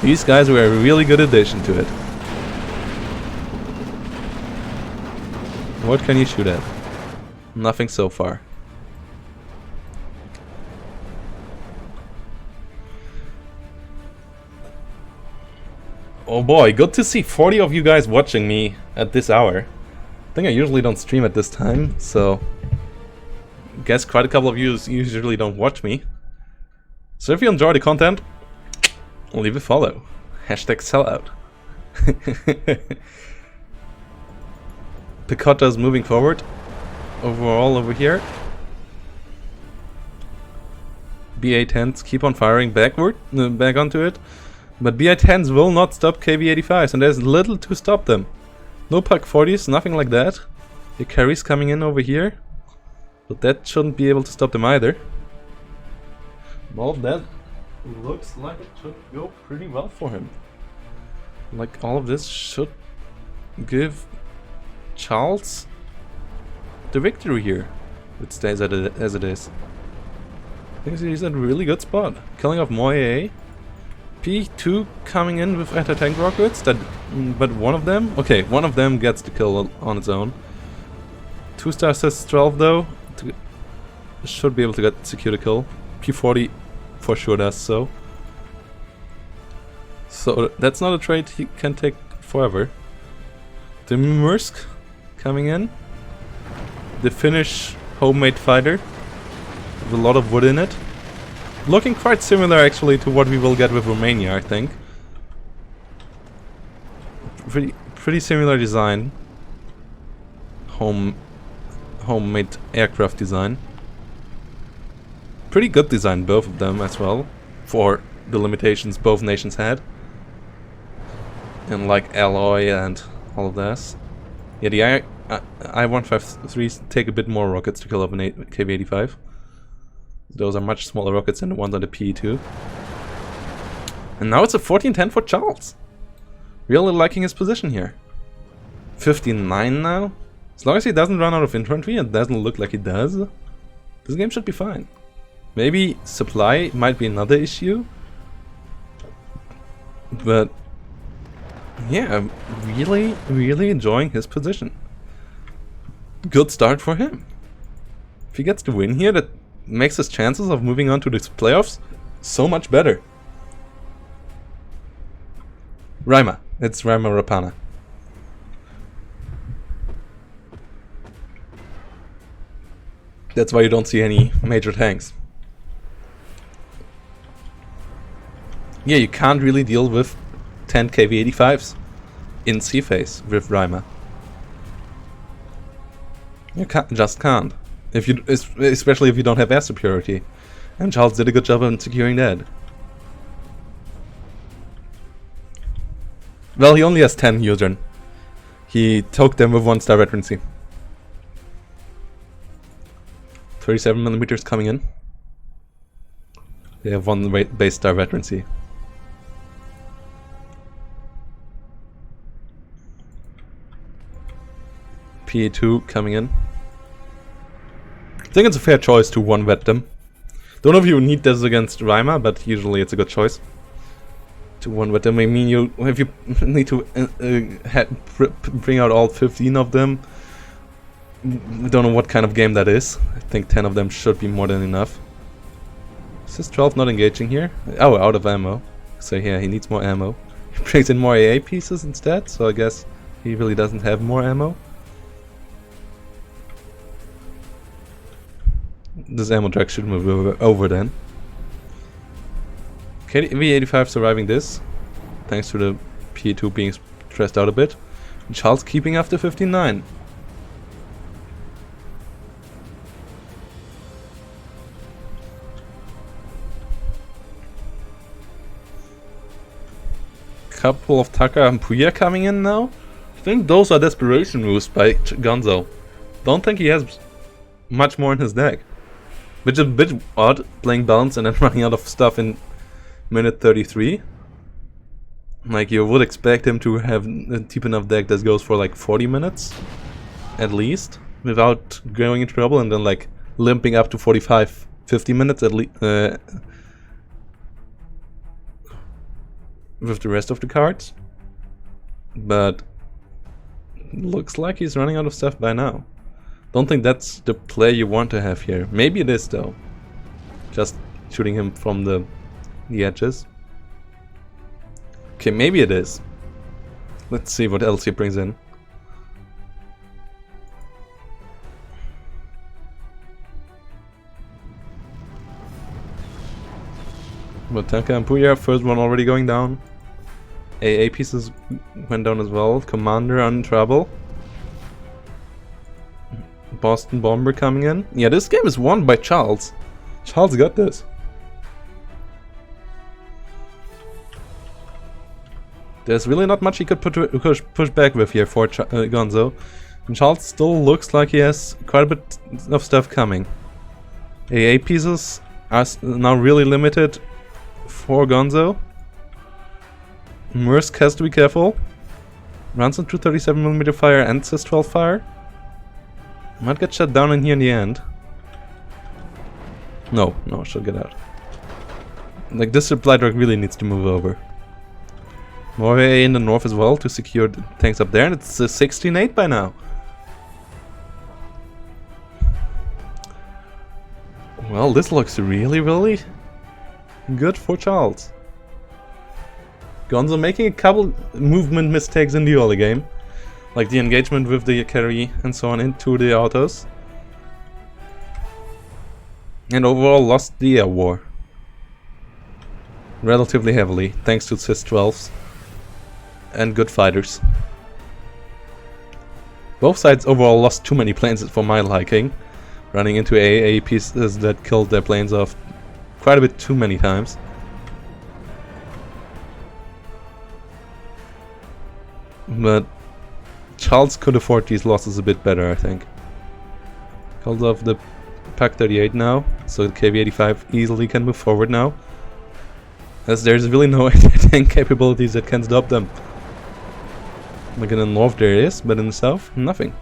These guys were a really good addition to it. What can you shoot at? Nothing so far. Oh boy, good to see 40 of you guys watching me at this hour. I think I usually don't stream at this time, so guess quite a couple of you usually don't watch me. So if you enjoy the content, leave a follow. Hashtag sellout. Picotta's moving forward. Overall over here. BA-10s keep on firing back onto it. But BA-10s will not stop KV-85s, and there's little to stop them. No PAC-40s, nothing like that. The carries coming in over here. But that shouldn't be able to stop them either. Well, that looks like it should go pretty well for him. Like, all of this should give Charles the victory here. It stays as it is. I think he's in a really good spot. Killing off more AA. P2 coming in with anti-tank rockets, but one of them gets the kill on its own. 2-star says 12 though, should be able to secure the kill. P40 for sure does so. So that's not a trait he can take forever. The Mursk coming in. The Finnish homemade fighter with a lot of wood in it. Looking quite similar actually to what we will get with Romania, I think. Pretty similar design. Homemade aircraft design. Pretty good design, both of them as well, for the limitations both nations had. And like alloy and all of this. Yeah, the I-153s take a bit more rockets to kill off an KV-85. Those are much smaller rockets than the ones on the PE2. And now it's a 14-10 for Charles. Really liking his position here. 59 now. As long as he doesn't run out of infantry, and doesn't look like he does, this game should be fine. Maybe supply might be another issue. But yeah, I'm really enjoying his position. Good start for him. If he gets the win here, that makes his chances of moving on to the playoffs so much better. Raima. It's Raima Rapana. That's why you don't see any major tanks. Yeah, you can't really deal with 10 KV-85s in sea phase with Raima. You just can't. Especially if you don't have air superiority. And Charles did a good job on securing that. Well, he only has 10 Udren. He took them with 1-star veterancy. 37mm coming in. They have 1 base star veterancy. PA2 coming in. I think it's a fair choice to 1-vet them. Don't know if you need this against Raima, but usually it's a good choice to 1-vet them. I mean, if you need to bring out all 15 of them, I don't know what kind of game that is. I think 10 of them should be more than enough. Is this 12 not engaging here? Oh, out of ammo. So yeah, he needs more ammo. He brings in more AA pieces instead, so I guess he really doesn't have more ammo. This ammo track should move over then. KV85 surviving this, thanks to the P2 being stressed out a bit. And Charles keeping after 59. Couple of Taka and Puya coming in now. I think those are desperation moves by Gonzo. Don't think he has much more in his deck. Which is a bit odd, playing balance and then running out of stuff in minute 33. Like, you would expect him to have a deep enough deck that goes for like 40 minutes, at least, without going into trouble, and then like limping up to 45, 50 minutes at least, with the rest of the cards. But looks like he's running out of stuff by now. Don't think that's the play you want to have here. Maybe it is though. Just shooting him from the edges. Okay, maybe it is. Let's see what else he brings in. Taka and Puya, first one already going down. AA pieces went down as well. Commander on trouble. Boston Bomber coming in. Yeah, this game is won by Charles. Charles got this. There's really not much he could push back with here for Gonzo. And Charles still looks like he has quite a bit of stuff coming. AA pieces are now really limited for Gonzo. Mursk has to be careful. Runs into 37mm fire and says 12 fire. Might get shut down in here in the end. No, she'll get out. Like, this supply truck really needs to move over. More AA in the north as well to secure the tanks up there, and it's 16-8 by now. Well, this looks really, really good for Charles. Gonzo making a couple movement mistakes in the early game. Like the engagement with the carry and so on into the autos. And overall lost the air war. Relatively heavily, thanks to Sys 12s. And good fighters. Both sides overall lost too many planes for my liking. Running into AA pieces that killed their planes off quite a bit too many times. But Charles could afford these losses a bit better, I think. Calls off the Pack 38 now, so the KV85 easily can move forward now. As there's really no tank capabilities that can stop them. Like in the north there is, but in the south, nothing.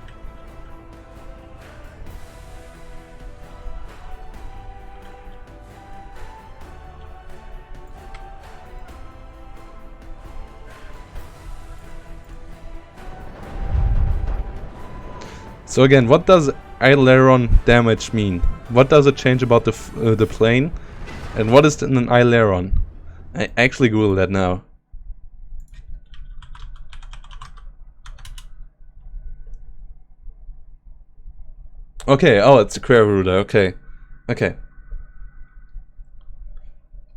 So again, what does aileron damage mean? What does it change about the plane? And what is an aileron? I actually Google that now. Okay, oh, it's a career ruler. Okay, okay.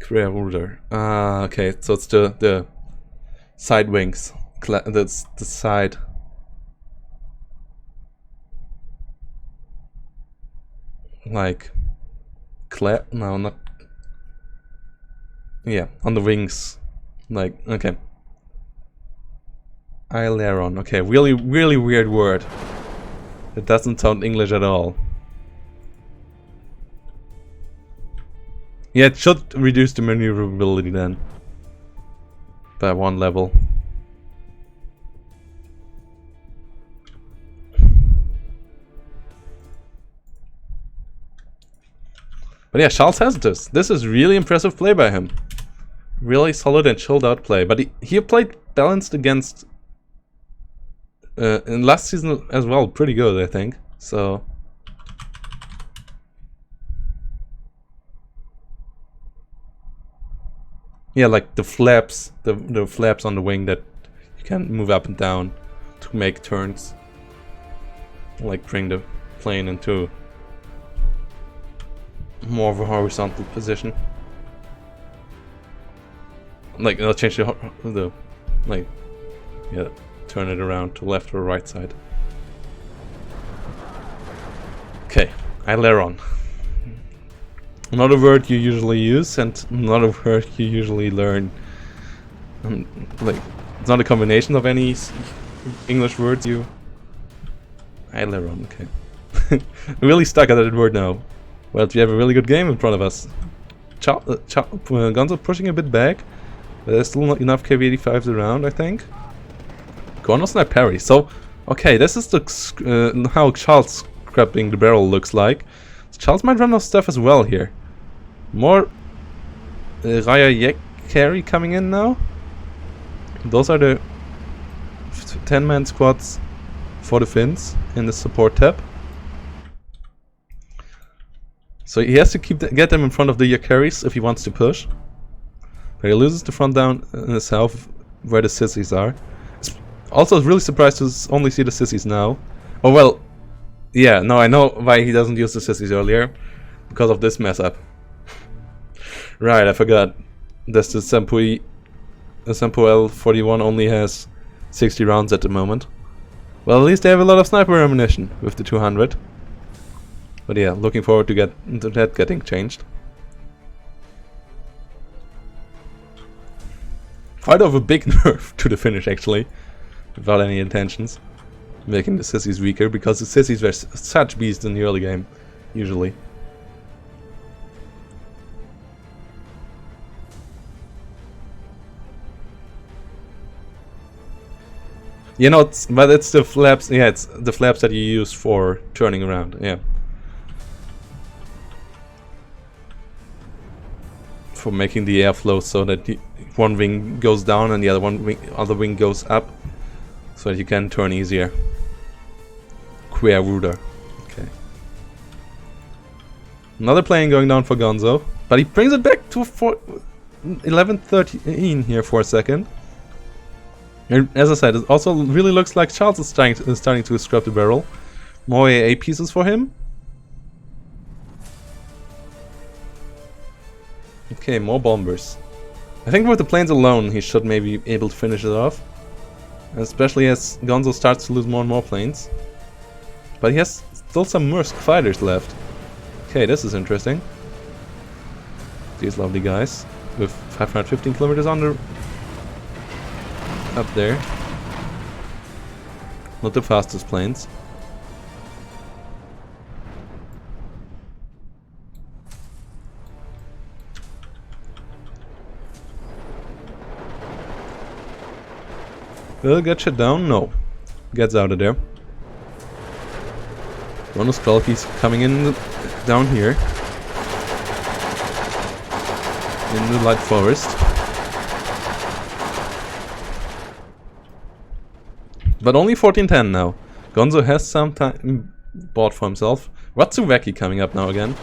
Career ruler. Okay, so it's the side wings. That's the side. Like, no, not. Yeah, on the wings. Like, okay. Aileron. Okay, really, really weird word. It doesn't sound English at all. Yeah, it should reduce the maneuverability then. By 1 level. But yeah, Charles has this. This is really impressive play by him. Really solid and chilled out play. But he played balanced against... in last season as well, pretty good, I think. So... yeah, like the flaps. The flaps on the wing that you can move up and down to make turns. Like bring the plane into... more of a horizontal position. Like, I'll change the like, yeah, turn it around to left or right side. Okay, aileron. Not a word you usually use, and not a word you usually learn. Like, it's not a combination of any English words you... Aileron, okay. Really stuck at that word now. Well, we have a really good game in front of us. Gonzo pushing a bit back. But there's still not enough KV-85s around, I think. Gonzo's not parry. So, okay, this is the how Charles scrapping the barrel looks like. So Charles might run out of stuff as well here. More Raya carry coming in now. Those are the 10-man squads for the Finns in the support tab. So he has to get them in front of the Yakaris if he wants to push. But he loses the front down in the south where the sissies are. Also really surprised to only see the sissies now. Oh well, yeah, no, I know why he doesn't use the sissies earlier. Because of this mess up. Right, I forgot. That's the Sampo L41 only has 60 rounds at the moment. Well, at least they have a lot of sniper ammunition with the 200. But yeah, looking forward to that getting changed. Quite of a big nerf to the finish actually, without any intentions. Making the sissies weaker, because the sissies were such beasts in the early game, usually. You know, but it's the flaps, yeah, it's the flaps that you use for turning around, yeah. For making the airflow so that one wing goes down and the other wing goes up, so that you can turn easier. Queer rudder. Okay. Another plane going down for Gonzo, but he brings it back to 11-13 here for a second. And as I said, it also really looks like Charles is starting to scrap the barrel. More AA pieces for him. Okay, more bombers. I think with the planes alone, he should maybe be able to finish it off. Especially as Gonzo starts to lose more and more planes. But he has still some Mursk fighters left. Okay, this is interesting. These lovely guys with 515 kilometers under up there. Not the fastest planes. Will it get shut down? No. Gets out of there. One of Skrulkies coming in down here. In the light forest. But only 1410 now. Gonzo has some time bought for himself. Watsuveki coming up now again.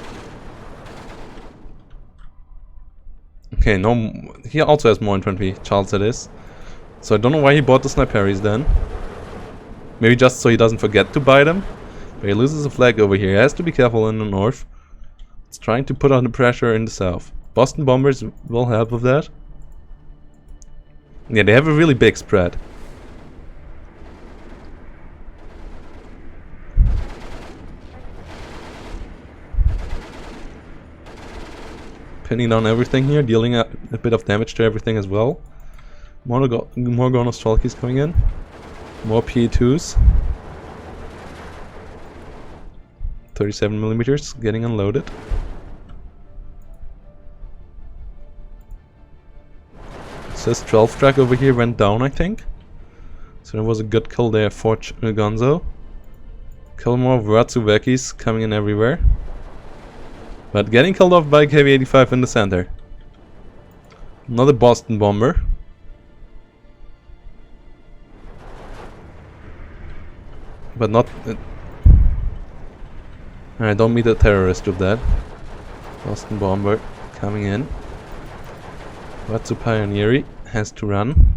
Okay, no, he also has more infantry, Charles it is. So I don't know why he bought the Sniperies then. Maybe just so he doesn't forget to buy them. But he loses a flag over here. He has to be careful in the north. It's trying to put on the pressure in the south. Boston Bombers will help with that. Yeah, they have a really big spread. Pinning down everything here, dealing a bit of damage to everything as well. More Gonostalkies coming in. More PE2s. 37mm getting unloaded. Says 12 track over here went down, I think. So there was a good kill there for Gonzo. Kill more Watsuvekis coming in everywhere. But getting killed off by KV-85 in the center. Another Boston bomber. But not... I don't meet a terrorist with that. Boston bomber coming in. Watsu Pioneeri has to run.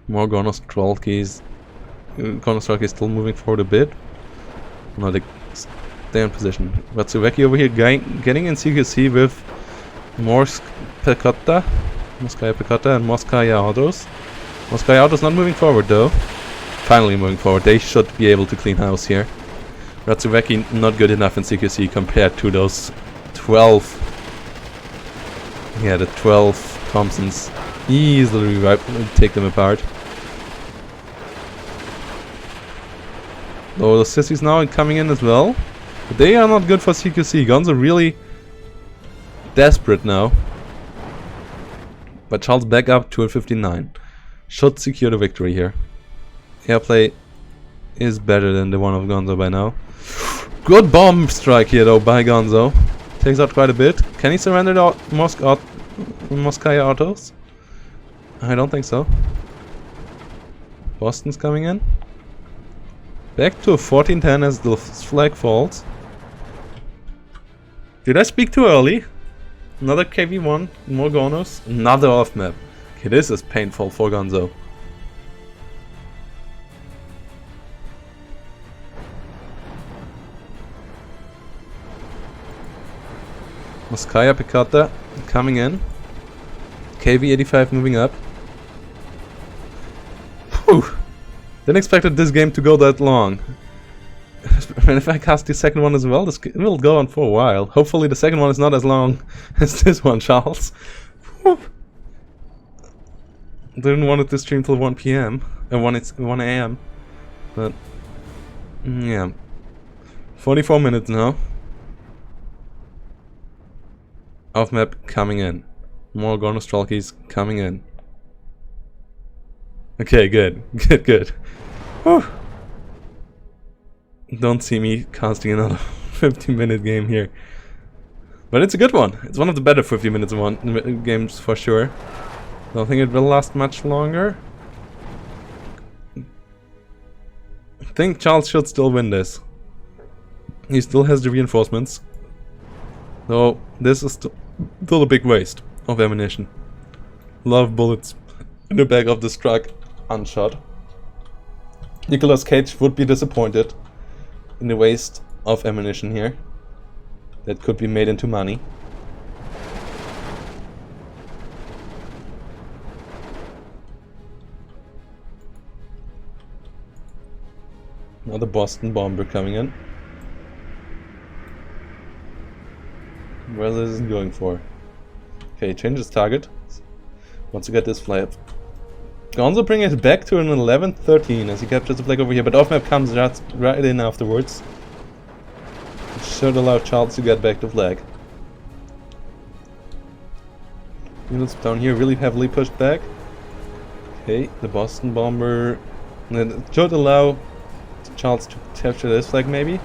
More Gonostalkies. Gonostalkies still moving forward a bit. No, they stay in position. Watsuveki over here getting in CQC with more Pekota. Moskaya Pekota and Moskaya Autos. Moskaya Autos not moving forward though. Finally moving forward. They should be able to clean house here. Ratsuveki not good enough in CQC compared to those 12. Yeah, the 12 Thompsons. Easily take them apart. Oh, the sissies now coming in as well. But they are not good for CQC. Gonzo really desperate now. But Charles back up to a 59. Should secure the victory here. Airplay is better than the one of Gonzo by now. Good bomb strike here though by Gonzo. Takes out quite a bit. Can he surrender the Moskaya Autos? I don't think so. Boston's coming in. Back to a 14-10 as the flag falls. Did I speak too early? Another KV1, more Gonos, another off map. Okay, this is painful for Gonzo. Moskaya Pekota coming in. KV85 moving up. Whew. Didn't expect this game to go that long. And if I cast the second one as well, this will go on for a while. Hopefully the second one is not as long as this one, Charles. Whew. Didn't want it to stream till 1 PM. 1 AM. But, yeah. 44 minutes now. Off map coming in. More Gornostralkies coming in. Okay, good. Good. Whew. Don't see me casting another 50-minute game here. But it's a good one. It's one of the better 50 minutes games for sure. Don't think it will last much longer. I think Charles should still win this. He still has the reinforcements. Though this is still a big waste of ammunition. A lot of bullets in the back of this truck unshot. Nicolas Cage would be disappointed in the waste of ammunition here. That could be made into money. Another Boston bomber coming in. Where this is going for? Okay, changes target. Wants to get this flag. Gonzo bringing it back to an 11-13 as he captures the flag over here, but off map comes right in afterwards. It should allow Charles to get back the flag. Units down here really heavily pushed back. Okay, the Boston bomber. It should allow Charles to capture this flag maybe.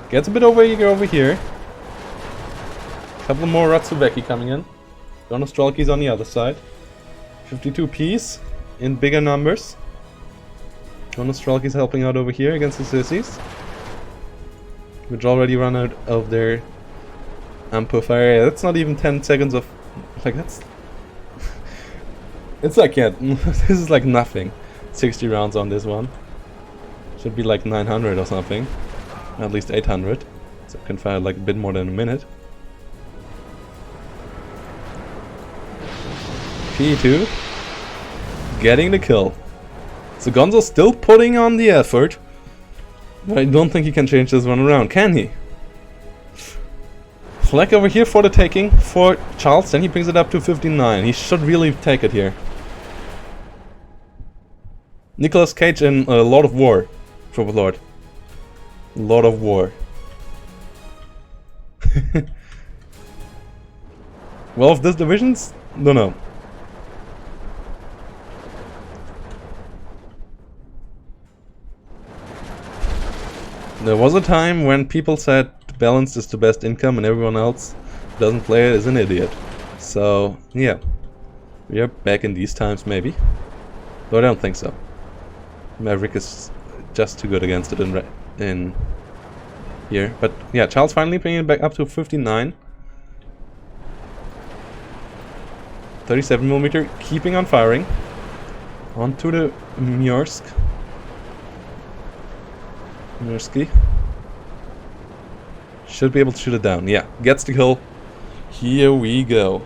Gets a bit over here. Couple more Ratsuveki coming in. Gornostralki's on the other side. 52 piece in bigger numbers. Gornostralki's helping out over here against the sissies, which already run out of their ammo fire. That's not even 10 seconds of... like that's... it's like, yeah, this is like nothing. 60 rounds on this one. Should be like 900 or something. At least 800. So I can fire like a bit more than a minute. P2 getting the kill. So Gonzo's still putting on the effort. But I don't think he can change this one around, can he? Flag over here for the taking for Charles, then he brings it up to 59. He should really take it here. Nicolas Cage in a lot of war, Triple Lord. A lot of war. Well, of these divisions? Don't know. There was a time when people said balance is the best income and everyone else who doesn't play it is an idiot. So, yeah. We are back in these times, maybe. Though I don't think so. Maverick is just too good against it in here. But, yeah, Charles finally bringing it back up to 59. 37mm, keeping on firing. Onto the Mursk. Mursky. Should be able to shoot it down. Yeah, gets the kill. Here we go.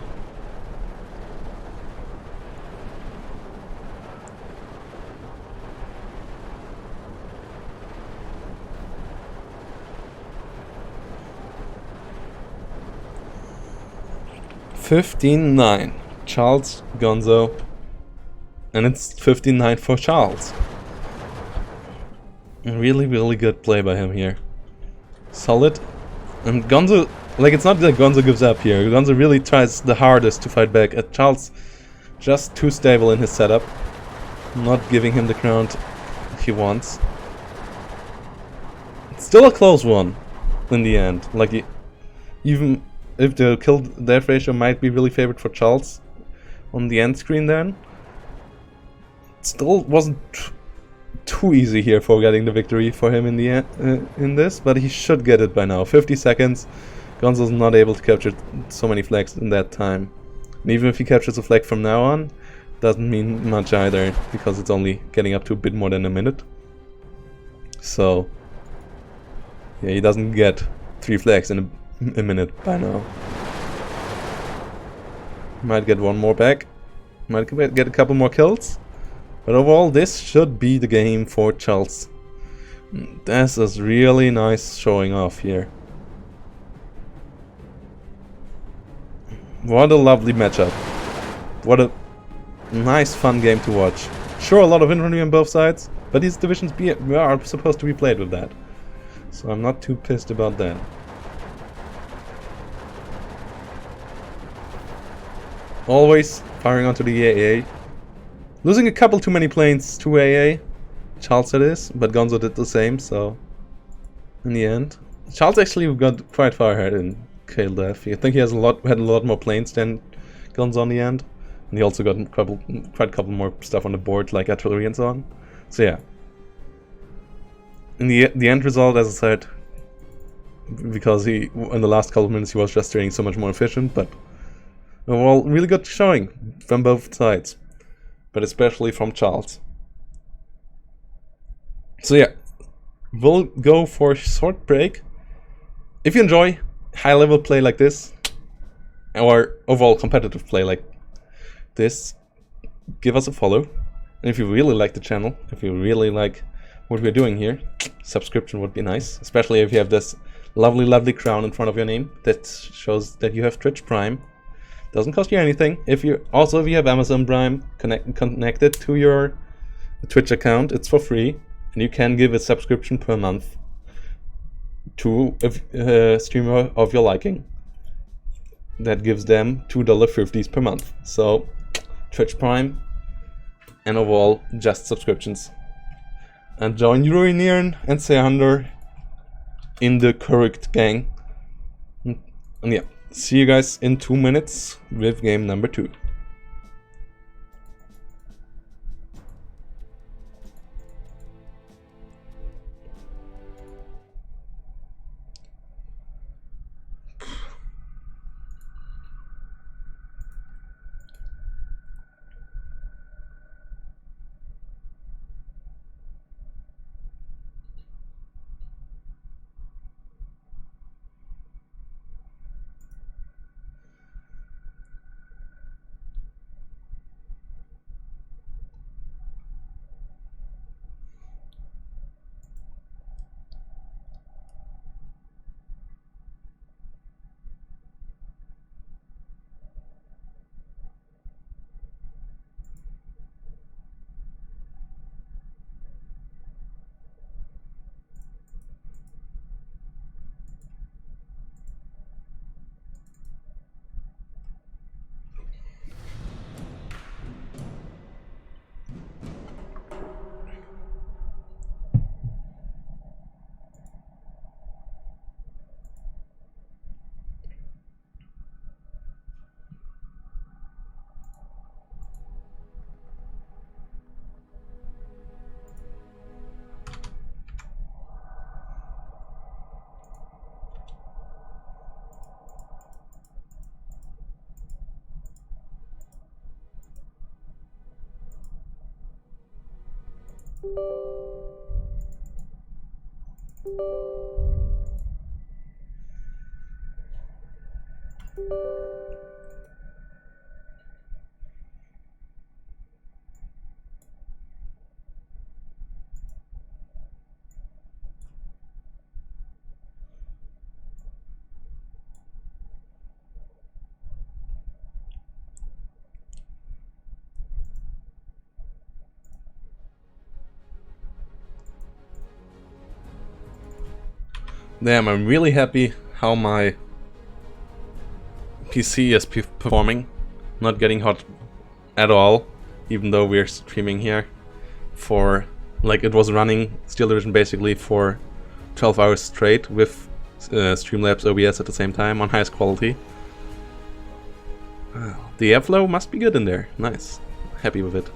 15-9. Charles, Gonzo. And it's 15-9 for Charles. Really, really good play by him here. Solid. And Gonzo, like, it's not that Gonzo gives up here. Gonzo really tries the hardest to fight back. Charles just too stable in his setup. Not giving him the ground he wants. It's still a close one in the end. Like, even if the kill-death ratio might be really favored for Charles on the end screen then, it still wasn't too easy here for getting the victory for him in the end, in this, but he should get it by now. 50 seconds. Gonzo's not able to capture so many flags in that time. And even if he captures a flag from now on, doesn't mean much either, because it's only getting up to a bit more than a minute. So yeah, he doesn't get 3 flags in a minute by now. Might get one more back. Might get a couple more kills. But overall, this should be the game for Charles. This is really nice showing off here. What a lovely matchup. What a nice, fun game to watch. Sure, a lot of infantry on both sides, but these divisions are supposed to be played with that. So I'm not too pissed about that. Always firing onto the AA. Losing a couple too many planes to AA. Charles it is, but Gonzo did the same, so in the end. Charles actually got quite far ahead in kill death. I think he had a lot more planes than Gonzo on the end. And he also got quite a couple more stuff on the board, like artillery and so on. So yeah. In the end result, as I said, because in the last couple of minutes he was just turning so much more efficient, but overall, really good showing from both sides. But especially from Charles. So yeah, we'll go for a short break. If you enjoy high-level play like this, or overall competitive play like this, give us a follow. And if you really like the channel, if you really like what we're doing here, subscription would be nice. Especially if you have this lovely crown in front of your name that shows that you have Twitch Prime. Doesn't cost you anything. If you have Amazon Prime connected to your Twitch account, it's for free, and you can give a subscription per month to a streamer of your liking. That gives them $2.50 per month. So Twitch Prime and overall just subscriptions. And join Ruinieren and Seander in the correct gang. And yeah. See you guys in 2 minutes with game number 2. Damn, I'm really happy how my PC is performing. Not getting hot at all, even though we're streaming here for, like, it was running Steel Division basically for 12 hours straight with Streamlabs OBS at the same time on highest quality. The airflow must be good in there. Nice. Happy with it.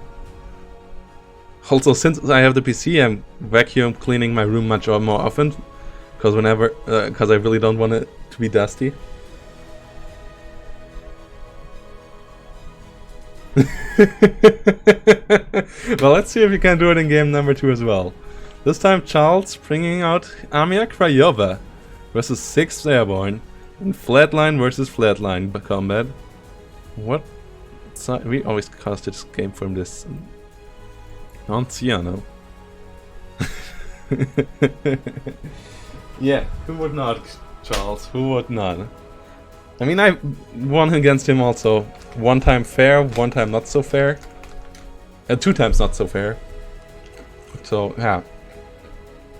Also, since I have the PC, I'm vacuum cleaning my room much more often, because I really don't want it to be dusty. Well, let's see if you can do it in game number 2 as well. This time Charles bringing out Armia Krajova versus 6th Airborne in Flatline versus Flatline combat. What side? We always cast this game from this Anciano. Yeah, who would not, Charles? Who would not? I mean, I won against him also. One time fair, one time not so fair. 2 times not so fair. So, yeah.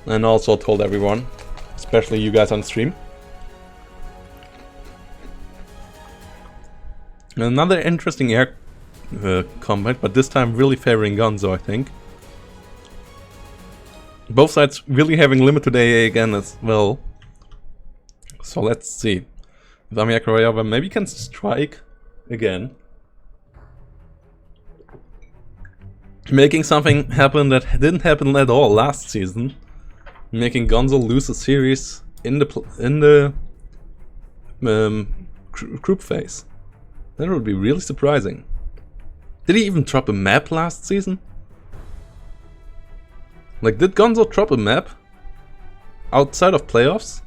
And also told everyone, especially you guys on stream. Another interesting air combat, but this time really favoring Gonzo, I think. Both sides really having limited AA again as well. So let's see. If Armia Krajova maybe can strike again. Making something happen that didn't happen at all last season. Making Gonzo lose a series in the group phase. That would be really surprising. Did he even drop a map last season? Like, did Gonzo drop a map outside of playoffs?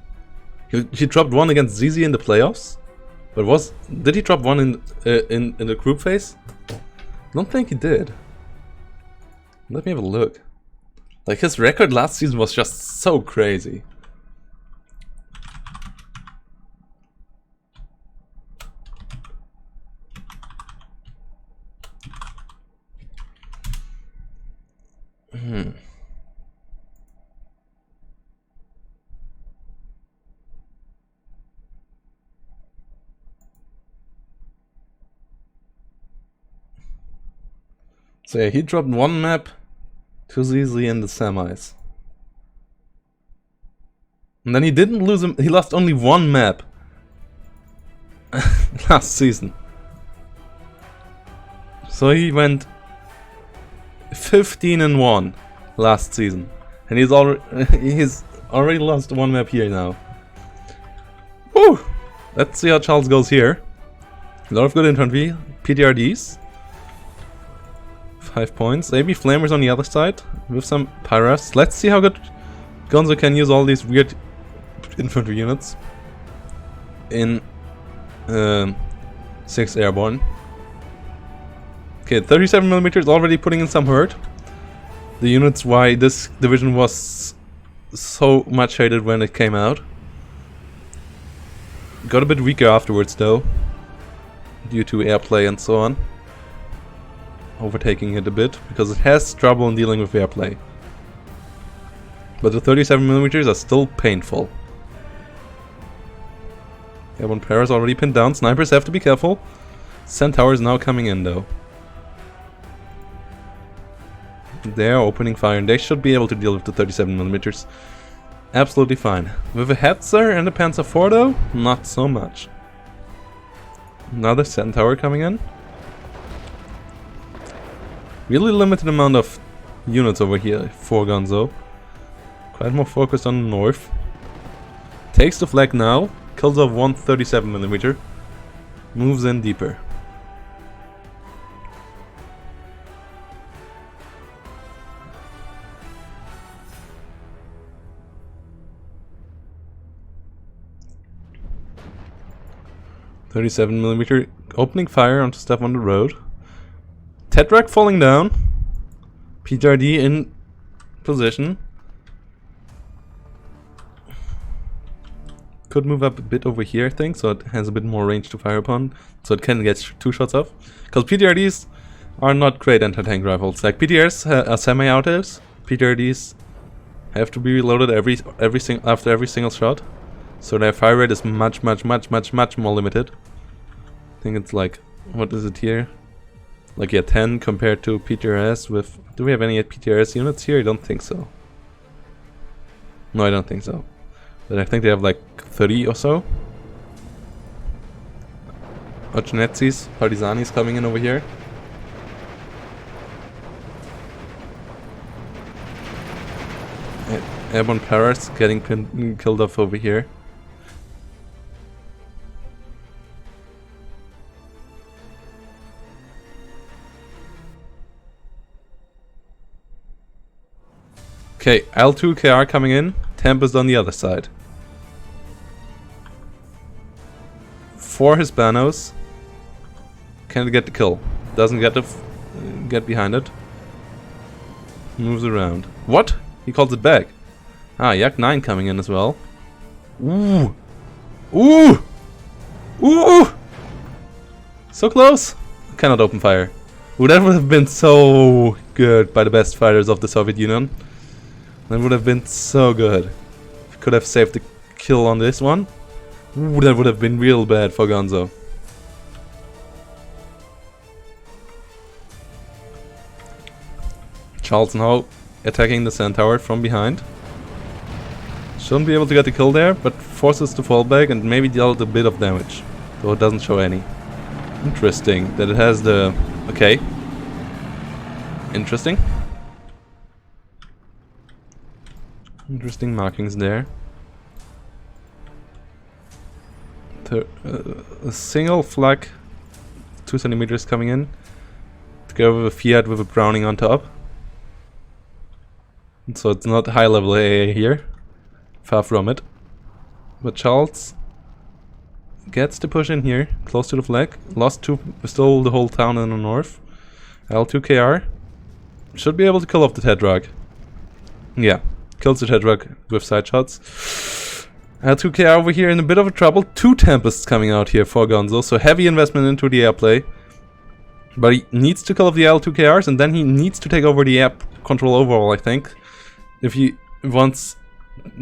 He dropped one against ZZ in the playoffs, but did he drop one in the group phase? I don't think he did. Let me have a look. Like, his record last season was just so crazy. So yeah, he dropped one map to ZZ in the semis. And then he didn't lose him, he lost only one map last season. So he went 15-1 last season. And he's already lost one map here now. Woo! Let's see how Charles goes here. A lot of good infantry, PTRDs. 5 points. Maybe Flamers on the other side with some Pyras. Let's see how good Gonzo can use all these weird infantry units in 6th Airborne. Okay, 37mm is already putting in some hurt. The units why this division was so much hated when it came out. Got a bit weaker afterwards though, due to airplay and so on. Overtaking it a bit, because it has trouble in dealing with airplay. But the 37mm are still painful. Airborne Paras already pinned down, snipers have to be careful. Centaur is now coming in though. They're opening fire and they should be able to deal with the 37mm absolutely fine. With a Hetzer and a Panzer IV though, not so much. Another Centaur coming in. Really limited amount of units over here for Gonzo. Quite more focused on the north. Takes the flag now, kills off one 37mm. Moves in deeper. .37mm opening fire onto stuff on the road. Tetrak falling down. PTRD in position. Could move up a bit over here, I think, so it has a bit more range to fire upon. So it can get 2 shots off. Because PTRDs are not great anti-tank rifles. Like, PTRs are semi-autos. PTRDs have to be reloaded after every single shot. So their fire rate is much more limited. I think it's like, what is it here? Like, yeah, 10 compared to PTRS with... Do we have any PTRS units here? I don't think so. No, I don't think so. But I think they have like 30 or so. Ochnetsis, Partisanis coming in over here. Airborne Paras getting killed off over here. Okay, L2 KR coming in, Tempest on the other side. 4 Hispanos. Can't get the kill. Doesn't get the get behind it. Moves around. What? He calls it back. Ah, Yak 9 coming in as well. Ooh! Ooh! Ooh! So close! Cannot open fire. Ooh, that would have been so good by the best fighters of the Soviet Union. That would have been so good. Could have saved the kill on this one. Ooh, that would have been real bad for Gonzo. Charles now attacking the Centaur from behind. Shouldn't be able to get the kill there, but forces to fall back and maybe dealt a bit of damage. Though it doesn't show any. Interesting that it has the... Okay. Interesting. Interesting markings there. A single flak, 2 centimeters coming in. Together with a Fiat with a Browning on top. And so it's not high level AA here. Far from it. But Charles gets to push in here, close to the flag. Stole the whole town in the north. L2KR should be able to kill off the Tetrarch. Yeah, kills the Tetrarch with side shots. L2KR over here in a bit of a trouble. 2 Tempests coming out here for Gonzo, so heavy investment into the airplay. But he needs to kill off the L2KRs and then he needs to take over the air control overall, I think. If he wants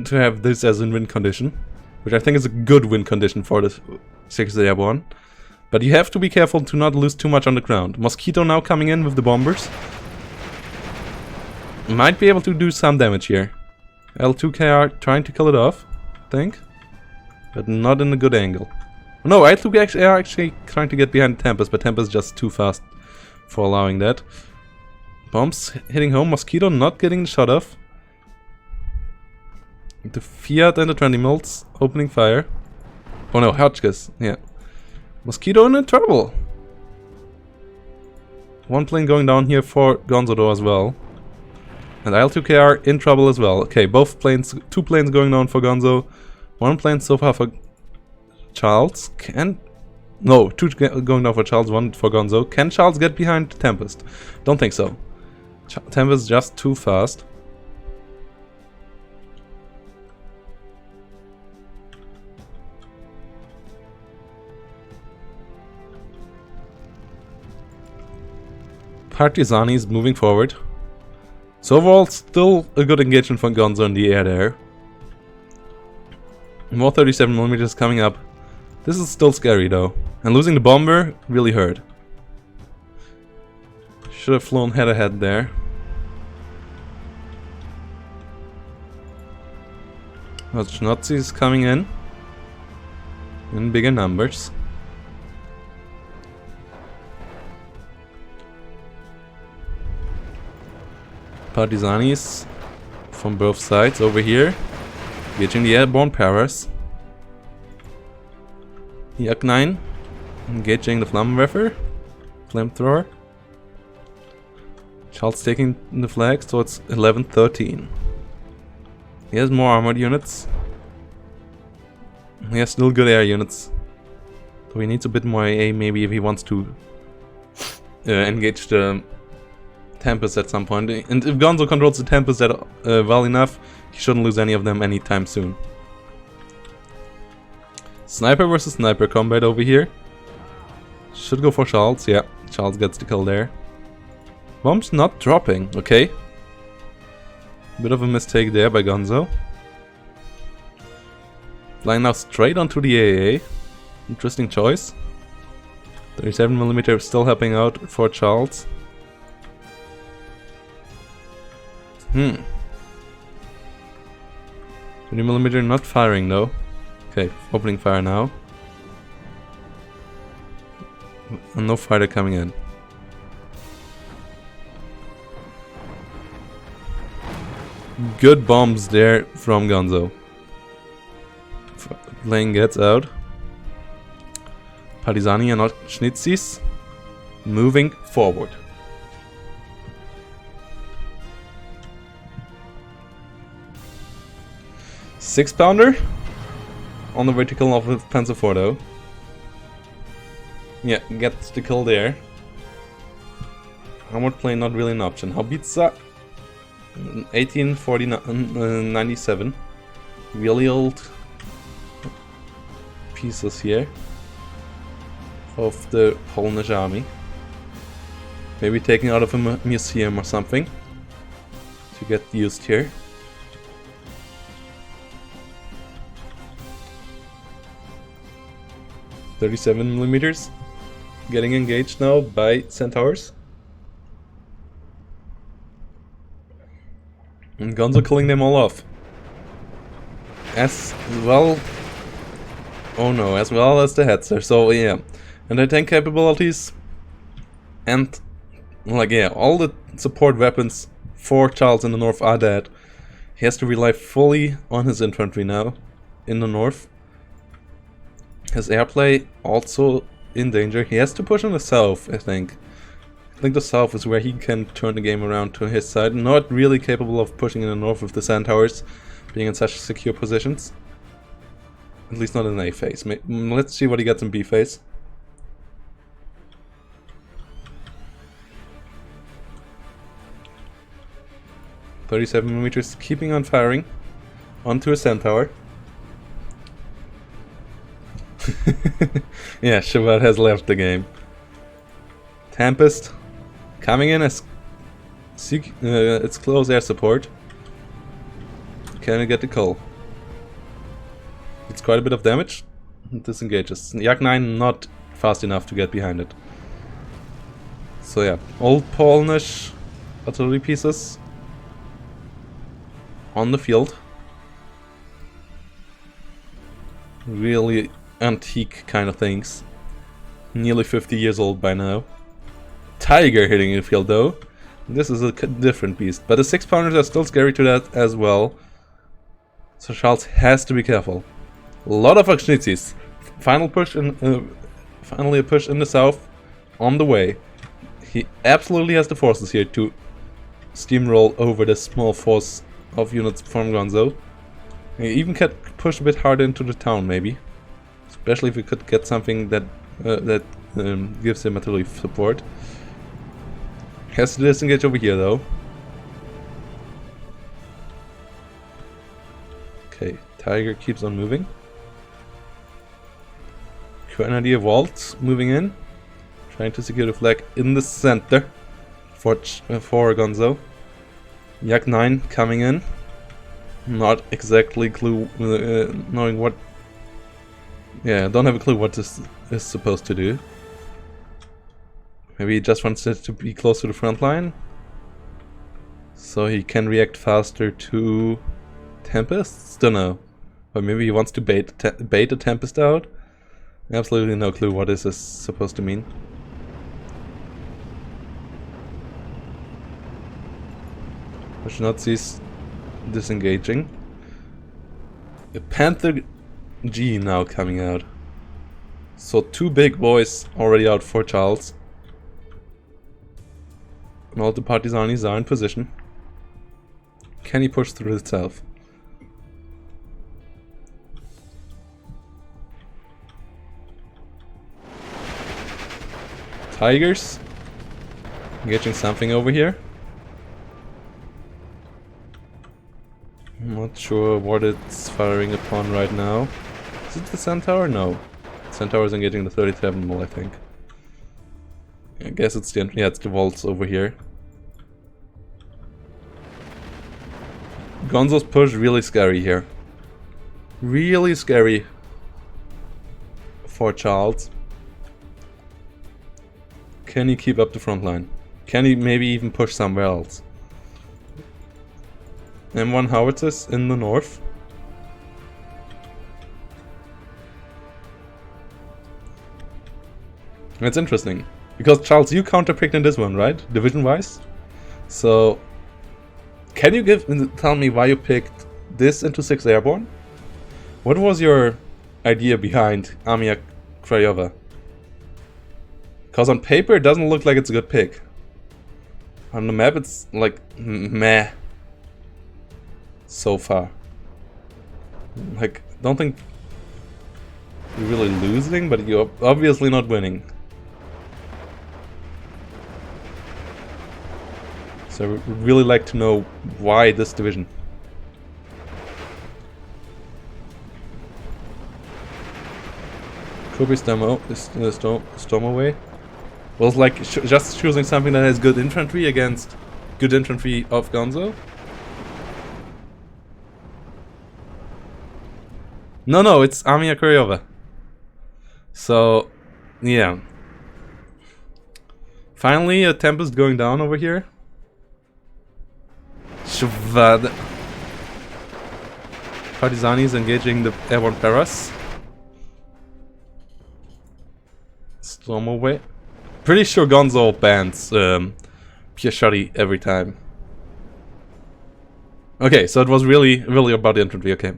to have this as a win condition. Which I think is a good win condition for the 6th Airborne. But you have to be careful to not lose too much on the ground. Mosquito now coming in with the bombers. Might be able to do some damage here. L2KR trying to kill it off, I think. But not in a good angle. No, L2KR actually trying to get behind Tempest, but Tempest just too fast for allowing that. Bombs hitting home, Mosquito not getting the shot off. The Fiat and the 20 mils opening fire. Oh no, Hotchkiss, yeah. Mosquito in trouble. 1 plane going down here for Gonzo as well. And L2KR in trouble as well. Okay, both planes, 2 planes going down for Gonzo. 1 plane so far for Charles. No, 2 going down for Charles, 1 for Gonzo. Can Charles get behind Tempest? Don't think so. Tempest just too fast. Partisanis moving forward. So overall, still a good engagement for Gonzo in the air there. More 37mm coming up. This is still scary though. And losing the bomber really hurt. Should have flown head ahead there. Nazis coming in bigger numbers. Partisanis from both sides over here, engaging the airborne Paras. Yak 9 engaging the Flammenwerfer, flamethrower. Charles taking the flag, so it's 11-13. He has more armored units. He has still good air units. So he needs a bit more AA maybe if he wants to engage the Tempest at some point. And if Gonzo controls the Tempest well enough, he shouldn't lose any of them anytime soon. Sniper versus sniper combat over here. Should go for Charles, yeah. Charles gets the kill there. Bombs not dropping, okay. Bit of a mistake there by Gonzo. Flying now straight onto the AA. Interesting choice. 37mm still helping out for Charles. 20mm not firing though. Okay, opening fire now. And no fighter coming in. Good bombs there from Gonzo. Plane gets out. Partisani and not Schnitzis. Moving forward. Six-pounder on the vertical of the Panzer IV though. Yeah, gets the kill there. Armored plane not really an option. Haubitze 1897. Really old pieces here of the Polish army. Maybe taken out of a museum or something to get used here. .37mm getting engaged now by Centaurs. And Gonzo killing them all off. As well... Oh no, as well as the Hetzer, so yeah. Anti-tank capabilities. And, like yeah, all the support weapons for Charles in the north are dead. He has to rely fully on his infantry now in the north. His airplay also in danger. He has to push in the south, I think. I think the south is where he can turn the game around to his side. Not really capable of pushing in the north with the Centaurs being in such secure positions. At least not in A phase. Let's see what he gets in B phase. .37mm keeping on firing onto a Centaur. Yeah, Chauvet has left the game. Tempest coming in as its close air support. Can it get the call? It's quite a bit of damage. It disengages. Yak 9 not fast enough to get behind it. So yeah, old Polish artillery pieces on the field. Really antique kind of things. Nearly 50 years old by now. Tiger hitting the field though. This is a different beast. But the 6-pounders are still scary to that as well. So Charles has to be careful. A lot of Akschnitzis. Finally a push in the south on the way. He absolutely has the forces here to steamroll over this small force of units from Gonzo. He even can push a bit harder into the town maybe. Especially if we could get something that gives him artillery support. Has to disengage over here though. Okay, Tiger keeps on moving. Grenadier Waltz moving in. Trying to secure the flag in the center for Gonzo. Yak 9 coming in. Not exactly knowing what... Yeah, don't have a clue what this is supposed to do. Maybe he just wants it to be close to the front line, so he can react faster to Tempests? Don't know. Or maybe he wants to bait a Tempest out? Absolutely no clue what this is supposed to mean. Nazis disengaging. A Panther G now coming out. So 2 big boys already out for Charles. And all the Partisanis are in position. Can he push through itself? Tigers engaging something over here. I'm not sure what it's firing upon right now. Is it the Centaur? No. Centaur is engaging the 37 mil, I think. I guess it's the it's the Volts over here. Gonzo's push really scary here. Really scary for Charles. Can he keep up the front line? Can he maybe even push somewhere else? M1 howitzers in the north. That's interesting. Because Charles, you counterpicked in this one, right? Division-wise? So, can you tell me why you picked this into 6th Airborne? What was your idea behind Armia Krajova? Because on paper it doesn't look like it's a good pick. On the map it's like meh so far. Like, don't think you're really losing, but you're obviously not winning. So I would really like to know why this division. Could be Stormaway. Well, it's like just choosing something that has good infantry against good infantry of Gonzo. No, it's Armia Krajova. So, yeah. Finally, a Tempest going down over here. Shvad. Partisanis engaging the airborne paras. Storm away. Pretty sure Gonzo bans Piashari every time. Okay, so it was really about the infantry, okay.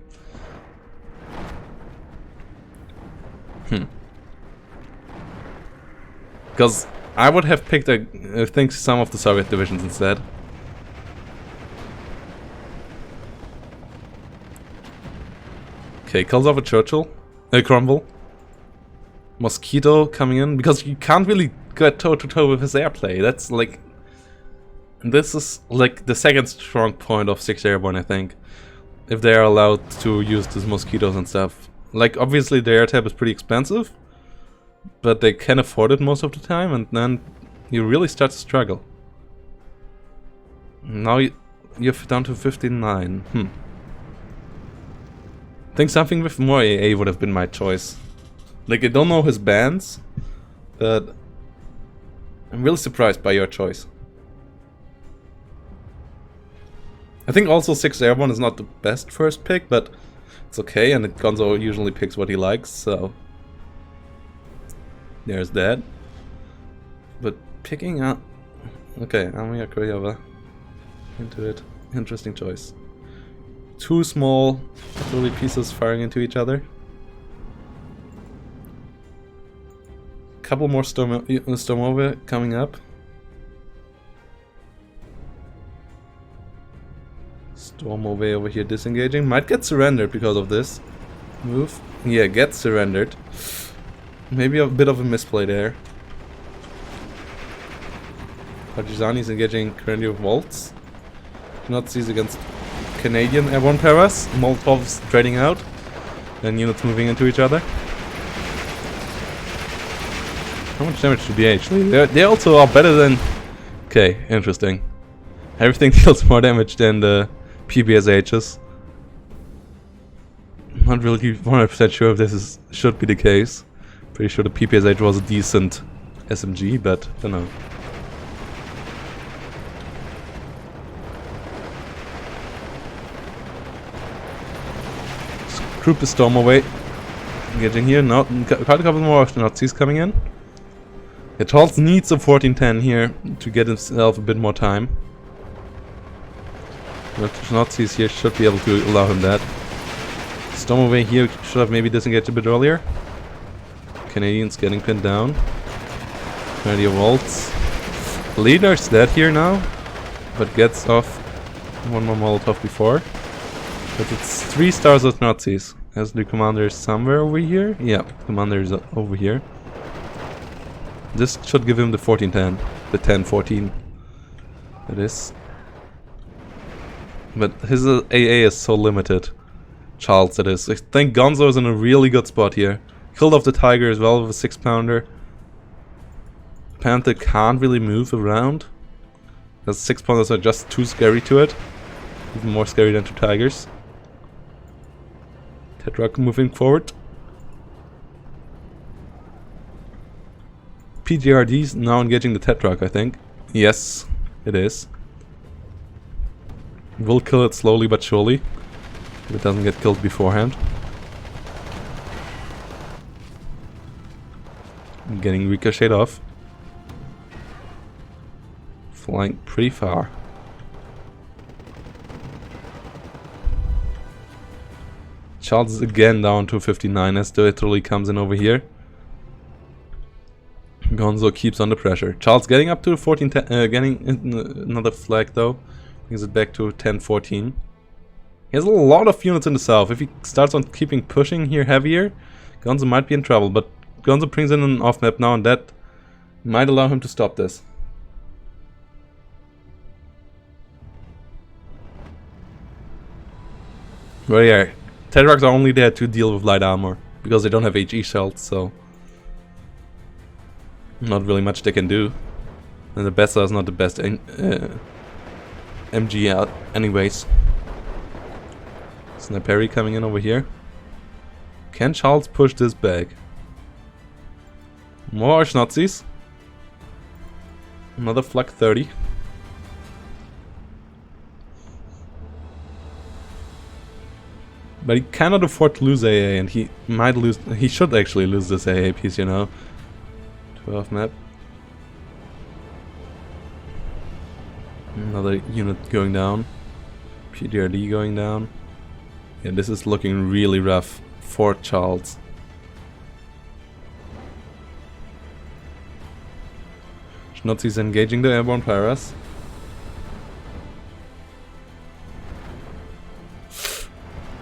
Because I would have picked, I think, some of the Soviet divisions instead. Okay, kills off a Churchill. Crumble. Mosquito coming in. Because you can't really get toe-to-toe with his airplay. That's like... This is like the second strong point of 6th Airborne, I think. If they are allowed to use these mosquitoes and stuff. Like, obviously the air tab is pretty expensive. But they can afford it most of the time, and then you really start to struggle. Now you're down to 59. I think something with more AA would have been my choice. Like, I don't know his bands, but I'm really surprised by your choice. I think also 6th Airborne is not the best first pick, but it's okay, and Gonzo usually picks what he likes, so... There's that. But picking up... Okay, Armia Krajova into it. Interesting choice. Two small little pieces firing into each other. Couple more Stormova coming up. Stormova over here disengaging. Might get surrendered because of this move. Yeah, get surrendered. Maybe a bit of a misplay there. Partisanis engaging Grenadier Volts. Nazis against Canadian airborne paras. Molotovs trading out. And units moving into each other. How much damage to BH? They also are better than... Okay, interesting. Everything deals more damage than the PBSHs. Not really 100% sure if this should be the case. Pretty sure the PPSH was a decent SMG, but I don't know. Group the storm away. Engaging here. Now, quite a couple more of the Nazis coming in. Yeah, Charles needs a 1410 here to get himself a bit more time. But the Nazis here should be able to allow him that. Storm away here should have maybe disengaged a bit earlier. Canadians getting pinned down. Grenadier Volts. Leader's dead here now, but gets off one more Molotov before. But it's 3 stars of Nazis. As the commander is somewhere over here. Yeah, commander is over here. This should give him the 1410, the 1014. It is. But his AA is so limited. Charles, it is. I think Gonzo is in a really good spot here. Killed off the Tiger as well with a 6-pounder. Panther can't really move around. The 6-pounders are just too scary to it. Even more scary than 2 Tigers. Tetrarch moving forward. PGRD's now engaging the Tetrarch, I think. Yes, it is. We'll kill it slowly but surely, if it doesn't get killed beforehand. Getting ricocheted off. Flying pretty far. Charles is again down to 59 as the Italy comes in over here. Gonzo keeps under pressure. Charles getting up to 14, getting another flag though. Brings it back to 10-14. He has a lot of units in the south. If he starts on keeping pushing here heavier, Gonzo might be in trouble. But Gonzo brings in an off map now and that might allow him to stop this. Well, yeah, Tetrarchs are only there to deal with light armor because they don't have HE shells, so not really much they can do. And the Bessa is not the best MG out anyways. Sniperi coming in over here. Can Charles push this back? More Schnazis. Another flak 30. But he cannot afford to lose AA, and he might lose. He should actually lose this AA piece, you know. 12 map. Another unit going down. PDRD going down. Yeah, this is looking really rough for Charles. Schnozzi's engaging the airborne Pyras.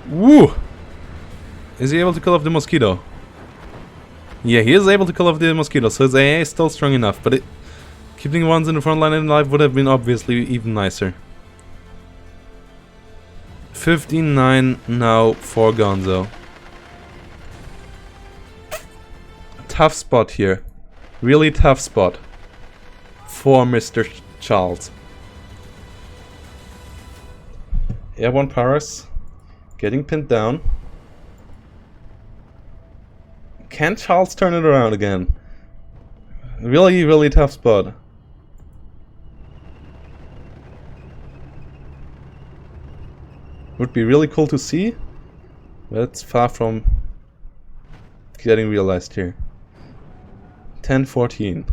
Woo! Is he able to kill off the mosquito? Yeah, he is able to kill off the mosquito, so his AA is still strong enough, but keeping ones in the front line alive would have been obviously even nicer. 59 now for Gonzo. Tough spot here. Really tough spot for Mr. Charles. Airborne Paras getting pinned down. Can Charles turn it around again? Really, really tough spot. Would be really cool to see, but it's far from getting realized here. 10-14.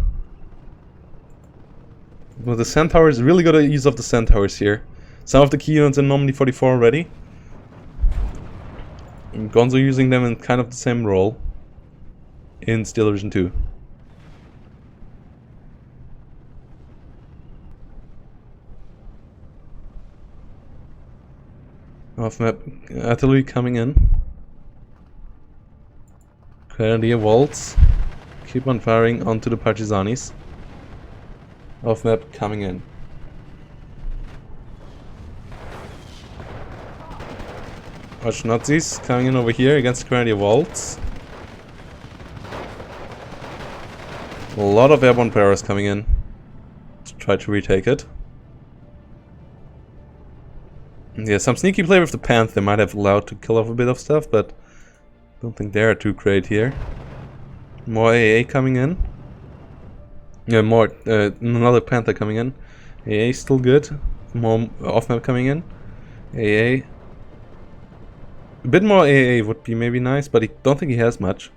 Well, the Centaurs, really good use of the Centaurs here. Some of the key units in Normandy 44 already. And Gonzo using them in kind of the same role in Steel Division 2. Off map artillery coming in. Grenadier Waltz. Keep on firing onto the Partisanis. Off map coming in. Watch Nazis coming in over here against Grenadier Waltz. A lot of airborne Paras coming in to try to retake it. Yeah, some sneaky play with the Panther might have allowed to kill off a bit of stuff, but don't think they are too great here. More AA coming in. Yeah, more another Panther coming in. AA still good. More off map coming in. AA. A bit more AA would be maybe nice, but I don't think he has much.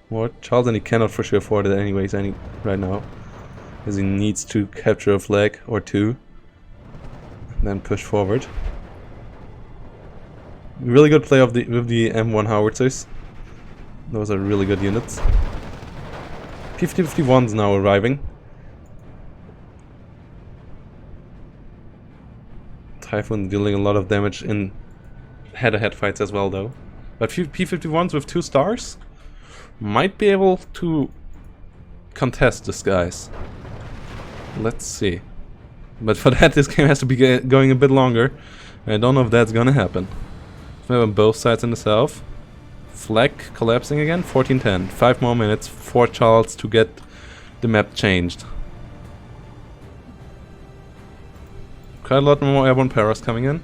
More Charles, and he cannot for sure afford it anyways right now, as he needs to capture a flag or two and then push forward. Really good play of with the M1 howitzers. Those are really good units. P-51's now arriving. Typhoon dealing a lot of damage in head-to-head fights as well though. But P-51s with 2 stars might be able to contest the skies. Let's see. But for that this game has to be going a bit longer. I don't know if that's gonna happen. We have on both sides in the south. Flag collapsing again, 14-10. 5 more minutes for Charles to get the map changed. Quite a lot more airborne Paras coming in.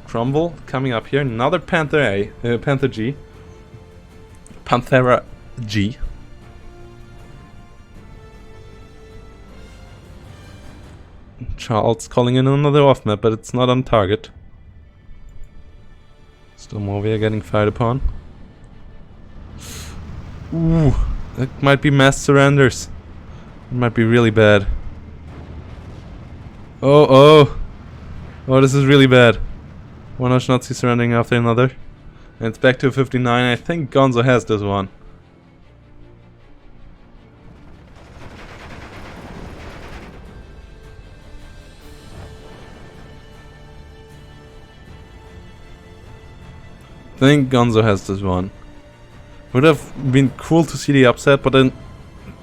Cromwell coming up here. Another Panther A, Panther G. Panthera G. Charles calling in another off map, but it's not on target. Still more we are getting fired upon. Ooh, it might be mass surrenders. It might be really bad. Oh, this is really bad. One Nazi surrendering after another. And it's back to 59. I think Gonzo has this one. I think Gonzo has this one. Would have been cool to see the upset, but then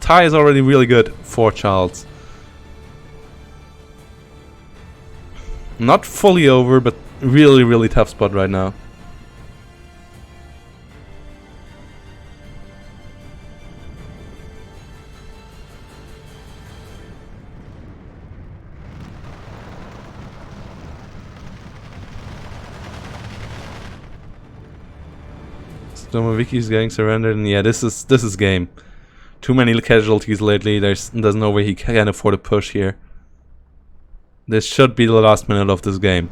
tie is already really good for Charles. Not fully over, but really, really tough spot right now. Stomovicki is getting surrendered, and yeah, this is game. Too many casualties lately. There's no way he can afford a push here. This should be the last minute of this game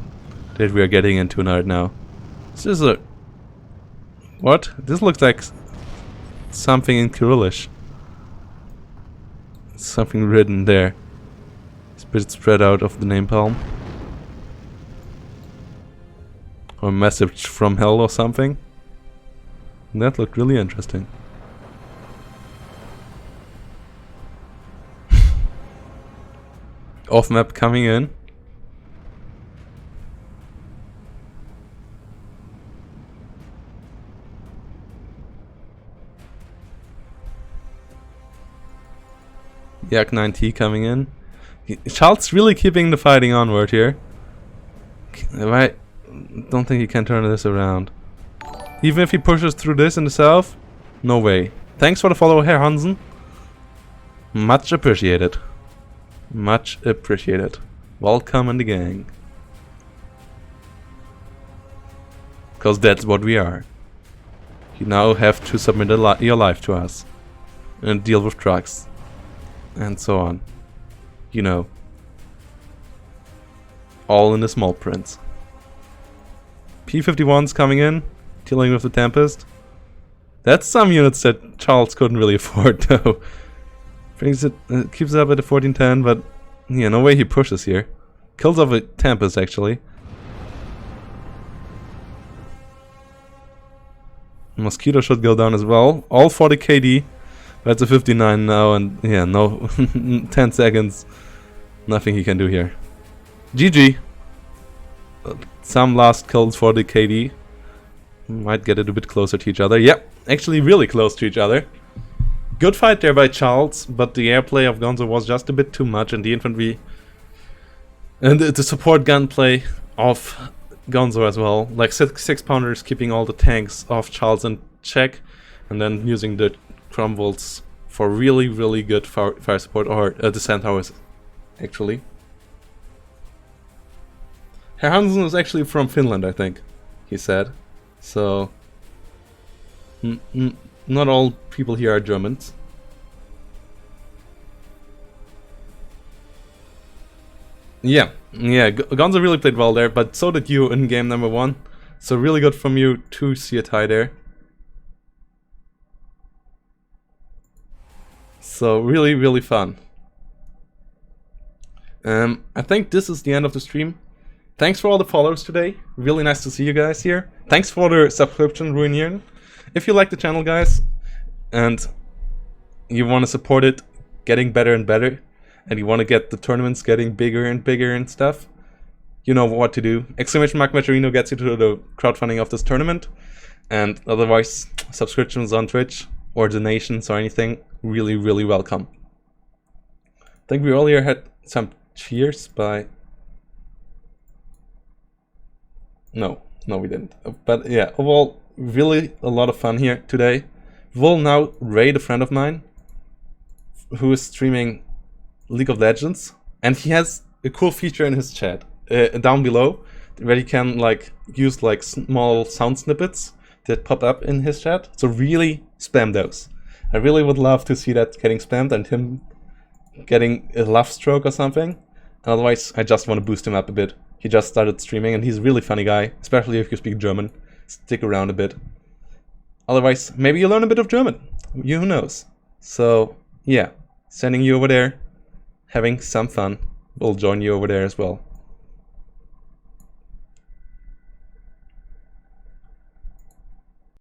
that we are getting into right now. This is a... What? This looks like something in Kyrillish. Something written there. It's a bit spread out of the napalm. Or a message from hell or something. That looked really interesting. Off map coming in. Yak 9T coming in. Charles really keeping the fighting onward here. I don't think he can turn this around. Even if he pushes through this in the south? No way. Thanks for the follow, Herr Hansen. Much appreciated. Much appreciated. Welcome in the gang. Because that's what we are. You now have to submit your life to us. And deal with trucks. And so on. You know. All in the small print. P-51's coming in. Dealing with the Tempest. That's some units that Charles couldn't really afford though. Brings it, keeps it up at a 1410, but yeah, no way he pushes here. Kills off a Tempest actually. Mosquito should go down as well. All 40 KD. That's a 59 now, and yeah, no 10 seconds. Nothing he can do here. GG. Some last kills for the KD. Might get it a bit closer to each other. Yep, actually really close to each other. Good fight there by Charles, but the airplay of Gonzo was just a bit too much, and the infantry and the support gunplay of Gonzo as well. Like 6-pounders keeping all the tanks of Charles in check, and then using the crumbles for really, really good fire support, or the Centaurs, actually. Herr Hansen is actually from Finland, I think, he said. So, not all people here are Germans. Yeah, Gonzo really played well there, but so did you in game number 1. So really good from you to see a tie there. So really, really fun. I think this is the end of the stream. Thanks for all the follows today. Really nice to see you guys here. Thanks for the subscription, Ruinieren. If you like the channel, guys, and you want to support it getting better and better, and you want to get the tournaments getting bigger and bigger and stuff, you know what to do. !Macmacherino gets you to the crowdfunding of this tournament. And otherwise, subscriptions on Twitch or donations or anything, really, really welcome. I think we earlier had some cheers by... No, we didn't. But yeah, overall, really a lot of fun here today. We'll now raid a friend of mine who is streaming League of Legends, and he has a cool feature in his chat down below where he can like use like small sound snippets that pop up in his chat. So really spam those. I really would love to see that getting spammed and him getting a love stroke or something. Otherwise, I just want to boost him up a bit. He just started streaming and he's a really funny guy, especially if you speak German. Stick around a bit. Otherwise, maybe you learn a bit of German. Who knows? So, yeah, sending you over there, having some fun. We'll join you over there as well.